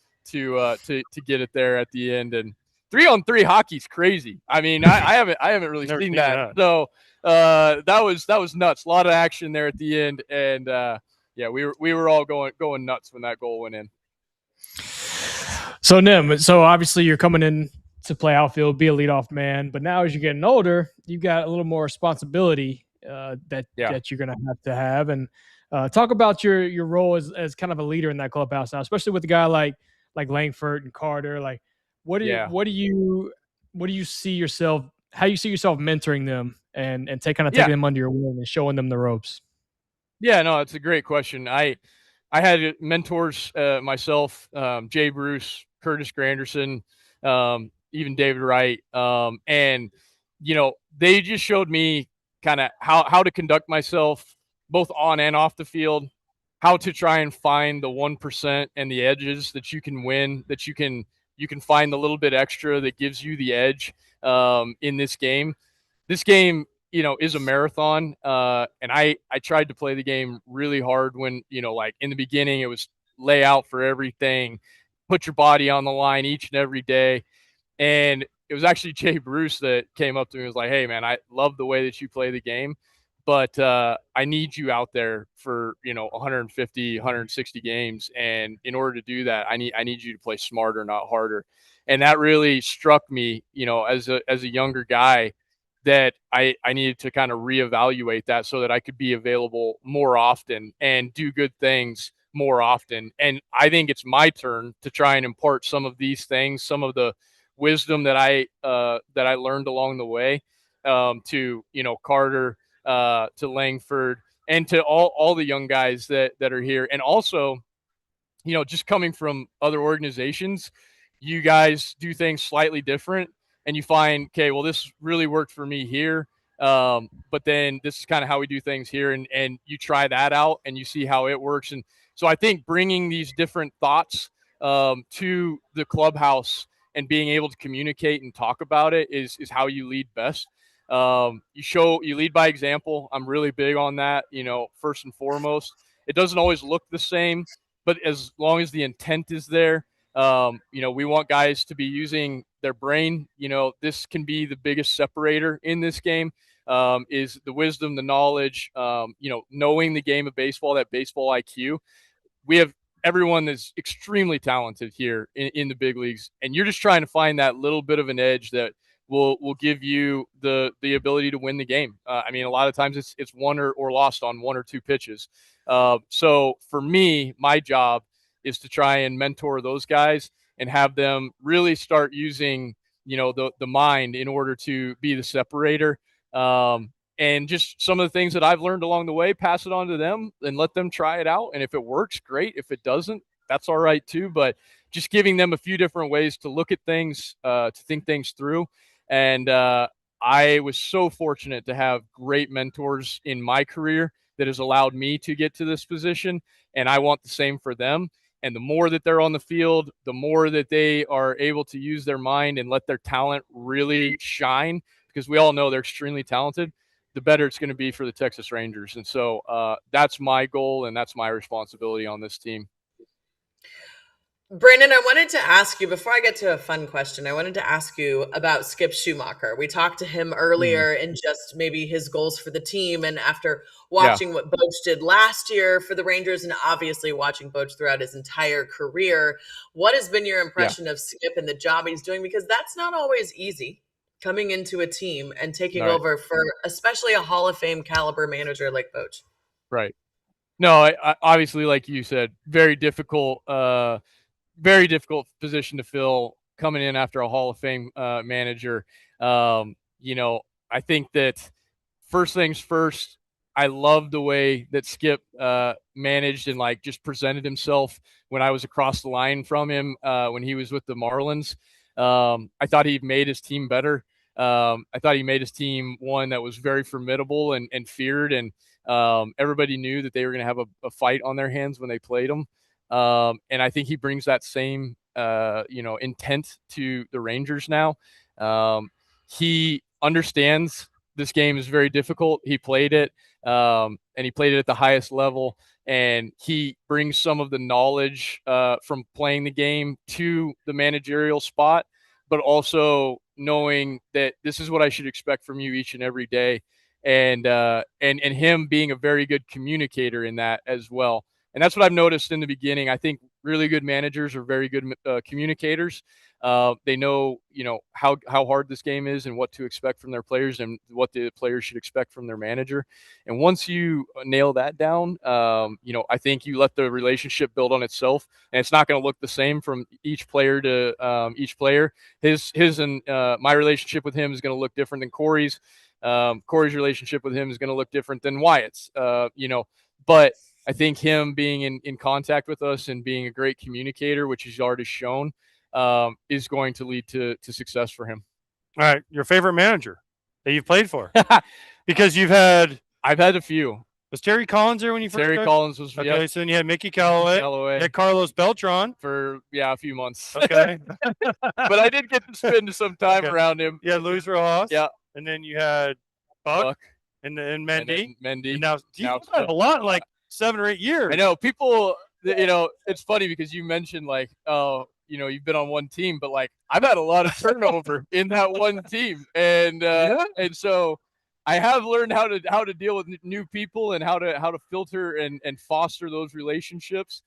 Speaker 8: get it there at the end. And 3-on-3 hockey's crazy. I mean, I haven't really seen that. So that was nuts. A lot of action there at the end, and we were all going nuts when that goal went in.
Speaker 3: So Nim, so obviously you're coming in to play outfield, be a leadoff man, but now as you're getting older, you've got a little more responsibility that you're going to have. And talk about your role as kind of a leader in that clubhouse now, especially with a guy like Langford and Carter. Like, what do you see yourself? How you see yourself mentoring them and taking them under your wing and showing them the ropes?
Speaker 8: Yeah, no, it's a great question. I had mentors myself, Jay Bruce, Curtis Granderson, even David Wright, and they just showed me kind of how to conduct myself both on and off the field, how to try and find the 1% and the edges that you can win, that you can find the little bit extra that gives you the edge in this game. This game, is a marathon. And I tried to play the game really hard when, like in the beginning, it was lay out for everything, put your body on the line each and every day. And it was actually Jay Bruce that came up to me and was like, "Hey man, I love the way that you play the game, but I need you out there for 150, 160 games, and in order to do that, I need you to play smarter, not harder." And that really struck me, as a younger guy, that I needed to kind of reevaluate that so that I could be available more often and do good things more often. And I think it's my turn to try and impart some of these things, some of the wisdom that I learned along the way, to Carter, to Langford, and to all the young guys that are here. And also, just coming from other organizations, you guys do things slightly different, and you find, okay, well, this really worked for me here, but then this is kind of how we do things here, and you try that out and you see how it works. And so I think bringing these different thoughts to the clubhouse and being able to communicate and talk about it is how you lead best. You lead by example. I'm really big on that. First and foremost, it doesn't always look the same, but as long as the intent is there, we want guys to be using their brain. This can be the biggest separator in this game, is the wisdom, the knowledge, knowing the game of baseball, that baseball IQ. We have everyone that's extremely talented here in the big leagues, and you're just trying to find that little bit of an edge that will give you the ability to win the game. I mean, a lot of times it's won or lost on 1 or 2 pitches. So for me, my job is to try and mentor those guys and have them really start using, the mind in order to be the separator. And just some of the things that I've learned along the way, pass it on to them and let them try it out. And if it works, great. If it doesn't, that's all right too. But just giving them a few different ways to look at things, to think things through. And I was so fortunate to have great mentors in my career that has allowed me to get to this position. And I want the same for them. And the more that they're on the field, the more that they are able to use their mind and let their talent really shine, because we all know they're extremely talented, the better it's going to be for the Texas Rangers. And so that's my goal and that's my responsibility on this team.
Speaker 1: Brandon, I wanted to ask you, before I get to a fun question, I wanted to ask you about Skip Schumacher. We talked to him earlier and just maybe his goals for the team. And after watching what Boch did last year for the Rangers, and obviously watching Boch throughout his entire career, what has been your impression of Skip and the job he's doing? Because that's not always easy, coming into a team and taking over for especially a Hall of Fame caliber manager like Boch.
Speaker 8: Right. No, I obviously, like you said, very difficult position to fill coming in after a Hall of Fame manager. I think that first things first, I love the way that Skip managed and like just presented himself when I was across the line from him when he was with the Marlins. I thought he made his team better. I thought he made his team one that was very formidable and feared, and everybody knew that they were going to have a fight on their hands when they played him. And I think he brings that same intent to the Rangers now. He understands this game is very difficult. He played it, and he played it at the highest level. And he brings some of the knowledge from playing the game to the managerial spot, but also knowing that this is what I should expect from you each and every day. And him being a very good communicator in that as well. And that's what I've noticed in the beginning. I think really good managers are very good communicators. They know, how hard this game is and what to expect from their players and what the players should expect from their manager. And once you nail that down, I think you let the relationship build on itself, and it's not going to look the same from each player to each player. His and my relationship with him is going to look different than Corey's. Corey's relationship with him is going to look different than Wyatt's, but I think him being in contact with us and being a great communicator, which he's already shown, is going to lead to success for him.
Speaker 2: All right. Your favorite manager that you've played for? Because I've had
Speaker 8: a few.
Speaker 2: Was Terry Collins there when you first
Speaker 8: Terry Collins was,
Speaker 2: okay, yep. So then you had Mickey Callaway. You had Carlos Beltran.
Speaker 8: For, a few months.
Speaker 2: Okay.
Speaker 8: But I did get to spend some time around him.
Speaker 2: You had Luis Rojas.
Speaker 8: Yeah.
Speaker 2: And then you had Buck. And Mendy.
Speaker 8: Mendy.
Speaker 2: And now you've had a lot, like 7 or 8 years.
Speaker 8: I know. People, it's funny because you mentioned like, you've been on one team, but like I've had a lot of turnover in that one team. And and so I have learned how to deal with new people and how to filter and foster those relationships.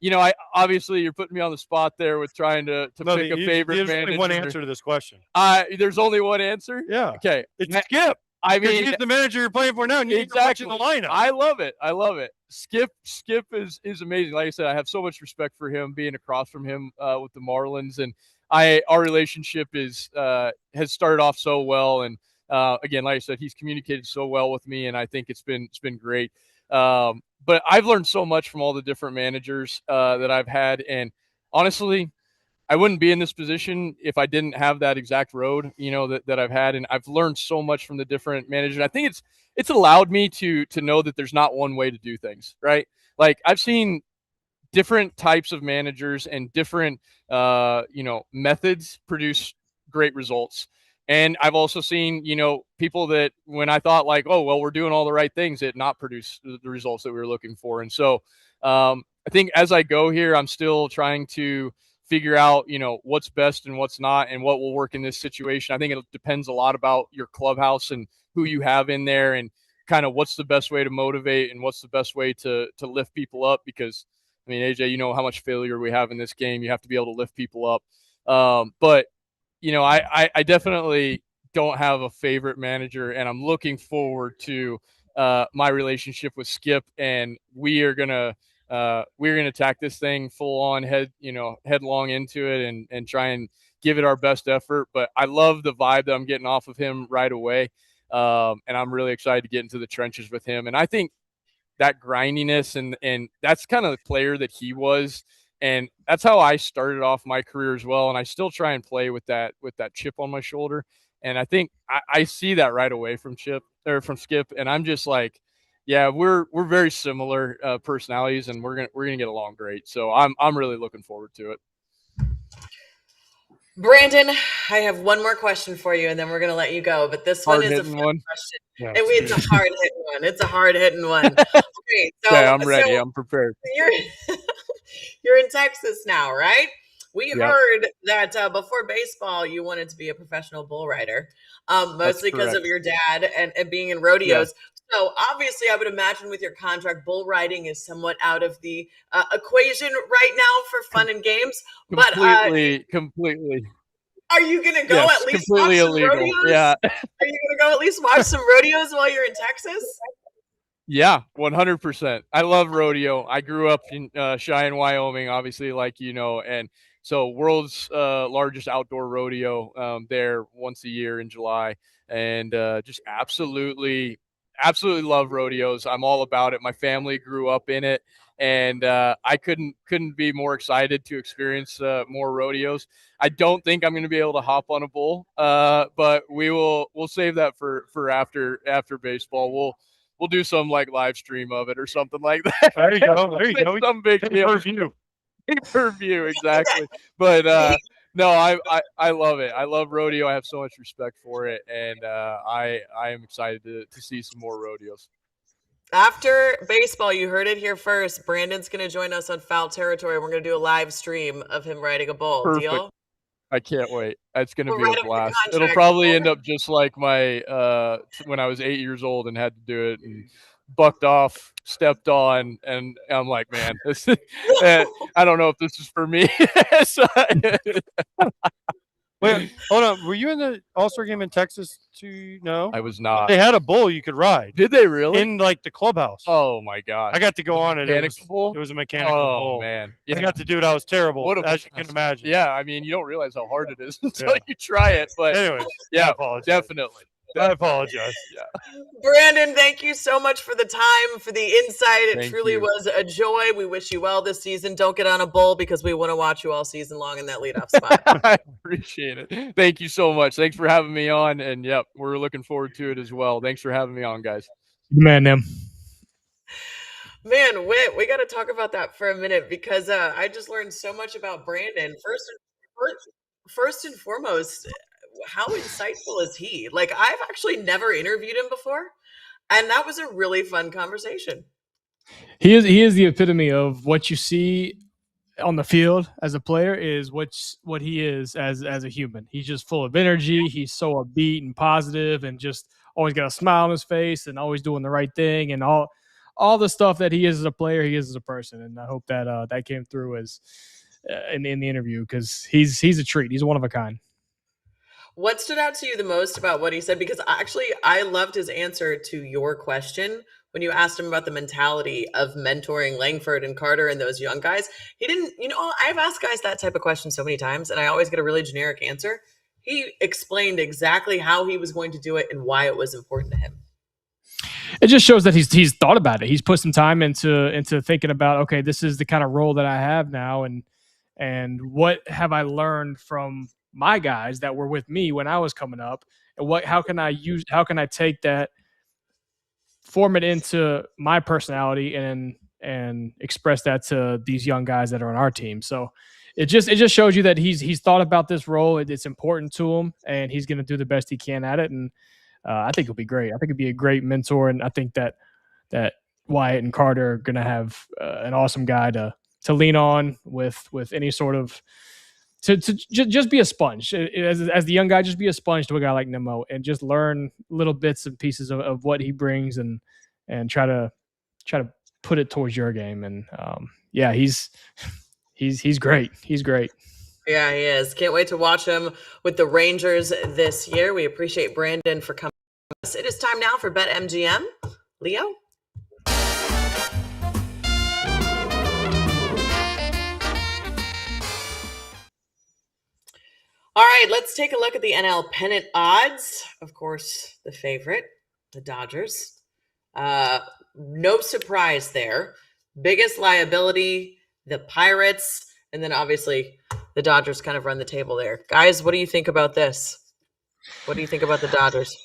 Speaker 8: I obviously you're putting me on the spot there with trying to pick a favorite manager.
Speaker 2: There's only one answer to this question.
Speaker 8: There's only one answer?
Speaker 2: Yeah.
Speaker 8: Okay.
Speaker 2: It's Skip.
Speaker 8: I mean,
Speaker 2: he's the manager you're playing for now, and you're watching the lineup.
Speaker 8: I love it. Skip is amazing. Like I said, I have so much respect for him, being across from him with the Marlins, and our relationship has started off so well. And again, like I said, he's communicated so well with me, and I think it's been great. But I've learned so much from all the different managers that I've had, and honestly, I wouldn't be in this position if I didn't have that exact road, that I've had. And I've learned so much from the different managers. I think it's allowed me to know that there's not one way to do things, right? Like I've seen different types of managers and different, methods produce great results. And I've also seen, people that when I thought like, oh, well, we're doing all the right things, it not produce the results that we were looking for. And so I think as I go here, I'm still trying to figure out, what's best and what's not and what will work in this situation. I think it depends a lot about your clubhouse and who you have in there and kind of what's the best way to motivate and what's the best way to lift people up. Because, I mean, AJ, you know how much failure we have in this game. You have to be able to lift people up. But, I definitely don't have a favorite manager, and I'm looking forward to my relationship with Skip, and we're gonna attack this thing full on headlong into it and try and give it our best effort. But I love the vibe that I'm getting off of him right away. And I'm really excited to get into the trenches with him. And I think that grindiness and that's kind of the player that he was. And that's how I started off my career as well. And I still try and play with that chip on my shoulder. And I think I see that right away from Skip. And I'm just like, yeah, we're very similar personalities, and we're gonna get along great. So I'm really looking forward to it.
Speaker 1: Brandon, I have one more question for you, and then we're gonna let you go. But this one is a fun question. Yeah. It's a hard hitting one. It's a hard hitting one. Okay, so
Speaker 8: I'm ready. I'm prepared.
Speaker 1: You're in Texas now, right? We heard that before baseball, you wanted to be a professional bull rider, mostly because of your dad and being in rodeos. Yeah. So obviously, I would imagine with your contract, bull riding is somewhat out of the equation right now for fun and games.
Speaker 8: Completely.
Speaker 1: Are you going to go at least watch some rodeos? Yeah. Are you going to go at least watch some rodeos while you're in Texas?
Speaker 8: Yeah, 100%. I love rodeo. I grew up in Cheyenne, Wyoming, obviously, like and So world's largest outdoor rodeo there once a year in July, and just absolutely love rodeos. I'm all about it. My family grew up in it, and I couldn't be more excited to experience more rodeos. I don't think I'm going to be able to hop on a bull, but we'll save that for after baseball. We'll do some like live stream of it or something like that.
Speaker 2: There you go. There you go.
Speaker 8: Some big
Speaker 2: Pay-per-view.
Speaker 8: Pay-per-view, exactly. But no, I love it. I love rodeo. I have so much respect for it, and I am excited to see some more rodeos.
Speaker 1: After baseball, you heard it here first. Brandon's going to join us on Foul Territory. We're going to do a live stream of him riding a bull.
Speaker 8: Perfect.
Speaker 1: Deal?
Speaker 8: I can't wait. It's going to
Speaker 1: We'll
Speaker 8: be
Speaker 1: write
Speaker 8: a
Speaker 1: up the
Speaker 8: blast.
Speaker 1: contract.
Speaker 8: It'll probably end up just like my when I was 8 years old and had to do it and bucked off, stepped on, and I'm like, man, this I don't know if this is for me. So,
Speaker 2: Wait, hold on. Were you in the All-Star game in Texas too? No,
Speaker 8: I was not.
Speaker 2: They had a bull you could ride.
Speaker 8: Did they really?
Speaker 2: In like the clubhouse.
Speaker 8: Oh my god!
Speaker 2: I got to go on it.
Speaker 8: Mechanical bull?
Speaker 2: It was a mechanical bull.
Speaker 8: Oh man!
Speaker 2: I got to do it. I was terrible,
Speaker 8: What a
Speaker 2: as you can imagine.
Speaker 8: Yeah, I mean, you don't realize how hard it is until you try it. But
Speaker 2: anyways,
Speaker 8: yeah,
Speaker 2: I
Speaker 8: definitely.
Speaker 2: I apologize.
Speaker 8: Yeah.
Speaker 1: Brandon, thank you so much for the time, for the insight. It
Speaker 8: Thank
Speaker 1: truly
Speaker 8: you.
Speaker 1: was a joy. We wish you well this season. Don't get on a bull because we want to watch you all season long in that leadoff spot.
Speaker 8: I appreciate it. Thank you so much. Thanks for having me on. And yep, we're looking forward to it as well. Thanks for having me on, guys.
Speaker 3: Man, them.
Speaker 1: Man, Whit, we got to talk about that for a minute because I just learned so much about Brandon. First and foremost, how insightful is he? Like, I've actually never interviewed him before, and that was a really fun conversation.
Speaker 3: He is the epitome of what you see on the field as a player is what he is as a human. He's just full of energy. He's so upbeat and positive and just always got a smile on his face and always doing the right thing and all the stuff that he is as a player, he is as a person. And I hope that that came through as in the interview because he's a treat. He's one of a kind.
Speaker 1: What stood out to you the most about what he said? Because actually, I loved his answer to your question when you asked him about the mentality of mentoring Langford and Carter and those young guys. He didn't, I've asked guys that type of question so many times, and I always get a really generic answer. He explained exactly how he was going to do it and why it was important to him.
Speaker 3: It just shows that he's thought about it. He's put some time into thinking about, okay, this is the kind of role that I have now, and what have I learned from my guys that were with me when I was coming up, and how can I take that, form it into my personality and express that to these young guys that are on our team. So it just shows you that he's thought about this role. It's important to him, and he's going to do the best he can at it. And I think it'll be great. I think it'd be a great mentor, and I think that Wyatt and Carter are going to have an awesome guy to lean on with any sort of to just be a sponge as the young guy. Just be a sponge to a guy like Nimmo and just learn little bits and pieces of what he brings and try to put it towards your game. And yeah, he's great. He's great.
Speaker 1: Yeah, he is. Can't wait to watch him with the Rangers this year. We appreciate Brandon for coming to us. It is time now for BetMGM. Leo? All right, let's take a look at the NL pennant odds. Of course, the favorite, the Dodgers. No surprise there. Biggest liability, the Pirates. And then obviously the Dodgers kind of run the table there. Guys, what do you think about this? What do you think about the Dodgers?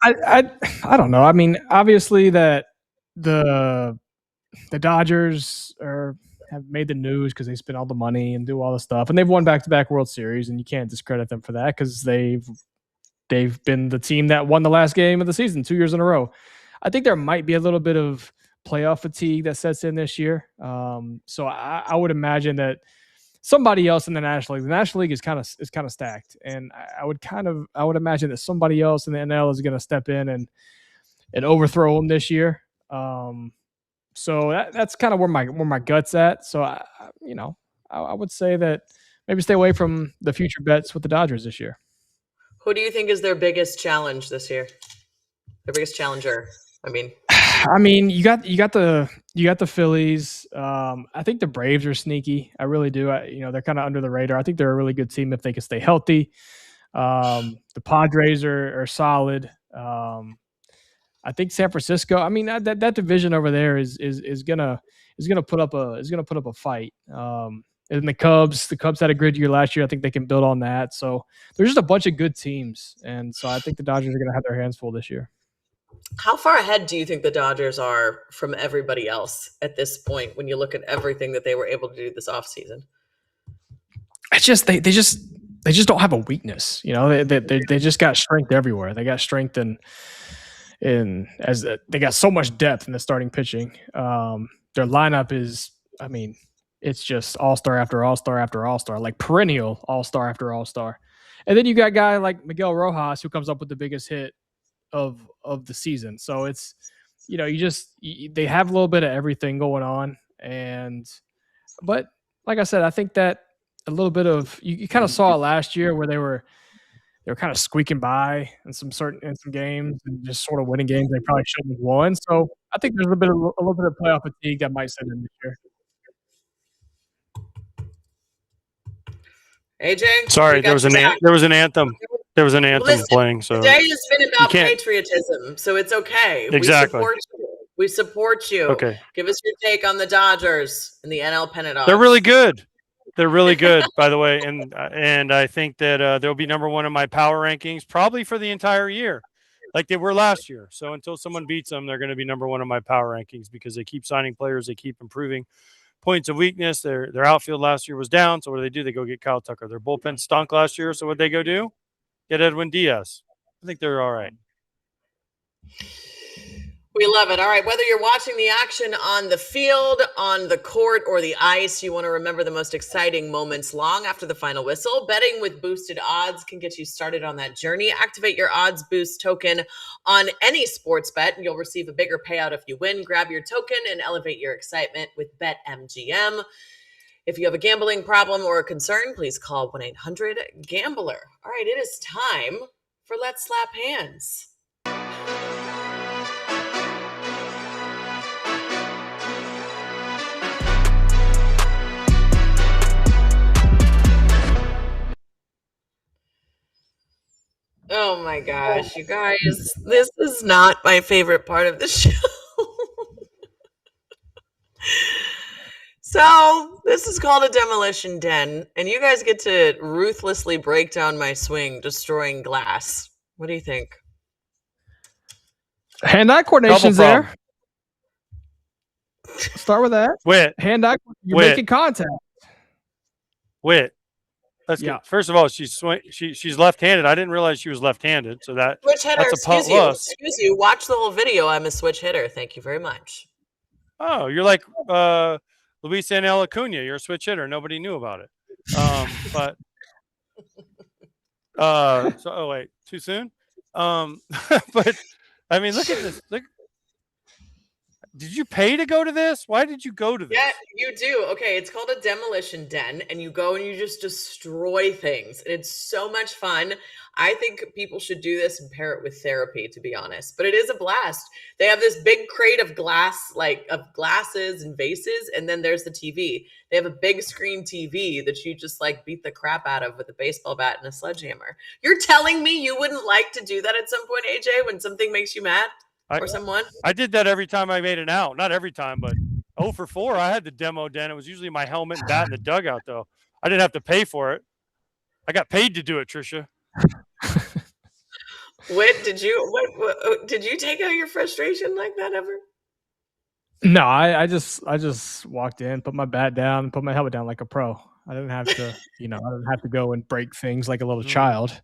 Speaker 3: I don't know. I mean, obviously that the Dodgers have made the news because they spend all the money and do all the stuff, and they've won back-to-back World Series, and you can't discredit them for that because they've been the team that won the last game of the season 2 years in a row. I think there might be a little bit of playoff fatigue that sets in this year. So I would imagine that somebody else in the National League is kind of stacked, and I would imagine that somebody else in the NL is going to step in and overthrow them this year. So that's kind of where my gut's at. So I would say that maybe stay away from the future bets with the Dodgers this year.
Speaker 1: Who do you think is their biggest challenge this year? Their biggest challenger, I mean.
Speaker 3: I mean, you got the Phillies. I think the Braves are sneaky. I really do. They're kind of under the radar. I think they're a really good team if they can stay healthy. The Padres are solid. I think San Francisco. I mean, that division over there is gonna put up a fight. And the Cubs had a good year last year. I think they can build on that. So there's just a bunch of good teams, and so I think the Dodgers are gonna have their hands full this year.
Speaker 1: How far ahead do you think the Dodgers are from everybody else at this point when you look at everything that they were able to do this offseason?
Speaker 3: It's just they just don't have a weakness. They just got strength everywhere. They got strength in as they got so much depth in the starting pitching. Their lineup is, I mean, it's just all-star after all-star after all-star, like perennial all-star after all-star. And then you got a guy like Miguel Rojas who comes up with the biggest hit of the season. So it's, they have a little bit of everything going on. But like I said, I think that a little bit of, you kind of saw it last year where they were kind of squeaking by in some games and just sort of winning games they probably shouldn't have won. So I think there's a little bit of playoff fatigue that might set in this year.
Speaker 1: AJ,
Speaker 2: sorry, there was an anthem. There was an anthem playing. So
Speaker 1: today has been about patriotism, so it's okay.
Speaker 2: Exactly.
Speaker 1: We support you.
Speaker 2: Okay.
Speaker 1: Give us your take on the Dodgers and the NL pennant odds.
Speaker 2: They're really good. They're really good, by the way, and I think that they'll be number one in my power rankings probably for the entire year, like they were last year. So until someone beats them, they're going to be number one in my power rankings because they keep signing players, they keep improving points of weakness. Their outfield last year was down, so what do? They go get Kyle Tucker. Their bullpen stunk last year, so what they go do? Get Edwin Diaz. I think they're all right.
Speaker 1: We love it. All right. Whether you're watching the action on the field, on the court, or the ice, you want to remember the most exciting moments long after the final whistle. Betting with boosted odds can get you started on that journey. Activate your odds boost token on any sports bet, and you'll receive a bigger payout if you win. Grab your token and elevate your excitement with BetMGM. If you have a gambling problem or a concern, please call 1-800-GAMBLER. All right. It is time for Let's Slap Hands. Oh my gosh, you guys, this is not my favorite part of the show. So, this is called a demolition den, and you guys get to ruthlessly break down my swing, destroying glass. What do you think?
Speaker 3: Hand-eye coordination's there. Start with that.
Speaker 2: Whit.
Speaker 3: Hand-eye, you're making contact.
Speaker 2: Whit. First of all, she's left-handed. I didn't realize she was left-handed, so
Speaker 1: switch hitter. Excuse you. Watch the whole video. I'm a switch hitter. Thank you very much.
Speaker 2: Oh, you're like Luis Angel Acuna. You're a switch hitter. Nobody knew about it. Wait, too soon. But I mean, look at this. Look. Did you pay to go to this? Why did you go to this?
Speaker 1: Yeah, you do. Okay, it's called a demolition den, and you go and you just destroy things. And it's so much fun. I think people should do this and pair it with therapy, to be honest. But it is a blast. They have this big crate of glasses and vases, and then there's the TV. They have a big screen TV that you just beat the crap out of with a baseball bat and a sledgehammer. You're telling me you wouldn't like to do that at some point, AJ, when something makes you mad? Or someone?
Speaker 2: I did that every time I made an out. Not every time, but 0 for 4. I had the demo den. It was usually my helmet and bat in the dugout, though. I didn't have to pay for it. I got paid to do it, Tricia.
Speaker 1: Whit, did you take out your frustration like that ever?
Speaker 3: No, I just walked in, put my bat down, put my helmet down like a pro. I didn't have to, I didn't have to go and break things like a little child.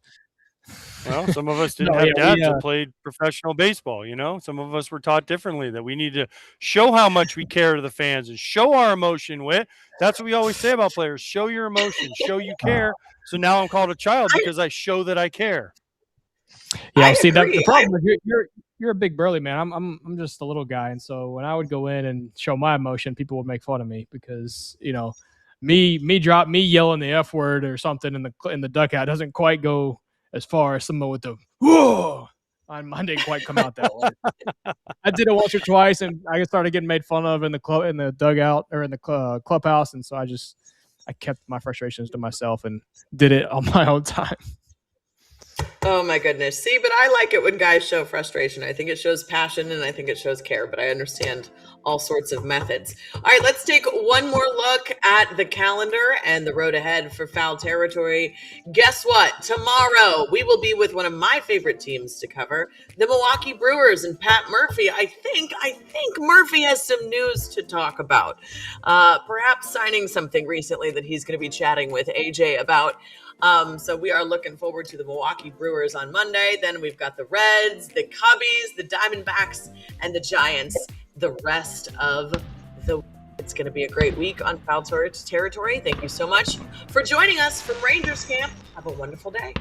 Speaker 2: Well, some of us didn't have dads that played professional baseball, Some of us were taught differently, that we need to show how much we care to the fans and show our emotion. That's what we always say about players. Show your emotion, show you care. So now I'm called a child because I show that I care.
Speaker 3: Yeah, see, the problem is you're a big burly man. I'm just a little guy, and so when I would go in and show my emotion, people would make fun of me because me yelling the F word or something in the dugout doesn't quite go as far as someone with the whoa. on mine didn't quite come out that way. I did it once or twice, and I started getting made fun of in the dugout or in the clubhouse, and so I kept my frustrations to myself and did it on my own time.
Speaker 1: Oh my goodness. See, but I like it when guys show frustration. I think it shows passion and I think it shows care, but I understand all sorts of methods. All right, let's take one more look at the calendar and the road ahead for Foul Territory. Guess what? Tomorrow we will be with one of my favorite teams to cover, the Milwaukee Brewers and Pat Murphy. I think Murphy has some news to talk about. Perhaps signing something recently that he's going to be chatting with AJ about. So we are looking forward to the Milwaukee Brewers on Monday. Then we've got the Reds, the Cubbies, the Diamondbacks, and the Giants. The rest of the it's going to be a great week on Foul Territory. Thank you so much for joining us from Rangers Camp. Have a wonderful day.